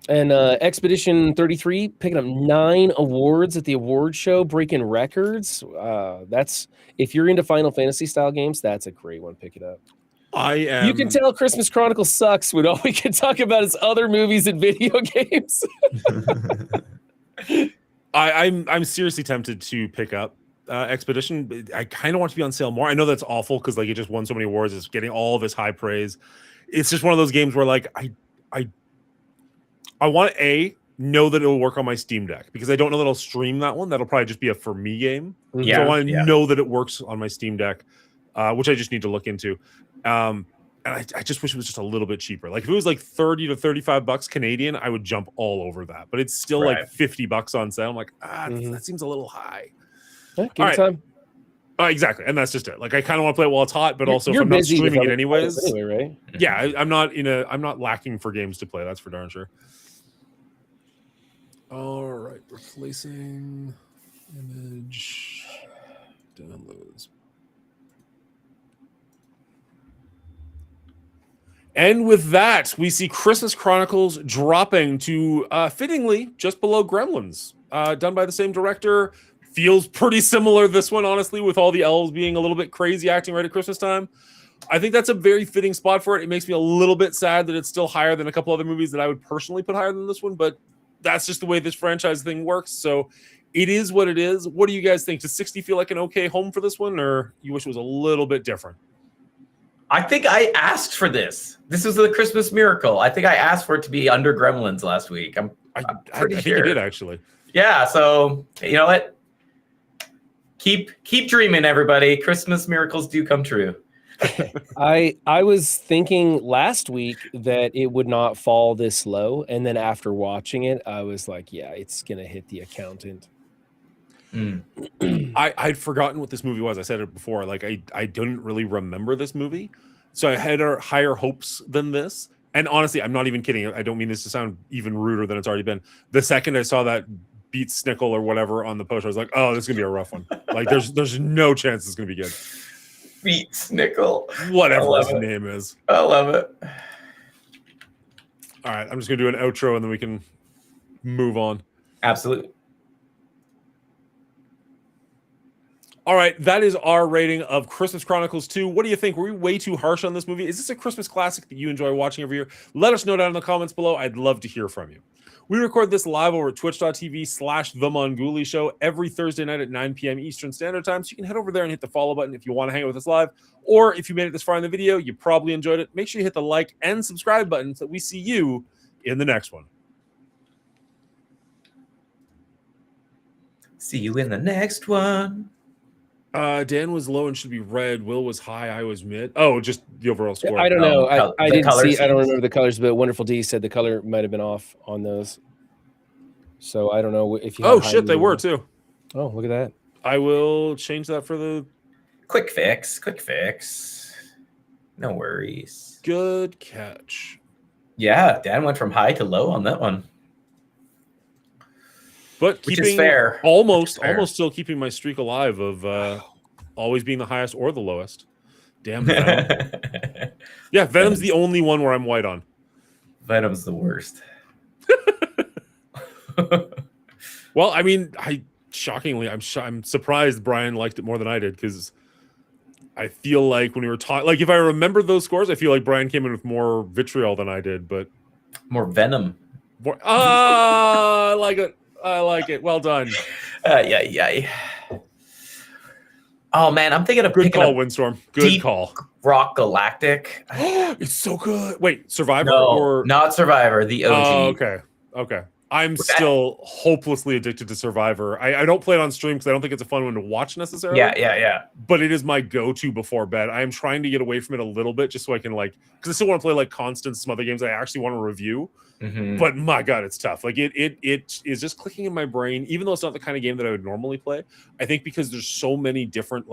Speaker 3: And Expedition 33 picking up 9 awards at the award show, breaking records. That's, if you're into Final Fantasy style games, that's a great one. Pick it up. You can tell Christmas Chronicles sucks when all we can talk about is other movies and video games.
Speaker 1: I'm seriously tempted to pick up Expedition. I kind of want to be on sale more. I know that's awful because it just won so many awards. It's getting all of this high praise. It's just one of those games where I want to know that it'll work on my Steam Deck, because I don't know that I'll stream that one. That'll probably just be a for me game.
Speaker 2: Yeah,
Speaker 1: so I want to know that it works on my Steam Deck, which I just need to look into. And I just wish it was just a little bit cheaper. Like if it was like $30 to $35 Canadian, I would jump all over that. But it's still like $50 on sale. I'm like, that seems a little high.
Speaker 3: Yeah, give it time.
Speaker 1: Exactly, and that's just it. Like I kind of want to play it while it's hot, but also if I'm not streaming it anyways.
Speaker 3: Anyway, right?
Speaker 1: Yeah, I'm not lacking for games to play. That's for darn sure. All right, replacing image downloads. And with that, we see Christmas Chronicles dropping to fittingly just below Gremlins, done by the same director. Feels pretty similar, this one, honestly, with all the elves being a little bit crazy acting right at Christmas time. I think that's a very fitting spot for it. It makes me a little bit sad that it's still higher than a couple other movies that I would personally put higher than this one, but that's just the way this franchise thing works. So it is what it is. What do you guys think? Does 60 feel like an okay home for this one, or you wish it was a little bit different?
Speaker 2: I think I asked for this. This was the Christmas miracle. I think I asked for it to be under Gremlins last week.
Speaker 1: I think you did actually.
Speaker 2: Yeah. So you know what? Keep dreaming, everybody. Christmas miracles do come true.
Speaker 3: I was thinking last week that it would not fall this low, and then after watching it, I was like, yeah, it's gonna hit the accountant.
Speaker 1: I'd forgotten what this movie was. I said it before. Like I didn't really remember this movie, so I had higher hopes than this. And honestly, I'm not even kidding. I don't mean this to sound even ruder than it's already been. The second I saw that Beat Snickle or whatever on the poster, I was like, oh, this is gonna be a rough one. Like there's no chance it's gonna be good.
Speaker 2: Beat Snickle.
Speaker 1: Whatever his name is.
Speaker 2: I love it.
Speaker 1: All right, I'm just gonna do an outro and then we can move on.
Speaker 2: Absolutely.
Speaker 1: All right, that is our rating of Christmas Chronicles 2. What do you think? Were we way too harsh on this movie? Is this a Christmas classic that you enjoy watching every year? Let us know down in the comments below. I'd love to hear from you. We record this live over at twitch.tv/The Mongoolie Show every Thursday night at 9 p.m. Eastern Standard Time. So you can head over there and hit the follow button if you want to hang out with us live. Or if you made it this far in the video, you probably enjoyed it. Make sure you hit the like and subscribe buttons so that we see you in the next one.
Speaker 2: See you in the next one.
Speaker 1: Dan was low and should be red. Will was high. I was mid. Oh, just the overall score.
Speaker 3: I don't know. I didn't see. I don't
Speaker 2: schemes.
Speaker 3: remember the colors, but Wonderful D said the color might have been off on those. So I don't know if you.
Speaker 1: Oh shit, they were too.
Speaker 3: Oh, look at that.
Speaker 1: I will change that for the
Speaker 2: Quick fix. No worries.
Speaker 1: good catch.
Speaker 2: Yeah, Dan went from high to low on that one.
Speaker 1: But
Speaker 2: Which
Speaker 1: keeping
Speaker 2: is fair.
Speaker 1: almost still keeping my streak alive of always being the highest or the lowest. Damn Venom. Yeah, Venom's the only one where I'm white on.
Speaker 2: Venom's the worst.
Speaker 1: Well, I mean, shockingly, I'm surprised Brian liked it more than I did because I feel like when we were talking, like if I remember those scores, I feel like Brian came in with more vitriol than I did, but
Speaker 2: More Venom.
Speaker 1: I like it. I like it. Well done.
Speaker 2: Yeah. Oh man, I'm thinking of
Speaker 1: Good
Speaker 2: picking
Speaker 1: call,
Speaker 2: up
Speaker 1: Windstorm. Good
Speaker 2: Deep
Speaker 1: call.
Speaker 2: Rock Galactic.
Speaker 1: It's so good. Wait, Survivor
Speaker 2: No,
Speaker 1: or
Speaker 2: not Survivor, the OG.
Speaker 1: Oh, okay. I'm still hopelessly addicted to Survivor. I don't play it on stream because I don't think it's a fun one to watch necessarily.
Speaker 2: Yeah.
Speaker 1: But it is my go-to before bed. I am trying to get away from it a little bit just so I can because I still want to play like Constance, some other games I actually want to review.
Speaker 2: Mhm.
Speaker 1: But my God, it's tough. Like it is just clicking in my brain, even though it's not the kind of game that I would normally play. I think because there's so many different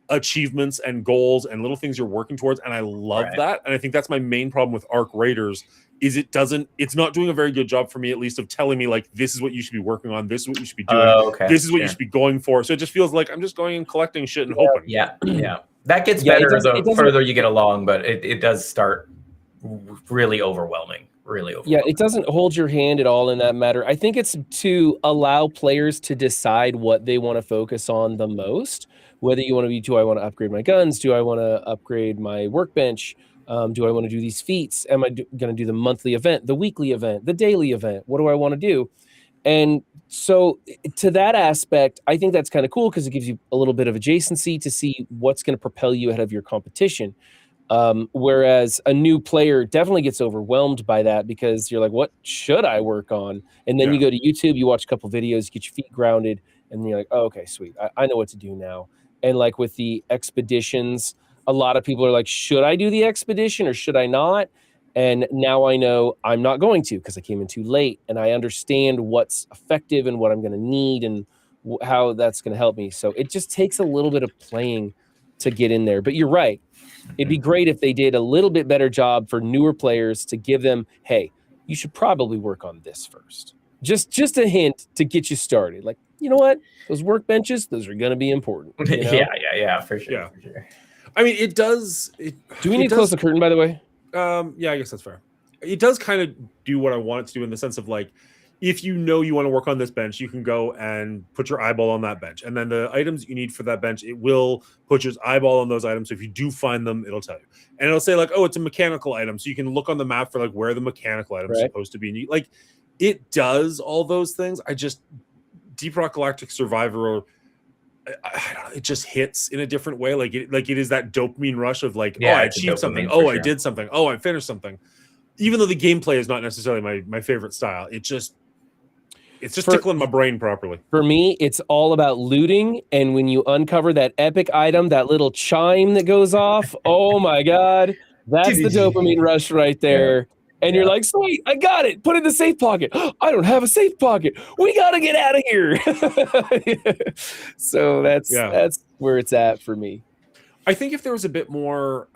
Speaker 1: achievements and goals and little things you're working towards, and I love that. And I think that's my main problem with Arc Raiders is it's not doing a very good job for me, at least, of telling me this is what you should be working on, this is what you should be doing, this is what you should be going for. So it just feels like I'm just going and collecting shit and hoping.
Speaker 2: Yeah. That gets better the further you get along, but it does start really overwhelming.
Speaker 3: Yeah, it doesn't hold your hand at all in that matter. I think it's to allow players to decide what they want to focus on the most. Whether you want to be, do I want to upgrade my guns? Do I want to upgrade my workbench? Do I want to do these feats? Am I going to do the monthly event, the weekly event, the daily event? What do I want to do? And so to that aspect, I think that's kind of cool because it gives you a little bit of adjacency to see what's going to propel you ahead of your competition. Whereas a new player definitely gets overwhelmed by that because you're like, what should I work on? And then you go to YouTube, you watch a couple videos, get your feet grounded, and then you're like, oh, okay, sweet. I know what to do now. And with the expeditions, a lot of people are like, should I do the expedition or should I not? And now I know I'm not going to because I came in too late and I understand what's effective and what I'm going to need and how that's going to help me. So it just takes a little bit of playing to get in there. But you're right. It'd be great if they did a little bit better job for newer players to give them, hey, you should probably work on this first. Just a hint to get you started. You know what? Those workbenches, those are going to be important. You know?
Speaker 2: Yeah, for sure.
Speaker 1: Yeah. I mean, it does.
Speaker 3: Do we need to close the curtain, by the way?
Speaker 1: Yeah, I guess that's fair. It does kind of do what I want it to do in the sense of if you know you want to work on this bench, you can go and put your eyeball on that bench. And then the items you need for that bench, it will put your eyeball on those items. So if you do find them, it'll tell you. And it'll say oh, it's a mechanical item. So you can look on the map for where the mechanical item is supposed to be. And you, it does all those things. Deep Rock Galactic Survivor, I don't know, it just hits in a different way. It is that dopamine rush of I achieved something. Oh, I did something. Oh, I finished something. Even though the gameplay is not necessarily my favorite style, it just It's just tickling my brain properly.
Speaker 3: For me, it's all about looting, and when you uncover that epic item, that little chime that goes off, oh my god, that's the dopamine rush right there. Yeah. And you're like, sweet, I got it. Put it in the safe pocket. I don't have a safe pocket. We got to get out of here. So that's where it's at for me.
Speaker 1: I think if there was a bit more,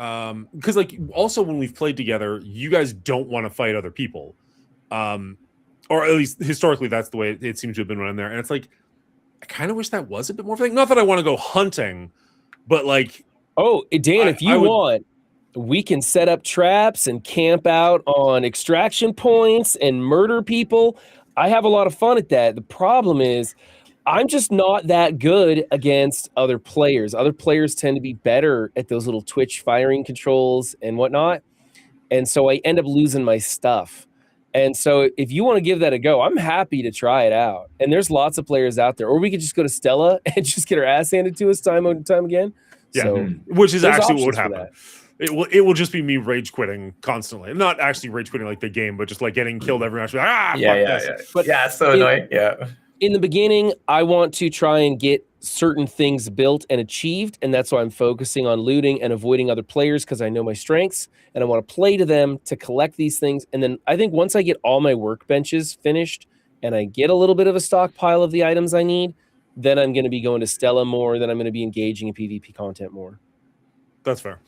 Speaker 1: because like also when we've played together, you guys don't want to fight other people. Or at least historically, that's the way it seems to have been run there. And it's like, I kind of wish that was a bit more thing. Not that I want to go hunting, but like...
Speaker 3: Oh, Dan, if you want, we can set up traps and camp out on extraction points and murder people. I have a lot of fun at that. The problem is, I'm just not that good against other players. Other players tend to be better at those little twitch firing controls and whatnot. And so I end up losing my stuff. And so if you want to give that a go, I'm happy to try it out. And there's lots of players out there. Or we could just go to Stella and just get our ass handed to us time and time again.
Speaker 1: Yeah,
Speaker 3: so,
Speaker 1: which is actually what would happen. It will just be me rage quitting constantly. Not actually rage quitting like the game, but just like getting killed every match. Like,
Speaker 2: yeah. But yeah, it's so annoying. Yeah.
Speaker 3: In the beginning, I want to try and get certain things built and achieved, and that's why I'm focusing on looting and avoiding other players because I know my strengths and I want to play to them to collect these things. And then I think once I get all my workbenches finished and I get a little bit of a stockpile of the items I need, then I'm going to be going to Stella more, then I'm going to be engaging in PvP content more.
Speaker 1: That's fair.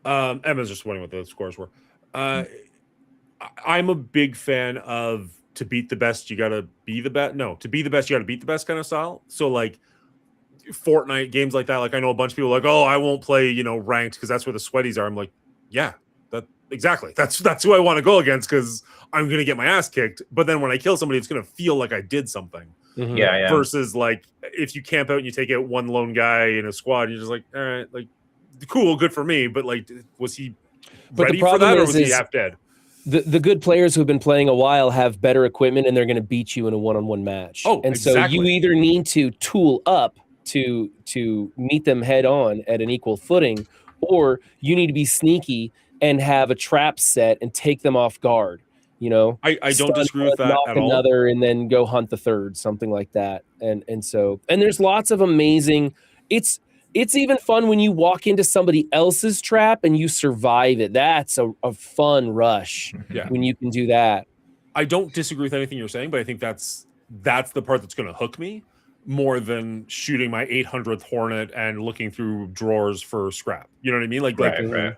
Speaker 1: Emma's just wondering what the scores were. I'm a big fan of to beat the best, you got to be the best. No, to be the best, you got to beat the best kind of style. So like Fortnite games like that, like I know a bunch of people like, oh, I won't play, ranked because that's where the sweaties are. I'm like, yeah, exactly. That's who I want to go against because I'm going to get my ass kicked. But then when I kill somebody, it's going to feel like I did something.
Speaker 2: Mm-hmm. Yeah.
Speaker 1: Versus like if you camp out and you take out one lone guy in a squad, you're just like, all right, like cool, good for me. But like, was he ready for that, or was he half dead?
Speaker 3: The good players who've been playing a while have better equipment and they're going to beat you in a one-on-one match.
Speaker 1: Oh,
Speaker 3: and
Speaker 1: exactly.
Speaker 3: So you either need to tool up to meet them head on at an equal footing, or you need to be sneaky and have a trap set and take them off guard. I
Speaker 1: don't disagree with that at all.
Speaker 3: Another and then go hunt the third, something like that. And there's lots of amazing. It's even fun when you walk into somebody else's trap and you survive it. That's a fun rush when you can do that.
Speaker 1: I don't disagree with anything you're saying, but I think that's the part that's going to hook me more than shooting my 800th Hornet and looking through drawers for scrap. You know what I mean? Right.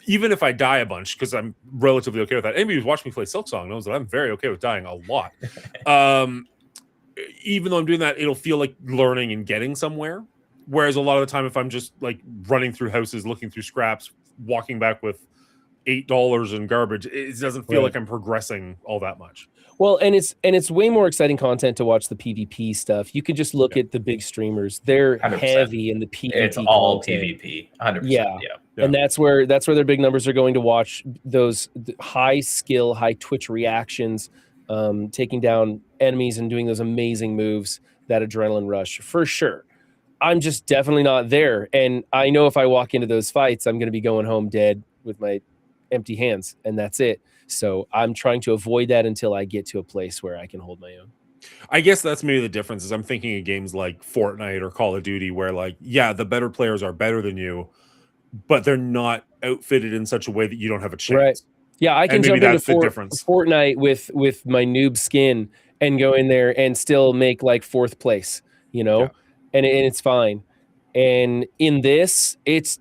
Speaker 1: Even if I die a bunch, because I'm relatively okay with that. Anybody who's watched me play Silksong knows that I'm very okay with dying a lot. Even though I'm doing that, it'll feel like learning and getting somewhere. Whereas a lot of the time, if I'm just like running through houses, looking through scraps, walking back with $8 in garbage, it doesn't feel like I'm progressing all that much.
Speaker 3: Well, and it's way more exciting content to watch the PvP stuff. You could just look at the big streamers; they're 100%. Heavy in the PvP.
Speaker 2: It's all
Speaker 3: content.
Speaker 2: PvP, 100%.
Speaker 3: Yeah, and that's where their big numbers are going to watch those high skill, high Twitch reactions, taking down enemies and doing those amazing moves. That adrenaline rush for sure. I'm just definitely not there. And I know if I walk into those fights, I'm going to be going home dead with my empty hands, and that's it. So I'm trying to avoid that until I get to a place where I can hold my own.
Speaker 1: I guess that's maybe the difference is I'm thinking of games like Fortnite or Call of Duty where like, yeah, the better players are better than you, but they're not outfitted in such a way that you don't have a chance. Right.
Speaker 3: Yeah, I can jump into Fortnite with my noob skin and go in there and still make like 4th place, Yeah. And it's fine. And in this, it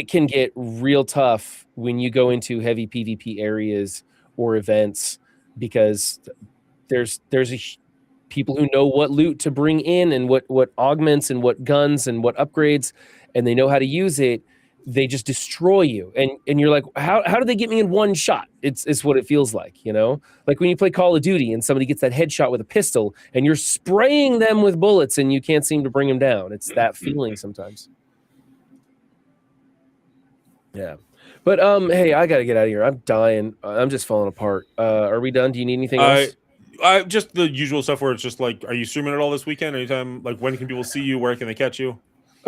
Speaker 3: can get real tough when you go into heavy PvP areas or events because there's people who know what loot to bring in and what augments and what guns and what upgrades, and they know how to use it. They just destroy you, and you're like, how did they get me in one shot? It's what it feels like, like when you play Call of Duty and somebody gets that headshot with a pistol and you're spraying them with bullets and you can't seem to bring them down. It's that feeling sometimes. Yeah, but hey, I gotta get out of here. I'm dying. I'm just falling apart. Are we done? Do you need anything else?
Speaker 1: Just the usual stuff where it's just like, are you streaming it all this weekend? Anytime, like when can people see you? Where can they catch you?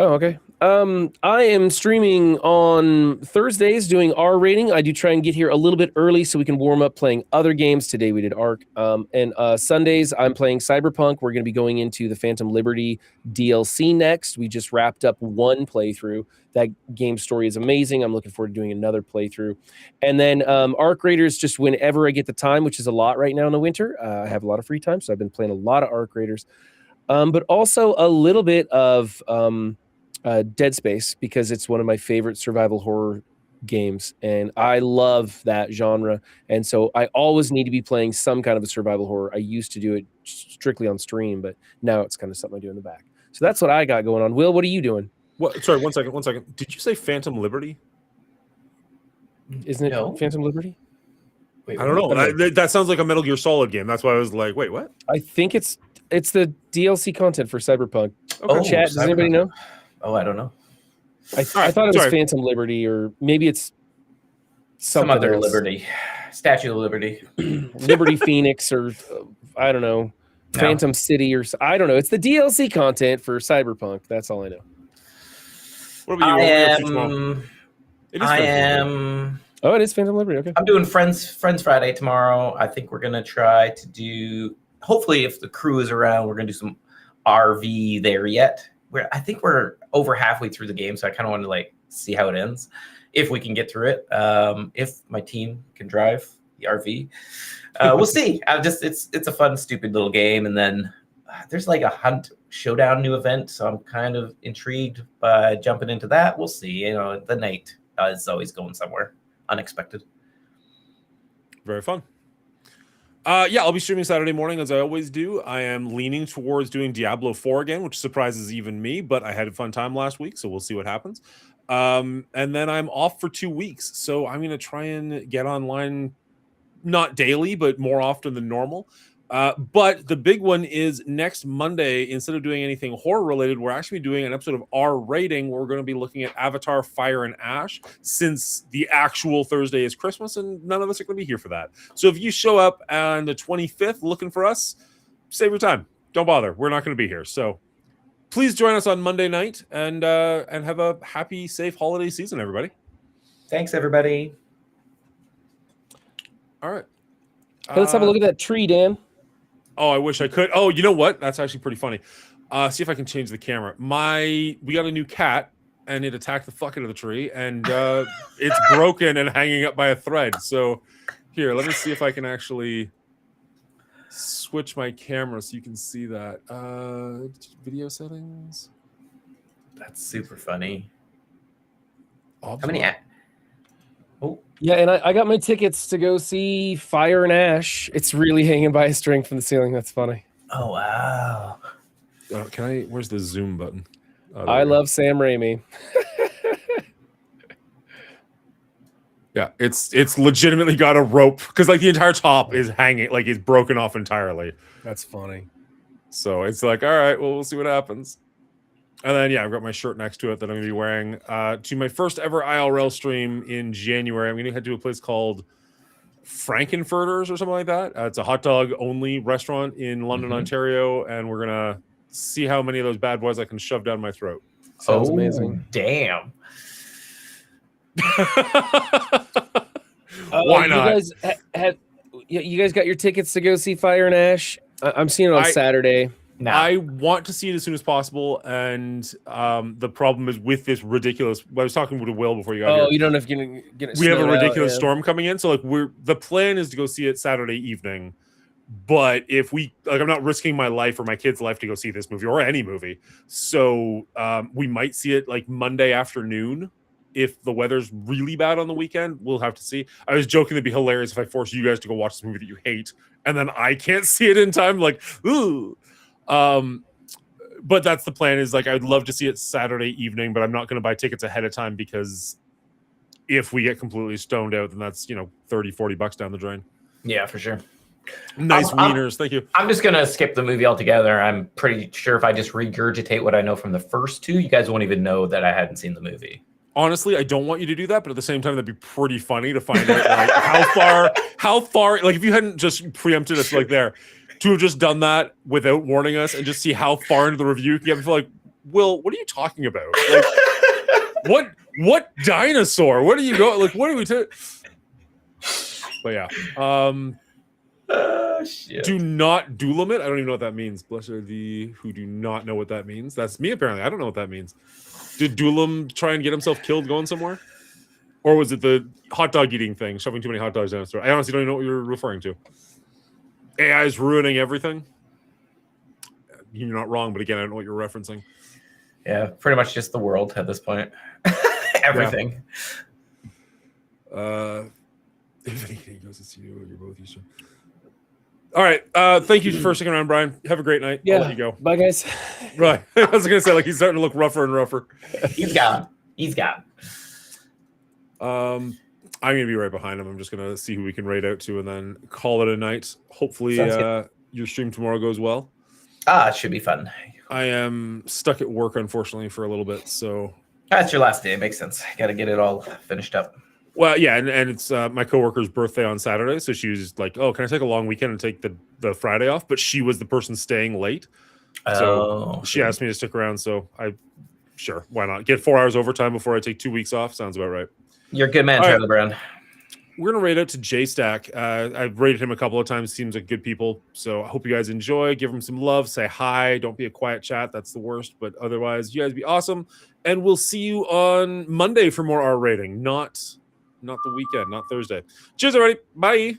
Speaker 3: Oh, okay. I am streaming on Thursdays doing R rating. I do try and get here a little bit early so we can warm up playing other games. Today we did Ark. And Sundays I'm playing Cyberpunk. We're going to be going into the Phantom Liberty DLC next. We just wrapped up one playthrough. That game story is amazing. I'm looking forward to doing another playthrough. And then Ark Raiders just whenever I get the time, which is a lot right now in the winter. I have a lot of free time, so I've been playing a lot of Ark Raiders. But also a little bit of Dead Space, because it's one of my favorite survival horror games, and I love that genre. And so I always need to be playing some kind of a survival horror. I used to do it strictly on stream, but now it's kind of something I do in the back. So that's what I got going on. Will, what are you doing?
Speaker 1: What? Sorry, one second. Did you say Phantom Liberty?
Speaker 3: Isn't it Phantom Liberty?
Speaker 2: Wait,
Speaker 1: I don't know. That sounds like a Metal Gear Solid game. That's why I was like, wait, what?
Speaker 3: I think it's the DLC content for Cyberpunk.
Speaker 2: Okay.
Speaker 3: Chat, does anybody know?
Speaker 2: Oh, I don't know.
Speaker 3: I thought it was Phantom Liberty, or maybe it's
Speaker 2: Some other
Speaker 3: else.
Speaker 2: Liberty. Statue of Liberty.
Speaker 3: Liberty Phoenix, or I don't know, Phantom City, or I don't know. It's the DLC content for Cyberpunk. That's all I know.
Speaker 1: What about you?
Speaker 2: I am.
Speaker 3: Oh, it is Phantom Liberty. Okay.
Speaker 2: I'm doing Friends Friday tomorrow. I think we're gonna try to do. Hopefully, if the crew is around, we're gonna do some RV there yet. I think we're over halfway through the game, so I kind of want to see how it ends, if we can get through it. If my team can drive the RV, we'll see. It's a fun, stupid little game, and then there's a Hunt Showdown new event, so I'm kind of intrigued by jumping into that. We'll see. The night is always going somewhere unexpected.
Speaker 1: Very fun. Yeah, I'll be streaming Saturday morning as I always do. I am leaning towards doing Diablo 4 again, which surprises even me, but I had a fun time last week, so we'll see what happens. And then I'm off for 2 weeks, so I'm going to try and get online, not daily, but more often than normal. But the big one is next Monday, instead of doing anything horror related, we're actually doing an episode of R Rating where we're going to be looking at Avatar Fire and Ash, since the actual Thursday is Christmas and none of us are going to be here for that. So if you show up on the 25th looking for us, save your time. Don't bother. We're not going to be here. So please join us on Monday night and have a happy, safe holiday season, everybody.
Speaker 2: Thanks, everybody.
Speaker 1: All right.
Speaker 3: Hey, let's have a look at that tree, Dan.
Speaker 1: Oh, I wish I could. Oh, you know what? That's actually pretty funny. See if I can change the camera. We got a new cat, and it attacked the fuck out of the tree, and it's broken and hanging up by a thread. So here, let me see if I can actually switch my camera so you can see that. Video settings.
Speaker 2: That's super funny.
Speaker 1: How
Speaker 2: many?
Speaker 3: Oh. Yeah, and I got my tickets to go see Fire and Ash. It's really hanging by a string from the ceiling. That's funny.
Speaker 2: Oh, wow.
Speaker 1: Where's the zoom button?
Speaker 3: I love Sam Raimi.
Speaker 1: Yeah, it's legitimately got a rope, because the entire top is hanging, it's broken off entirely.
Speaker 3: That's funny.
Speaker 1: So it's all right, well, we'll see what happens. And then, I've got my shirt next to it that I'm going to be wearing to my first ever IRL stream in January. I'm going to head to a place called Frankenfurters or something like that. It's a hot dog only restaurant in London, Ontario, and we're going to see how many of those bad boys I can shove down my throat.
Speaker 3: Sounds amazing.
Speaker 2: Damn.
Speaker 1: Why not?
Speaker 3: You guys got your tickets to go see Fire and Ash? I'm seeing it on Saturday.
Speaker 2: No.
Speaker 1: I want to see it as soon as possible, and the problem is with this ridiculous. I was talking with Will before you got here.
Speaker 3: You don't have to get it.
Speaker 1: We have a ridiculous storm coming in, so the plan is to go see it Saturday evening. But if I'm not risking my life or my kid's life to go see this movie or any movie, so we might see it Monday afternoon. If the weather's really bad on the weekend, we'll have to see. I was joking it'd be hilarious if I forced you guys to go watch this movie that you hate, and then I can't see it in time. Ooh. But that's the plan, is I'd love to see it Saturday evening, but I'm not going to buy tickets ahead of time, because if we get completely stoned out, then that's $30-$40 down the drain.
Speaker 2: Yeah, for sure.
Speaker 1: Nice wieners. Thank you.
Speaker 2: I'm just going to skip the movie altogether. I'm pretty sure if I just regurgitate what I know from the first two, you guys won't even know that I hadn't seen the movie.
Speaker 1: Honestly, I don't want you to do that, but at the same time, that'd be pretty funny to find out how far, if you hadn't just preempted us there, to have just done that without warning us and just see how far into the review you can get before Will, what are you talking about? Like, what dinosaur? What are you going? Like, what are we to? But yeah,
Speaker 2: Shit.
Speaker 1: do not duelim it. I don't even know what that means. Blessed are the who do not know what that means. That's me apparently. I don't know what that means. Did Duelim try and get himself killed going somewhere? Or was it the hot dog eating thing, shoving too many hot dogs down his throat? I honestly don't even know what you're referring to. AI is ruining everything. You're not wrong, but again, I don't know what you're referencing.
Speaker 2: Yeah, pretty much just the world at this point. Everything.
Speaker 1: If anything goes to see you, you're both Eastern. All right. Thank you for sticking around, Brian. Have a great night.
Speaker 3: Yeah.
Speaker 1: I'll let you go.
Speaker 3: Bye, guys.
Speaker 1: Right. I was gonna say, like, he's starting to look rougher and rougher.
Speaker 2: He's gone. He's gone.
Speaker 1: I'm gonna be right behind him. I'm just gonna see who we can raid out to and then call it a night. Hopefully your stream tomorrow goes well.
Speaker 2: It should be fun.
Speaker 1: I am stuck at work, unfortunately, for a little bit. So
Speaker 2: That's your last day. It makes sense. Got to get it all finished up.
Speaker 1: well, yeah, and it's my coworker's birthday on Saturday, so she was like, "Oh, can I take a long weekend and take the Friday off?" But she was the person staying late, so she asked me to stick around. So sure, why not? Get 4 hours overtime before I take 2 weeks off. Sounds about right.
Speaker 2: You're a good man,
Speaker 1: All
Speaker 2: Charlie
Speaker 1: right.
Speaker 2: Brown.
Speaker 1: We're gonna raid out to J-Stack. I've rated him a couple of times. Seems like good people. So I hope you guys enjoy. Give him some love. Say hi. Don't be a quiet chat. That's the worst. But otherwise, you guys be awesome. And we'll see you on Monday for more R rating. Not the weekend. Not Thursday. Cheers, everybody. Bye.